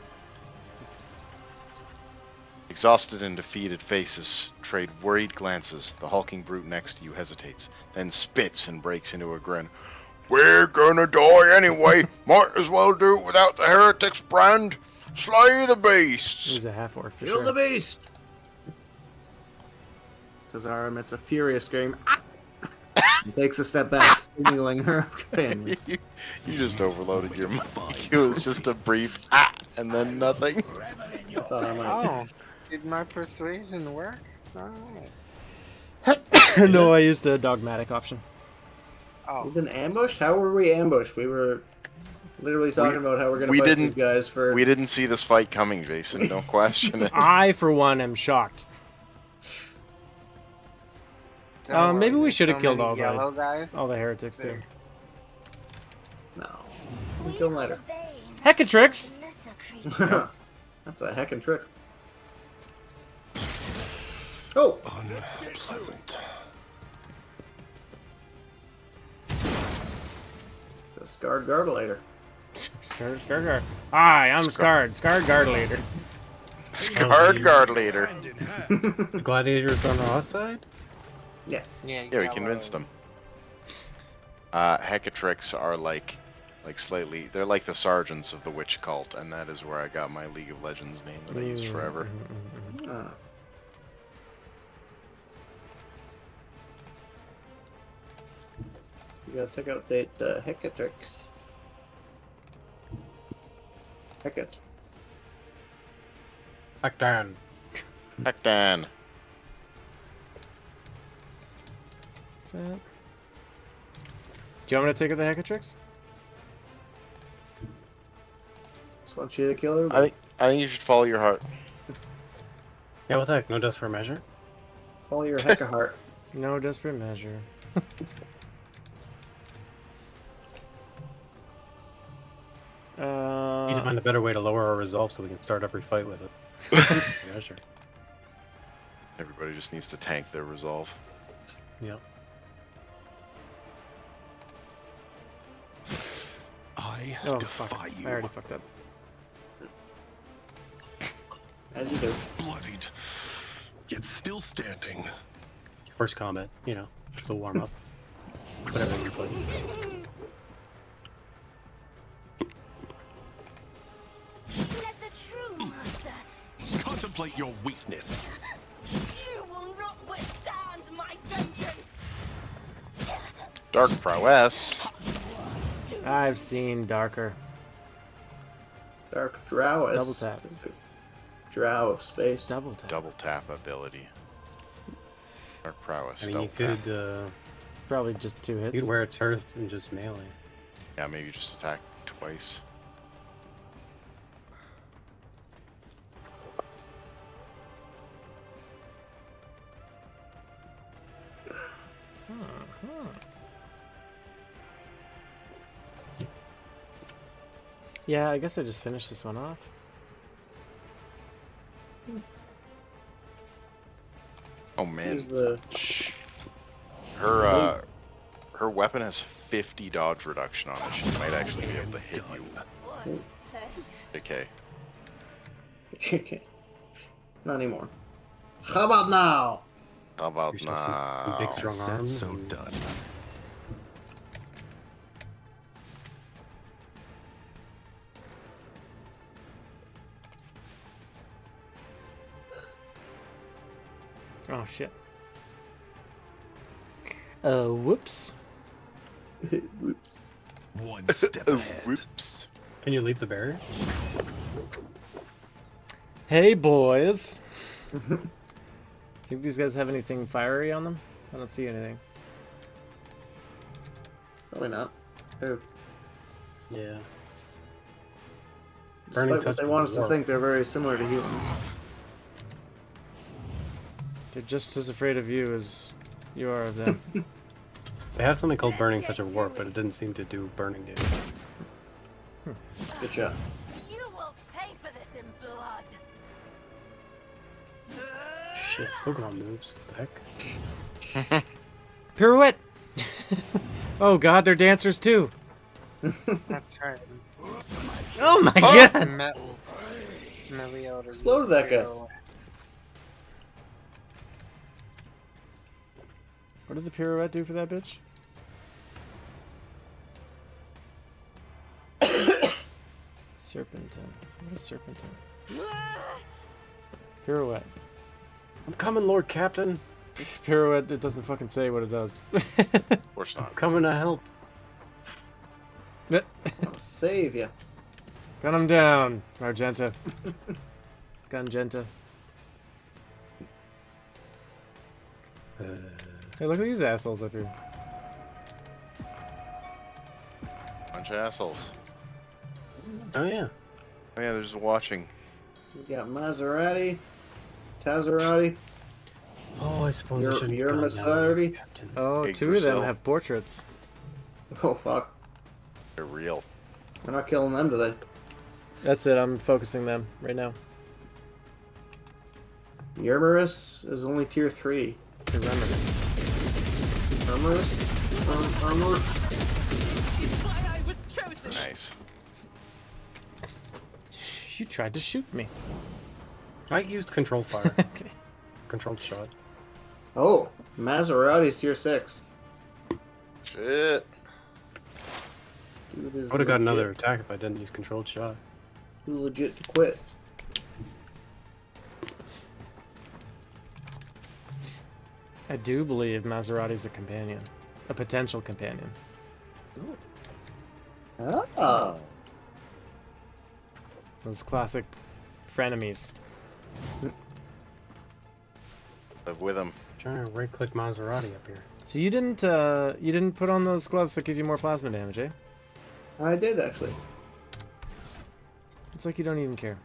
Exhausted and defeated faces trade worried glances. The hulking brute next to you hesitates, then spits and breaks into a grin. We're gonna die anyway. Might as well do it without the heretic's brand. Slay the beasts. He's a half-orc for Kill sure. the beast! Tazara emits a furious scream. Ah! And takes a step back, signaling her companions. You just overloaded your mic. It was just a brief and then nothing. I thought I might. Oh, did my persuasion work? Alright. No, I used a dogmatic option. Oh, We've been ambushed? How were we ambushed? We were literally talking about how we're going to fight these guys for... We didn't see this fight coming, Jason. Don't question it. I, for one, am shocked. don't Maybe worry, we there's should have so killed many all the- yellow guys. All the heretics, too. No. We'll kill them later. Hecatrix! That's a heckin' trick. Oh! Unpleasant. It's a scarred Gartolator. Scarred. Hi, I'm Scarred. Scarred Guardlator. Scarred guard leader. The gladiators on our side? Yeah. Yeah, Yeah, we convinced them. Hecatrix are like slightly. They're like the sergeants of the witch cult, and that is where I got my League of Legends name that I use forever. Ah. You gotta check out that Hecatrix. Hecate. Back down. Heck, Dan. What's that? Do you want me to take out the Hecatrix? want you to kill her. I think you should follow your heart. Yeah, what the heck? No dust for measure? Follow your heck of heart. No desperate measure. Need to find a better way to lower our resolve so we can start every fight with it. Measure. Everybody just needs to tank their resolve. Yep. I Oh defy fuck! you. I already fucked up. As you do. Bloodied, yet still standing. First combat, you know, still warm up. Whatever in your place. Let the true master. Contemplate your weakness. You will not withstand my vengeance. Dark prowess. I've seen darker. Dark Drow. Double tap. Drow of space. Double tap. Double tap ability. Dark prowess. I mean, you double tap. could, Probably just 2 hits. you could wear a turret and just melee. Yeah, maybe just attack twice. Yeah, I guess I just finished this one off. Oh man. Use the Shh. Her weapon has 50 dodge reduction on it. She might actually be able to hit you. What? Okay. chicken. Not anymore. How about now? How about Yourself some now? big strong Said arms. so and- done. Oh shit. Whoops. Whoops. One step Oh, ahead. whoops. Can you leave the barrier? Hey boys. Think these guys have anything fiery on them? I don't see anything. Probably not. Oh. Yeah. Despite Burning what touch they with want the us to warp. think, they're very similar to humans. They're just as afraid of you as you are of them. They have something called burning touch of warp, but it didn't seem to do burning damage. Good job. You will pay for this in blood. Shit, Pokemon moves. What the heck? Pirouette! Oh god, they're dancers too. That's right. Oh my god! Melioda. Explode that guy. What did the pirouette do for that bitch? Serpentine. What is serpentine? Pirouette. I'm coming, Lord Captain. Pirouette, it doesn't fucking say what it does. Of course not. Coming to help. I'll save you. Gun him down, Argenta. Gungenta. Hey, look at these assholes up here. Bunch of assholes. Oh yeah. Oh yeah, they're just watching. We got Maserati, Tazarati. Oh, I suppose I shouldn't. Your have gone down there, Maserati. Captain. Oh, Hey, 2 of them Grisel. have portraits. Oh fuck. They're real. We're not killing them today. That's it, I'm focusing them right now. Yermerus is only tier 3. The remnants. Yermerus? Armor? It's why I was chosen. Nice. You tried to shoot me. I used controlled fire. Okay. Controlled shot. Oh, Maserati's tier 6. Shit. Dude is I would have got legit. another attack if I didn't use controlled shot. Too legit to quit. I do believe Maserati's a companion. A potential companion. Oh. Those classic frenemies. Live with them. Trying to right-click Maserati up here. So you didn't put on those gloves that give you more plasma damage, eh? I did actually. It's like you don't even care.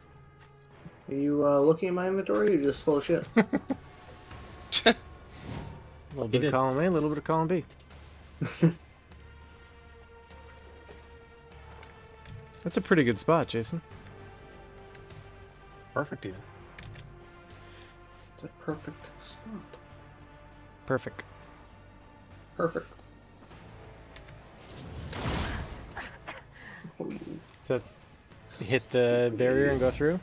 Are you looking at my inventory or are you just full of shit? A little bit did. of column A, a little bit of column B. That's a pretty good spot, Jason. Perfect even. It's a perfect spot. Perfect. Perfect. Oh, you Does that hit the barrier and go through?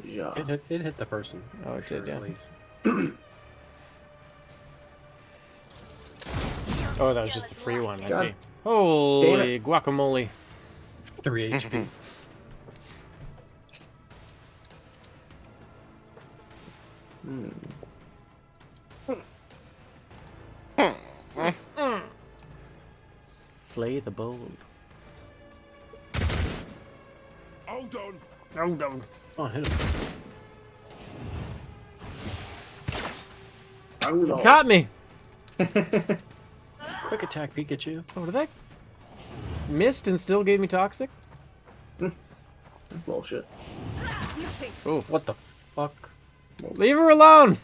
ja. It hit the person. Oh, it did, yeah. At least. Oh, that was just the free one. I God. see. Holy it. guacamole. 3 HP. Flay the bold. Hold on. Oh, no. Oh, hit him. Oh, Caught me! Quick attack, Pikachu. Oh, did that missed and still gave me toxic? Bullshit. Oh, What the fuck? leave her alone!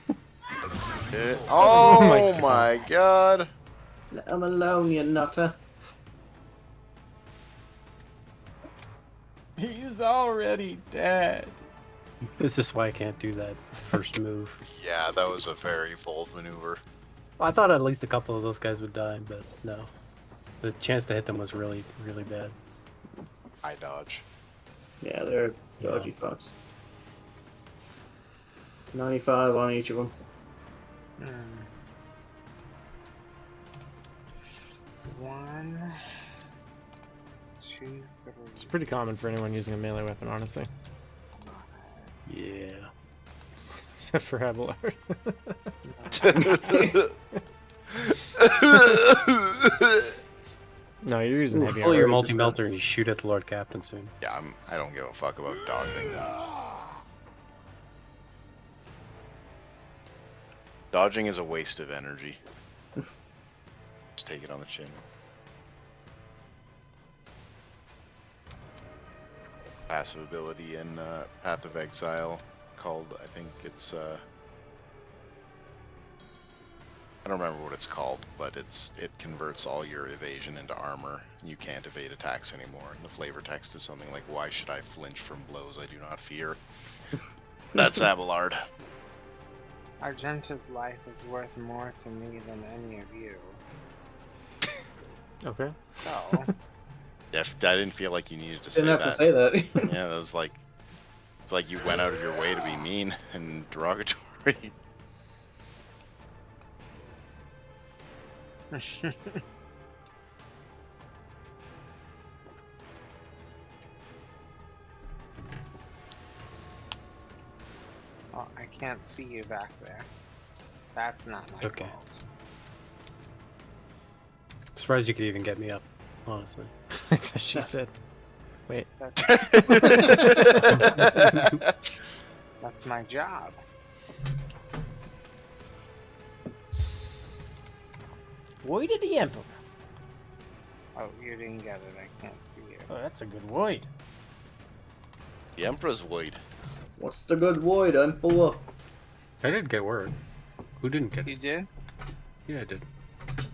Oh my god. Let him alone, you nutter. He's already dead. This is why I can't do that first move. Yeah, that was a very bold maneuver. I thought at least a couple of those guys would die, but no. The chance to hit them was really, really bad. I dodge. Yeah, they're dodgy fucks. 95 on each of them. 1, 2, 3. It's pretty common for anyone using a melee weapon, honestly. Yeah. Except for Abelard. No, you're using heavy Pull your armor. multi-melter and you shoot at the Lord Captain soon. Yeah, I don't give a fuck about dodging. Dodging is a waste of energy. Just take it on the chin. Passive ability in Path of Exile called, I think it's, I don't remember what it's called, but it converts all your evasion into armor. You can't evade attacks anymore. And the flavor text is something like, "Why should I flinch from blows I do not fear?" That's Abelard. Argenta's life is worth more to me than any of you. Okay. So, I didn't feel like you needed to say Didn't have that. to say that. Yeah, that was like, it's like you went out of your way to be mean and derogatory. oh, I can't see you back there. That's not my Okay. fault. Surprised you could even get me up, honestly. That's what she said. Wait. That's my job. Void of the Emperor. Oh, you didn't get it. I can't see you. Oh, that's a good void. The Emperor's void. What's the good void, Emperor? I did get word. Who didn't get You it? did? Yeah, I did. Okay.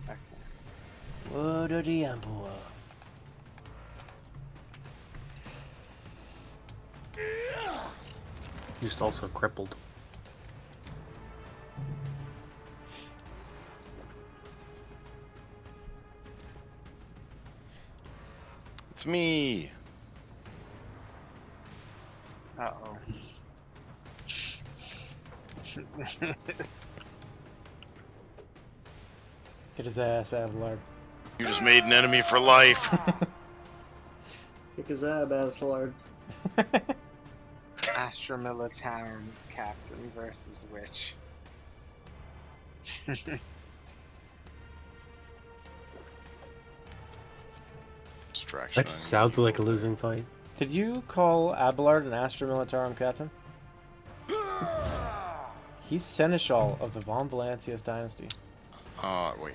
Void of the Emperor. Just also crippled. It's me. Uh-oh. Get his ass, Abelard. You just made an enemy for life. Kick his ass, Lord. Astra Militarum Captain versus Witch. Distraction. That just sounds like a losing fight. Did you call Abelard an Astra Militarum captain? He's Seneschal of the Von Valancius dynasty. Wait.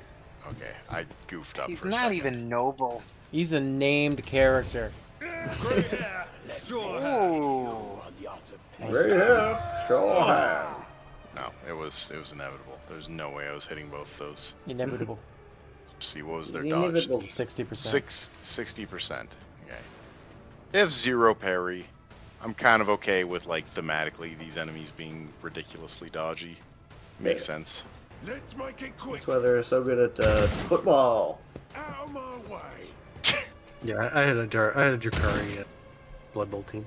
Okay, I goofed up He's for a not second. even noble. He's a named character. Gray hair, sure hair. Ooh. Right here. Sure have. No, it was inevitable. There's no way I was hitting both of those. Inevitable. See, what was their The dodge? inevitable. 60%. 60%. Okay. They have 0 parry. I'm kind of okay with, like, thematically these enemies being ridiculously dodgy. Makes sense. Let's make it quick. That's why they're so good at football. Out of my way. Yeah, I had a Drakari Blood Bowl team.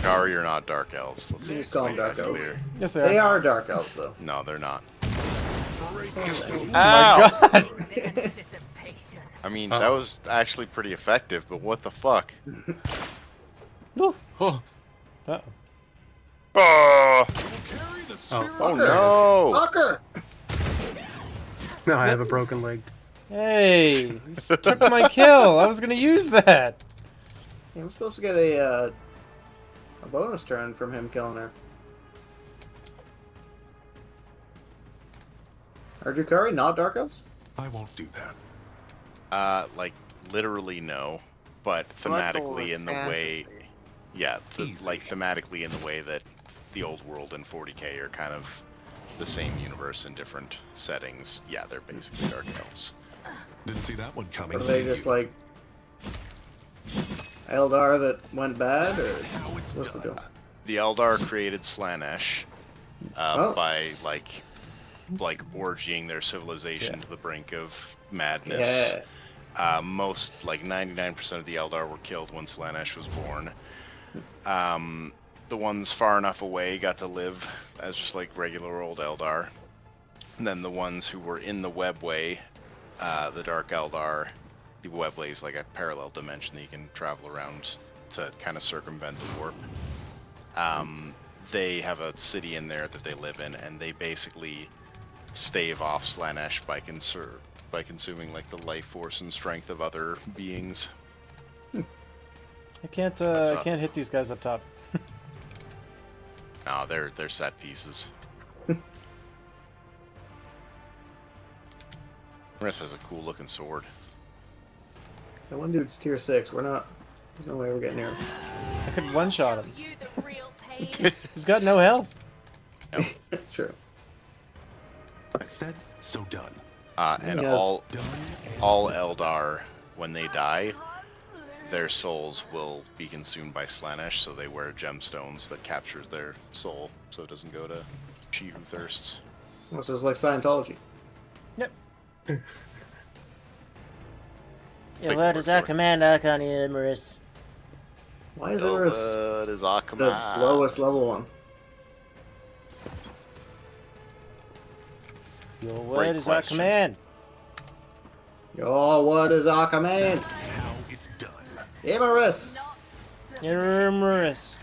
Kari are not Dark Elves. Let's You just call them Dark make that Elves. clear. Yes, they They are. are Dark Elves, though. No, they're not. Oh Ow! my god! I mean, that was actually pretty effective, but what the fuck? Woo. Oh, Uh-oh. Oh, Carry the spirit. oh no! Fucker! no, I have a broken leg. Hey, you took my kill. I was gonna use that. Yeah, I'm supposed to get a bonus turn from him killing her. Are Drakari not Dark Elves? I won't do that. Like, literally no, but Blood Bowl thematically is in the way, fantasy. yeah, Easy. like thematically in the way that the old world and 40k are kind of the same universe in different settings. Yeah, they're basically Dark Elves. Didn't see that one coming. Or are they did just you? like Eldar that went bad, or How it's what's the done. deal? The Eldar created Slanesh Oh. by like orgying their civilization Yeah. to the brink of madness. Yeah. Most, like 99% of the Eldar were killed when Slanesh was born. The ones far enough away got to live as just like regular old Eldar. And then the ones who were in the Webway, the Dark Eldar, the Webway is like a parallel dimension that you can travel around to kind of circumvent the warp. They have a city in there that they live in, and they basically stave off Slanesh by consuming like the life force and strength of other beings. I can't What's I up? can't hit these guys up top. No, they're set pieces. Rest has a cool looking sword. The one dude's tier 6. We're not. There's no way we're getting near him. I could one shot him. You the real pain. He's got no health. True. I said so done. And Yes. Done. And all Eldar, when they die, their souls will be consumed by Slanesh, so they wear gemstones that captures their soul, so it doesn't go to She Who Thirsts. Well, so it's like Scientology. Yep. Big What word is our for it. command, Archon Maris? Why is Everest Blood is our the command. lowest level one? Your Great word is our question. command. Your word is our command. now it's done. Imaris. Maris.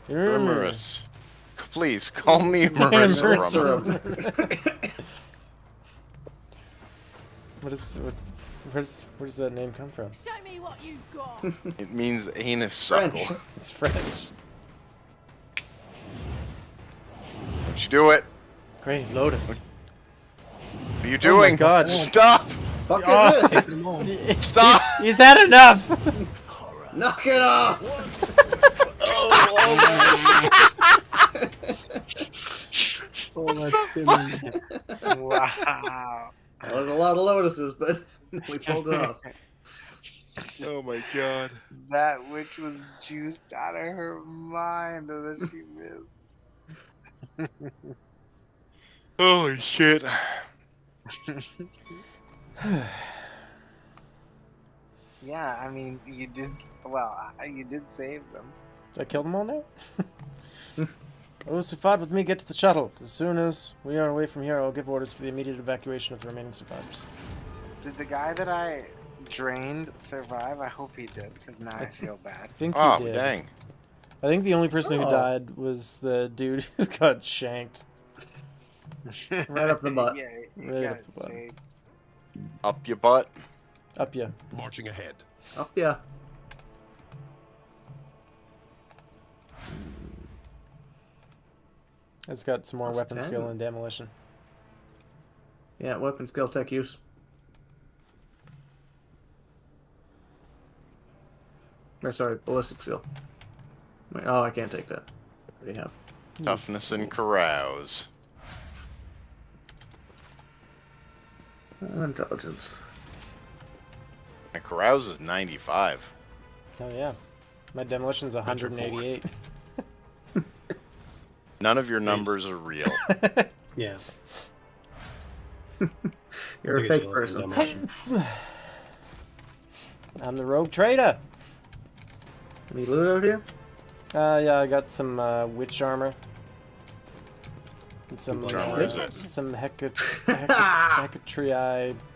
Murmurous. Please, call me Marissa Rummer. Where does that name come from? Show me what you got. It means anus French. suckle. It's French. Don't you do it? Grave Lotus. What are you doing? God. Stop! Fuck Oh. is this? Stop! He's had enough. Knock it off! Oh, that's stimmy. Wow. That was a lot of lotuses, but we pulled it off. Oh my god. That witch was juiced out of her mind that she missed. Holy shit. Yeah, I mean, you did. Well, you did save them. Did I kill them all now? Those who fought with me get to the shuttle. As soon as we are away from here, I'll give orders for the immediate evacuation of the remaining survivors. Did the guy that I drained survive? I hope he did, because now I feel bad. I think he Oh, did. dang. I think the only person who Oh. died was the dude who got shanked. Right up the butt. Yeah, he Right got up the butt. shaved. Up your butt. Up ya. Marching ahead. Oh, yeah. It's got some more That's weapon 10. skill and demolition. Yeah, weapon skill tech use. Or sorry, ballistic skill. Wait, oh, I can't take that. I already have. Toughness and carouse. Intelligence. My carouse is 95. Oh yeah. My demolition's 188. None of your numbers are real. Yeah. You're a Look at fake you looking person. demolition. I'm the rogue trader. Any loot out here? Yeah, I got some witch armor. And some Which armor is it? some Hecatrii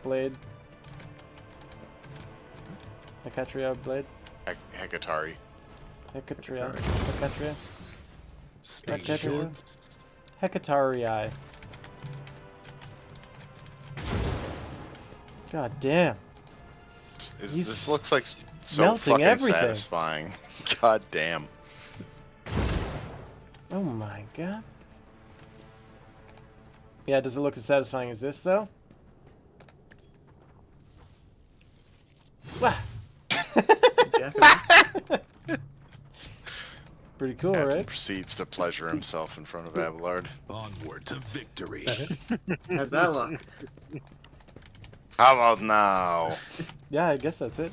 blade. Hecatrii blade. Hecatari. Hecatria. Stay Hecatria. short. Hecatarii. God damn. He's This looks like so melting fucking everything. satisfying. God damn. Oh my god. Yeah, does it look as satisfying as this though? Wah! Pretty cool, Captain right? proceeds to pleasure himself in front of Abelard. Onward to victory. How's that look? How about now? Yeah, I guess that's it.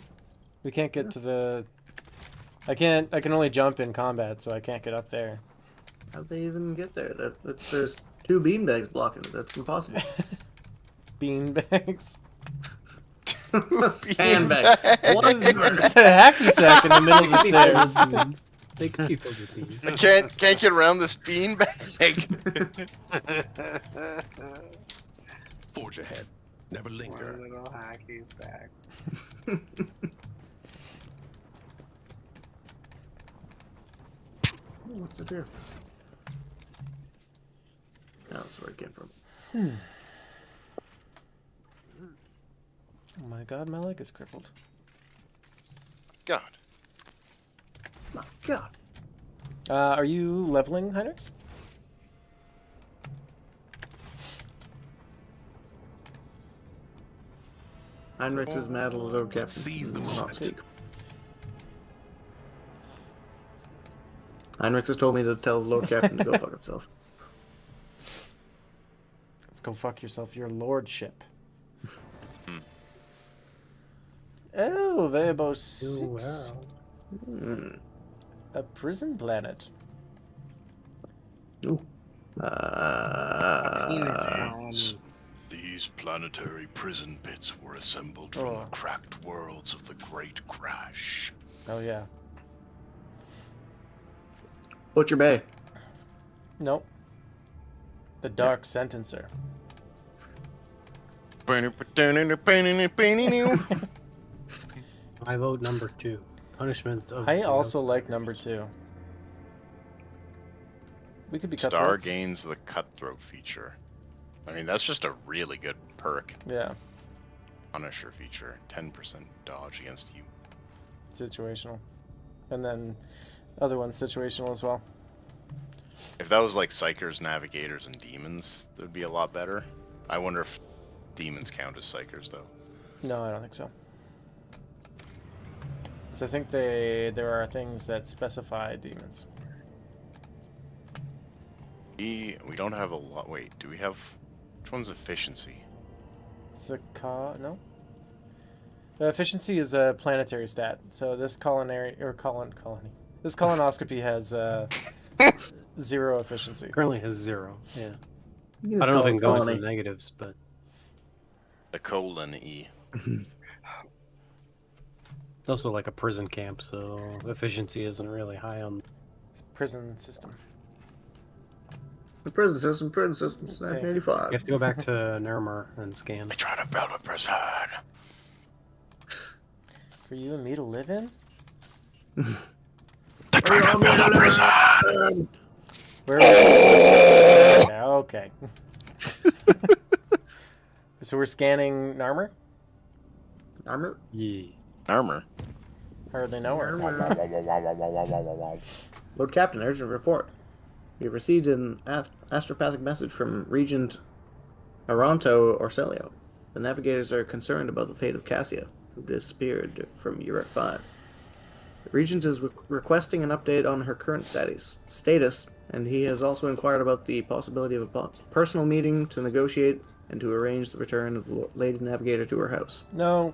We can't get to the... I can only jump in combat, so I can't get up there. How'd they even get there? There's 2 beanbags blocking it. That's impossible. Beanbags. Sandbag. What is It's a hacky sack in the middle of the stairs. They could be filled with beans. I can't get around this beanbag. Forge ahead. Never linger. One little hacky sack. What's it here? No, that's where it came from. Oh my god, my leg is crippled. God. My God. Are you leveling, Heinrichs? Heinrichs is mad at Lord Captain. Seize the Will not moment. speak. Heinrichs has told me to tell Lord Captain to go fuck himself. Let's go fuck yourself, your lordship. Oh, Vebo 6. Wow. A prison planet. Ooh. These planetary prison pits were assembled from the Oh. cracked worlds of the Great Crash. Oh yeah. Butcher Bay. Nope. The Dark Sentencer. I vote number 2. Punishment of. I the also like outsiders. number 2. We could be Star cutthroats. gains the cutthroat feature. I mean, that's just a really good perk. Yeah, Punisher feature. 10% dodge against you. situational. And then other one's situational as well. If that was like Psychers, Navigators, and Demons, that would be a lot better. I wonder if Demons count as Psychers, though. No, I don't think so. So I think there are things that specify demons. We don't have a lot. Wait, do we have... Which one's efficiency? It's the no. Efficiency is a planetary stat. So this colony. This colonoscopy has 0 efficiency. Currently has 0. Yeah. You can I don't know if just it can call go it into colony. negatives, but The colon E. it's also like a prison camp, so efficiency isn't really high on. Prison system. The prison system, 1985. You have to go back to Nermar and scan. They try to build a prison. For you and me to live in? They're trying to build a prison. Where yeah, okay. So we're scanning Narmer? Armor? Yeah. Armor. Hardly know her. Lord Captain, urgent report. We have received an astropathic message from Regent Aranto Orselio. The navigators are concerned about the fate of Cassia, who disappeared from Urek 5. The Regent is requesting an update on her current status, and he has also inquired about the possibility of a personal meeting to negotiate and to arrange the return of the Lady Navigator to her house. No.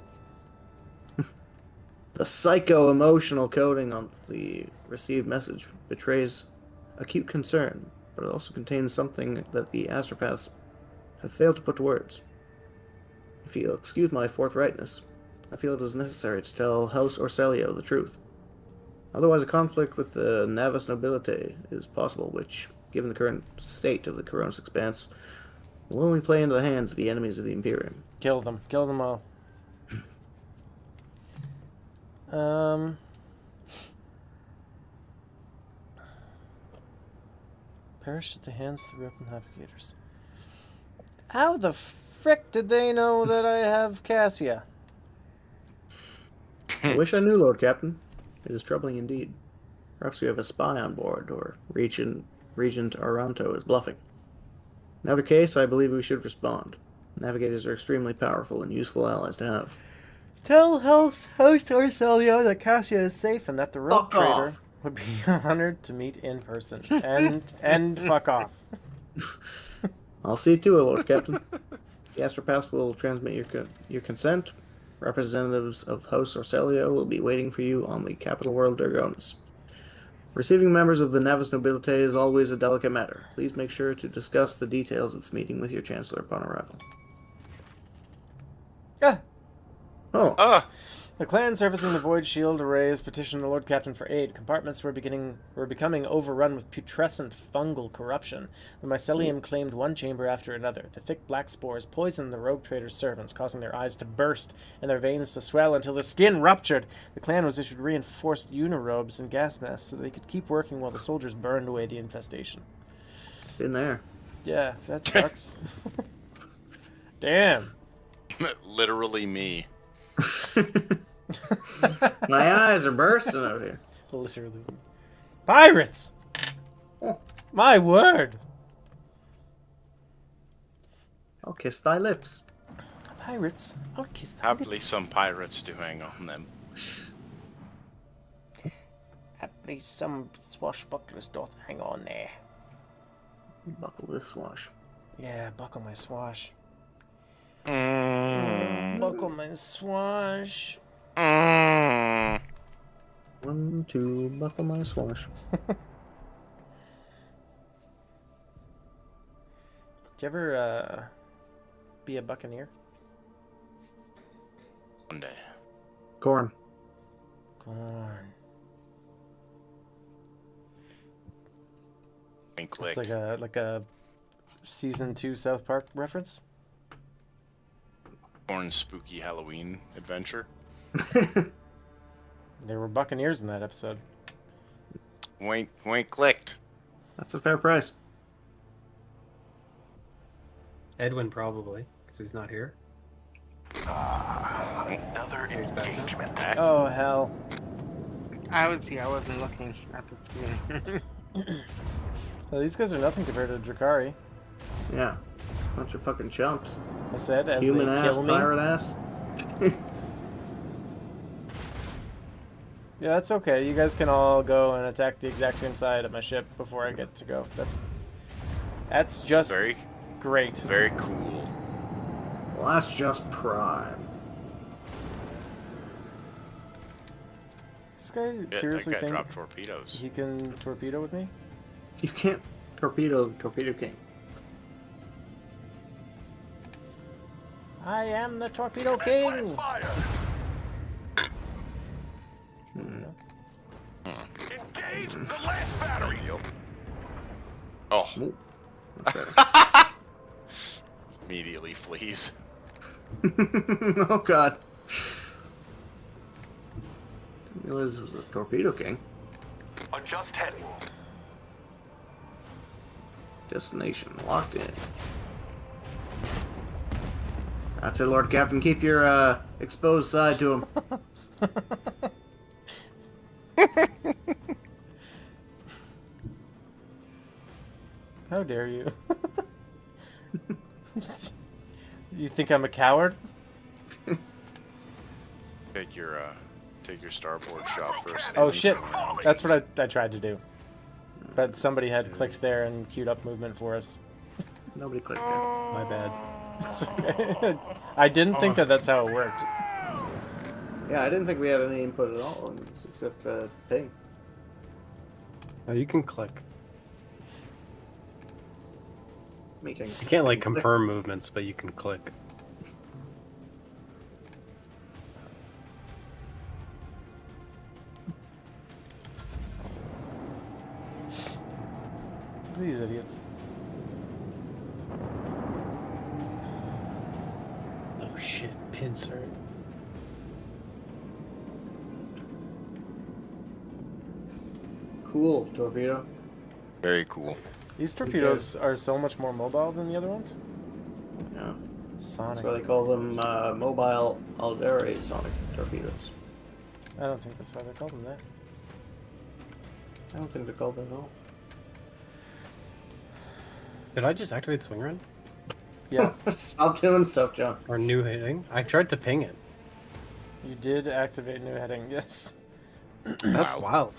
The psycho-emotional coding on the received message betrays acute concern, but it also contains something that the astropaths have failed to put to words. If you'll excuse my forthrightness, I feel it is necessary to tell House Orselio the truth. Otherwise, a conflict with the Navis Nobilite is possible, which, given the current state of the Coronis Expanse, will only play into the hands of the enemies of the Imperium. Kill them. Kill them all. Perished at the hands of the rebel navigators. How the frick did they know that I have Cassia? I wish I knew, Lord Captain. It is troubling indeed. Perhaps we have a spy on board, or Regent Aranto is bluffing. In either case, I believe we should respond. Navigators are extremely powerful and useful allies to have. Tell House Orselio that Cassia is safe and that the rogue Fuck trader off. would be honored to meet in person. And fuck off. I'll see to it, Lord Captain. The Astropaths will transmit your consent. Representatives of House Orselio will be waiting for you on the capital world Dergonis. Receiving members of the Navis Nobilite is always a delicate matter. Please make sure to discuss the details of this meeting with your Chancellor upon arrival. Ah. Oh. The clan servicing the Void Shield arrays petitioned the Lord Captain for aid. Compartments were becoming overrun with putrescent fungal corruption. The mycelium claimed one chamber after another. The thick black spores poisoned the rogue trader's servants, causing their eyes to burst and their veins to swell until the skin ruptured. The clan was issued reinforced unirobes and gas masks so they could keep working while the soldiers burned away the infestation. Been there. Yeah, that sucks. Damn. Literally me. My eyes are bursting out here. Literally. Pirates! Oh. My word! I'll kiss thy lips. Pirates? I'll kiss the Happily lips. some pirates do hang on them. Happily some swashbucklers doth hang on there. Buckle this swash. Yeah, buckle my swash. Mm. Buckle my swash. Mm. 1, 2, buckle my swash. Do you ever, be a buccaneer? One day. Corn. Corn. Wink It's lick. like a season 2 South Park reference. Corn spooky Halloween adventure. There were buccaneers in that episode. Wink, wink, clicked. That's a fair price. Edwin probably, because he's not here. Another He's back now. engagement. Oh, hell. I was here. I wasn't looking at the screen. Well, these guys are nothing compared to Drakari. Yeah. Bunch of fucking chumps. I said, as Human they ass, kill me. pirate ass. Yeah, that's okay. You guys can all go and attack the exact same side of my ship before I get to go. That's just Very, great. very cool. Well, that's just prime. Does this guy Shit, seriously that guy think dropped torpedoes. he can torpedo with me? You can't torpedo the Torpedo King. I am the Torpedo King! Fire. Engage the last battery. Oh, Ooh, that's better. immediately flees. Oh god. Didn't realize this was a Torpedo King. Adjust heading. Destination locked in. That's it, Lord Captain. Keep your exposed side to him. How dare you? You think I'm a coward? Take your take your starboard shot first. Oh shit! That's what I tried to do. But somebody had clicked there and queued up movement for us. Nobody clicked there. My bad. It's okay. I didn't think that that's how it worked. Yeah, I didn't think we had any input at all, except ping. Oh, you can click. Making. You can't like confirm movements, but you can click. These idiots. Oh shit, pincer. Cool torpedo. Very cool. These torpedoes are so much more mobile than the other ones. Yeah. Sonic. That's why they call them mobile Aldera sonic torpedoes. I don't think that's why they call them that. I don't think they're called that at all. Did I just activate swing run? Yeah. Stop doing stuff, John. Or new hitting? I tried to ping it. You did activate new heading, yes. That's wild.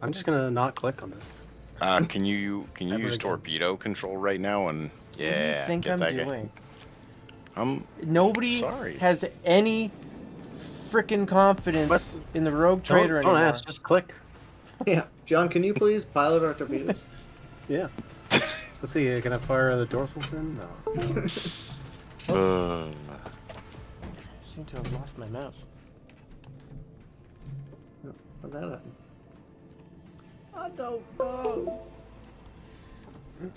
I'm just gonna not click on this. Can you use torpedo control right now and What do you think get I'm that guy. doing? Nobody sorry. has any freaking confidence in the rogue trader Don't anymore. ask, just click. Yeah, John, can you please pilot our torpedoes? Yeah. Let's see, can I fire the dorsal fin? No. I seem to have lost my mouse. How'd that happen? I don't know.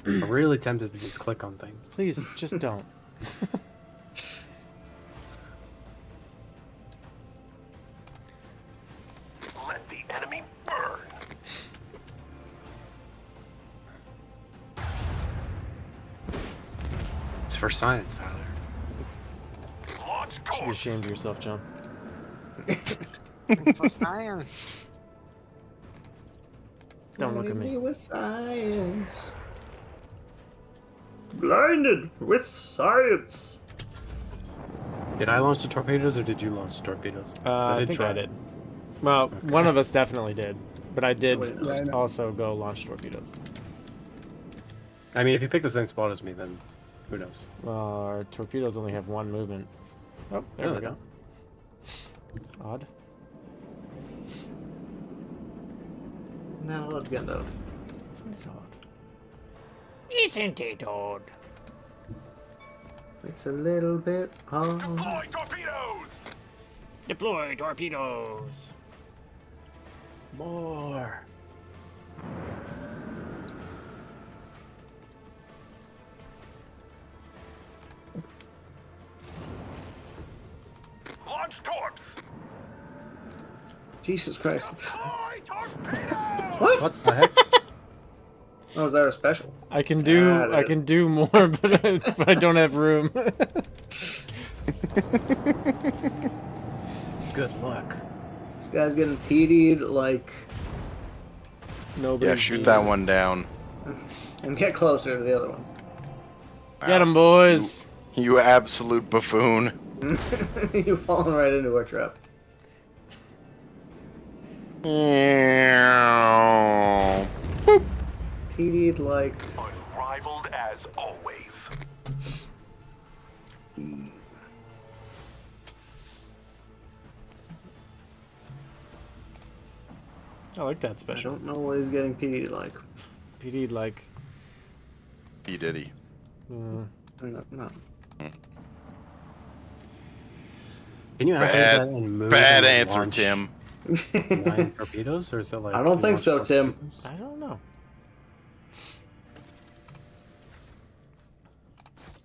I'm really tempted to just click on things. Please, just don't. Let the enemy burn. It's for science, Tyler. Launch You should be course. ashamed of yourself, John. For science. Don't look at Blinded me. with science. Blinded with science. Did I launch the torpedoes or did you launch the torpedoes? 'Cause I think try I did. Well, Okay. one of us definitely did, but I did Wait, no. also go launch torpedoes. I mean, if you pick the same spot as me, then who knows? Well, our torpedoes only have one movement. Oh, there we Really? go. Odd. Not allowed to get though. Isn't it odd? Isn't it odd? It's a little bit hard. Deploy torpedoes. Deploy torpedoes. More. Launch torps. Jesus Christ. Deploy torpedoes. What? What the heck? Oh, is that a special? I can do That I is- can do more, but I don't have room. Good luck. This guy's getting PD'd like. Nobody. Yeah, shoot that one down. And get closer to the other ones. Get 'em, boys. You absolute buffoon. You've fallen right into our trap. PD'd like. Unrivaled as always. I like that I special. don't know what he's getting PD'd like. PD'd like. P Diddy. No. Can you activate Bad- that and move? Bad and answer, launch Tim. 9 torpedoes, or is it like? I don't you think launch so, four Tim. torpedoes? I don't know.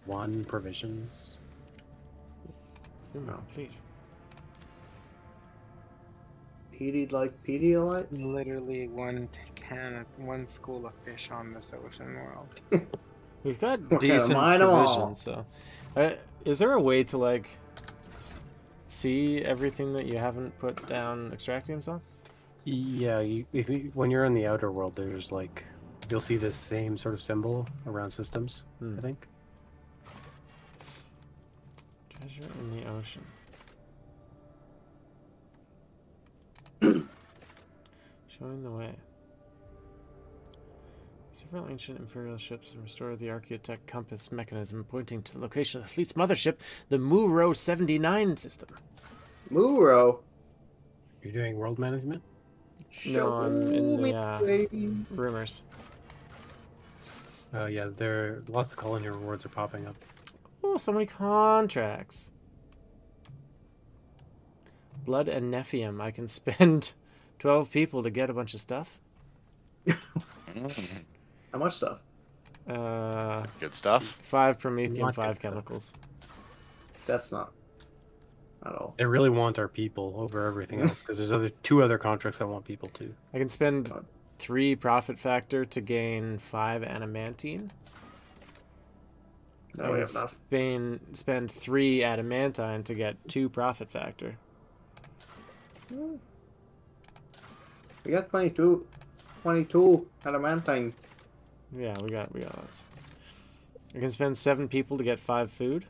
1 provisions. Complete. PD'd like Pedialyte? Literally one school of fish on this ocean world. We've got We're gonna decent mine 'em all. provisions, so. Is there a way to like see everything that you haven't put down extracting and stuff? Yeah, when you're in the outer world, there's like you'll see this same sort of symbol around systems. I think. Treasure in the ocean. Showing the way. Several ancient Imperial ships and restore the Archaeotech compass mechanism pointing to the location of the fleet's mothership, the Muro 79 system. Muro. You're doing world management? No, I'm in Show me the way. rumors. Oh yeah, there lots of colony rewards are popping up. Oh, so many contracts. Blood and Nephium. I can spend 12 people to get a bunch of stuff. How much stuff? Good stuff. 5 promethium, Not 5 good stuff. chemicals. That's not at all. They really want our people over everything else because there's two other contracts that want people too. I can spend 3 profit factor to gain 5 adamantine. No, we have enough. Spend 3 adamantine to get 2 profit factor. We got 22 adamantine. Yeah, we got lots. I can spend 7 people to get 5 food.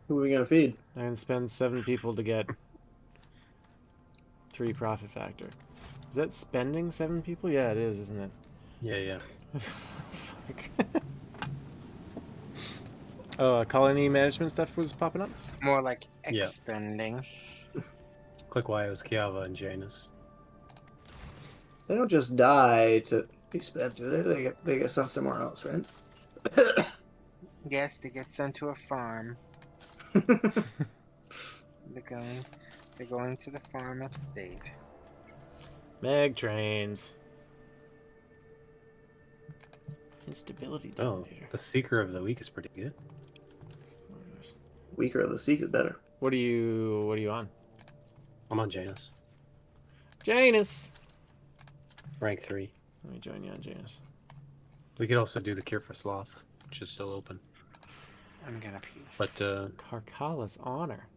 Who are we gonna feed? I can spend 7 people to get 3 profit factor. Is that spending 7 people? Yeah, it is, isn't it? Yeah. Fuck. Oh, colony management stuff was popping up? More like Yeah. expending. Click Y was Kiava and Janus. They don't just die to be spent, do they? They get sent somewhere else, right? Yes, they get sent to a farm. They're going to the farm upstate. Mag trains. Instability Oh, detonator. the Seeker of the Week is pretty good. Weaker of the Seek is better. What are you on? I'm on Janus. Janus! Rank 3. Let me join you on Janus. We could also do the Cure for Sloth, which is still open. I'm gonna pee. But Karkala's honor.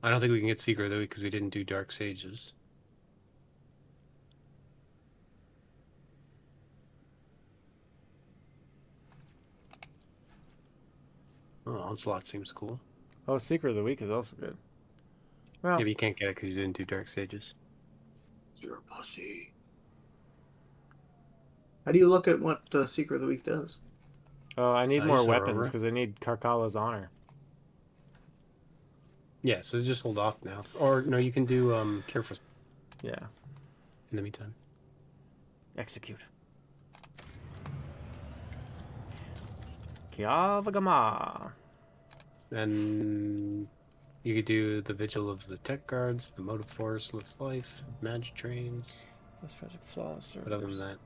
I don't think we can get Seeker of the Week because we didn't do Dark Sages. Oh, Onslaught seems cool. Oh, Secret of the Week is also good. Well, Maybe you can't get it because you didn't do Dark Sages. You're a pussy. How do you look at what Secret of the Week does? oh, I need I more use weapons Aurora. because I need Karkala's honor. Yeah, so just hold off now. Or, no, you can do Cure for Yeah. in the meantime. Execute. Kiavagama. And you could do the Vigil of the Tech Guards, the Motive Force, Lives Life, Magic Trains. This project flawless. But other than that,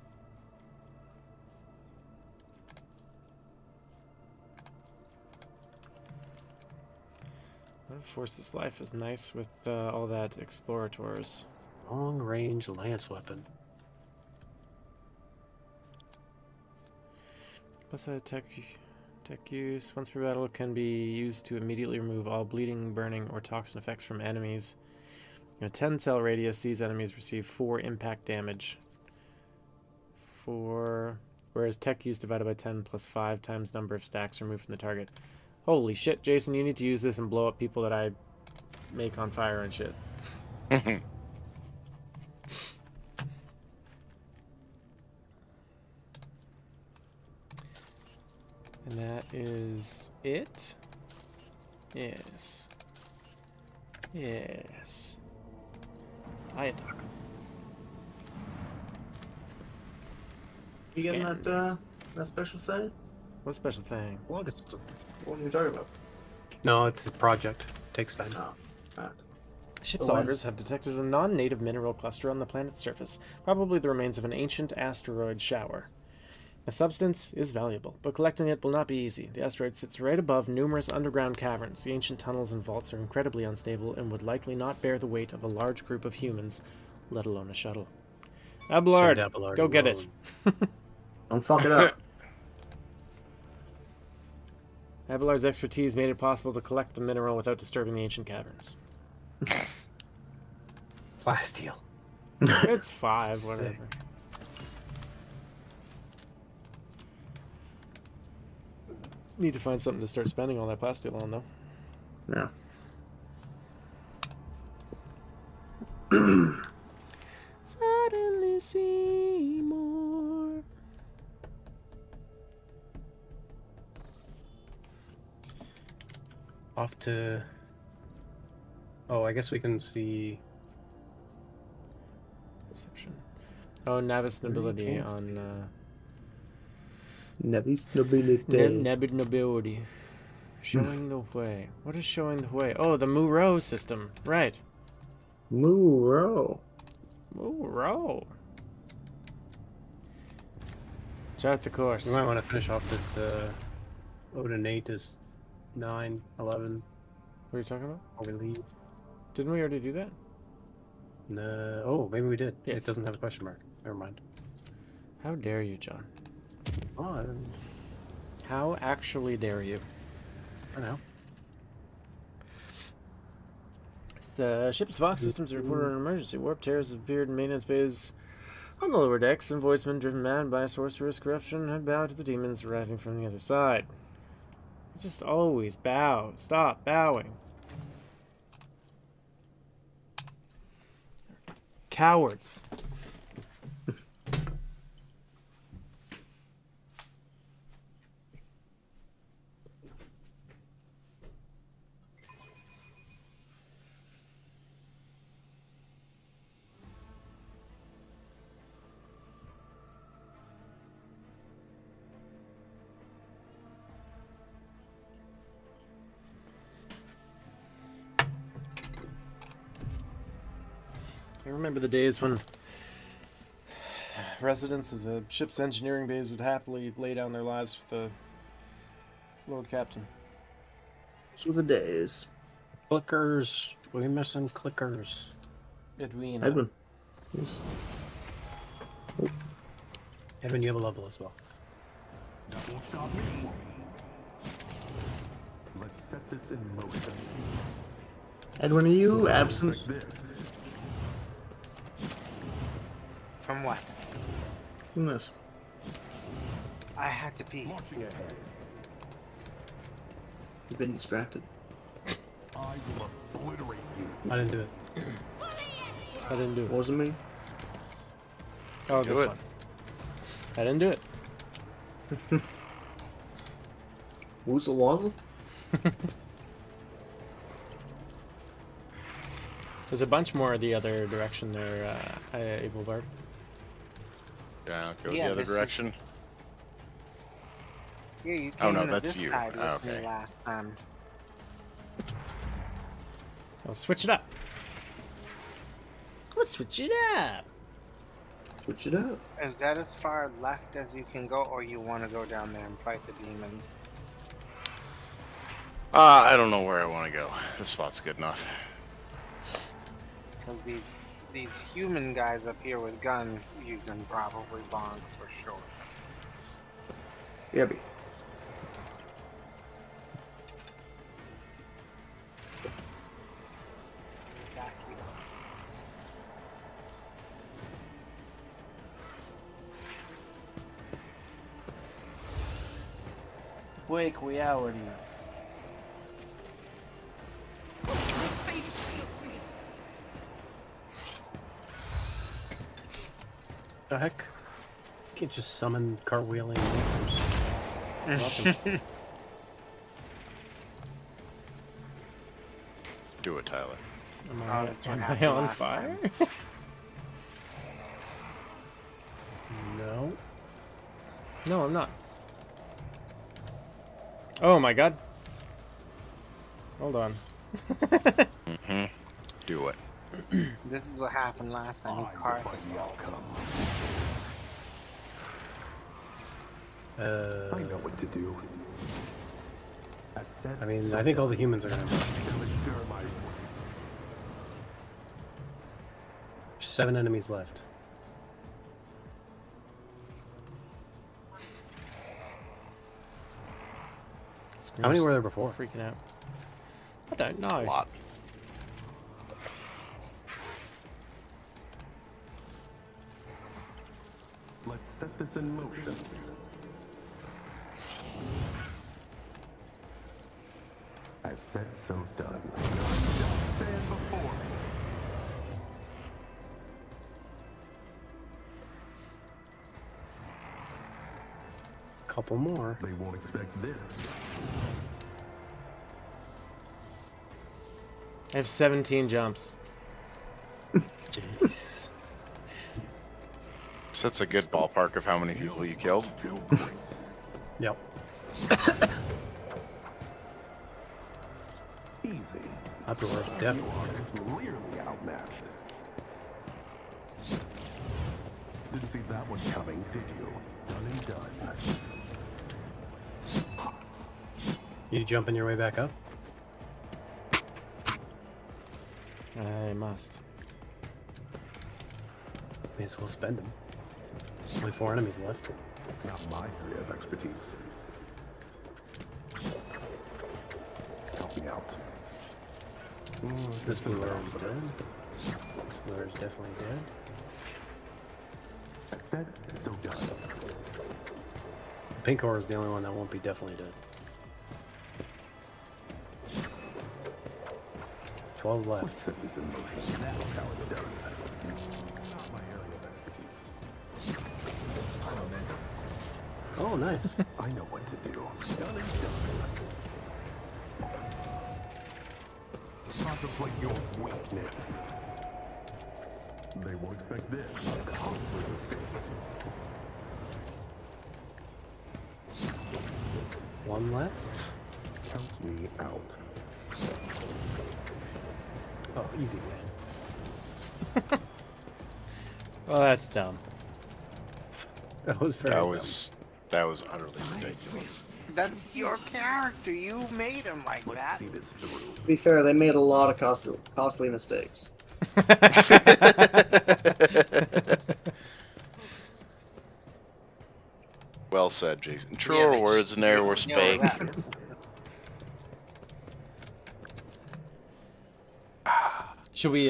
Force this life is nice with all that explorators. long range lance weapon. Plus, tech use once per battle can be used to immediately remove all bleeding, burning, or toxin effects from enemies. In a 10-cell radius, these enemies receive 4 impact damage. Whereas tech use divided by 10 plus 5 times number of stacks removed from the target. Holy shit, Jason, you need to use this and blow up people that I make on fire and shit. And that is it? Yes. Yes. I attack. You getting that special thing? What special thing? August. What are you talking about? No, it's a project. Takes time. Oh, alright. Ship's Oh, wow. augurs have detected a non-native mineral cluster on the planet's surface, probably the remains of an ancient asteroid shower. The substance is valuable, but collecting it will not be easy. The asteroid sits right above numerous underground caverns. The ancient tunnels and vaults are incredibly unstable and would likely not bear the weight of a large group of humans, let alone a shuttle. Abelard, Send Abelard go get it. alone. Don't fuck it up. Abelard's expertise made it possible to collect the mineral without disturbing the ancient caverns. Plasteel. It's 5, whatever. Sick. Need to find something to start spending all that plasteel on, though. Yeah. me see more. Off to. Oh, I guess we can see. Perception. Oh, Navis nobility on Nevis nobility. Navis nobility. Showing the way. What is showing the way? Oh, the Muro system. Right. Muro. Muro. Chart the course. We might want to finish off this. Odin 8 is 9, 11. What are you talking about? Or we leave. Didn't we already do that? No. Oh, maybe we did. Yes. It doesn't have a question mark. Never mind. How dare you, John? Oh, I don't How actually dare you? know. Ship's Vox systems have reported an emergency. Warp tears have appeared in maintenance bays on the lower decks, and voicemen driven mad by sorcerous corruption have bowed to the demons arriving from the other side. Just always bow. Stop bowing. Cowards. I remember the days when residents of the ship's engineering bays would happily lay down their lives for the Lord Captain. Those were the days. Clickers. We missing clickers. Edwina. Edwin. Yes. Edwin, you have a level as well. That won't stop me. Let's set this in motion. Edwin, are you absent? Like this. From what? From this. I had to pee. Launching ahead. You've been distracted. I will obliterate you. I didn't do it. I didn't do it. Wasn't me. Oh, Do this it. one. I didn't do it. Woozle Wazzle? There's a bunch more the other direction there, Able Bard. Yeah, go Yeah, the other this is- direction. Yeah, you Oh, came no, into that's this you. side with Okay. me last time. I'll switch it up. Let's switch it up. Switch it up. Is that as far left as you can go, or you want to go down there and fight the demons? I don't know where I want to go. This spot's good enough. Because these human guys up here with guns, you can probably bonk for sure. Yabby. Back you up. Wake reality. The heck? You can't just summon cartwheeling monsters. Do it, Tyler. Am Oh, I, that's what am I happened on last fire? No. No, I'm not. Oh my god. Hold on. Mm-hmm. Do it. This is what happened last time. He carved us all. I know what to do. I mean, I think all the humans are gonna die. Ensure my 7 enemies left. How many were there before? Freaking out. I don't know. A lot. Let's set this in motion. I said so done. Stand before me. Couple more. They won't expect this. I have 17 jumps. Jesus. So that's a good ballpark of how many people you killed. Yep. Easy. Upper ledge, definitely. Clearly outmatched. Didn't see that one coming, did you? Done and done. You jumping your way back up? I must. May as well spend them. Only 4 enemies left. Not my area of expertise. Help me out. This Bluer is dead. This Bluer is definitely dead. Said, so done. Pink ore is the only one that won't be definitely dead. 12 left. Set this in motion. That's how it's done. Not my area of expertise. Oh, nice. I know what to do. Done and done. Contemplate your weakness. They won't expect this. A costly mistake. 1 left. Count me out. Oh, easy win. Well, that's dumb. That was very That was utterly ridiculous. That's your character. You made him like that. See this through. To be fair, they made a lot of costly mistakes. Well said, Jason. Truer Yeah, they words ne'er were spake. Should we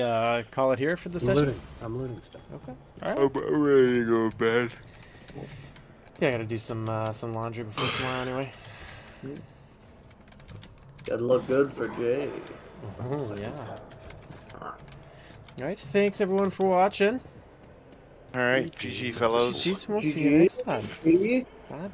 call it here for the I'm session? looting. I'm looting stuff. Okay. All right. I'm ready to go to bed. Yeah, I gotta do some laundry before tomorrow anyway. Gotta look good for Jay. Oh yeah. All right. Thanks everyone for watching. All right, GG fellows. Jeez, we'll see you next time. GG. Bye.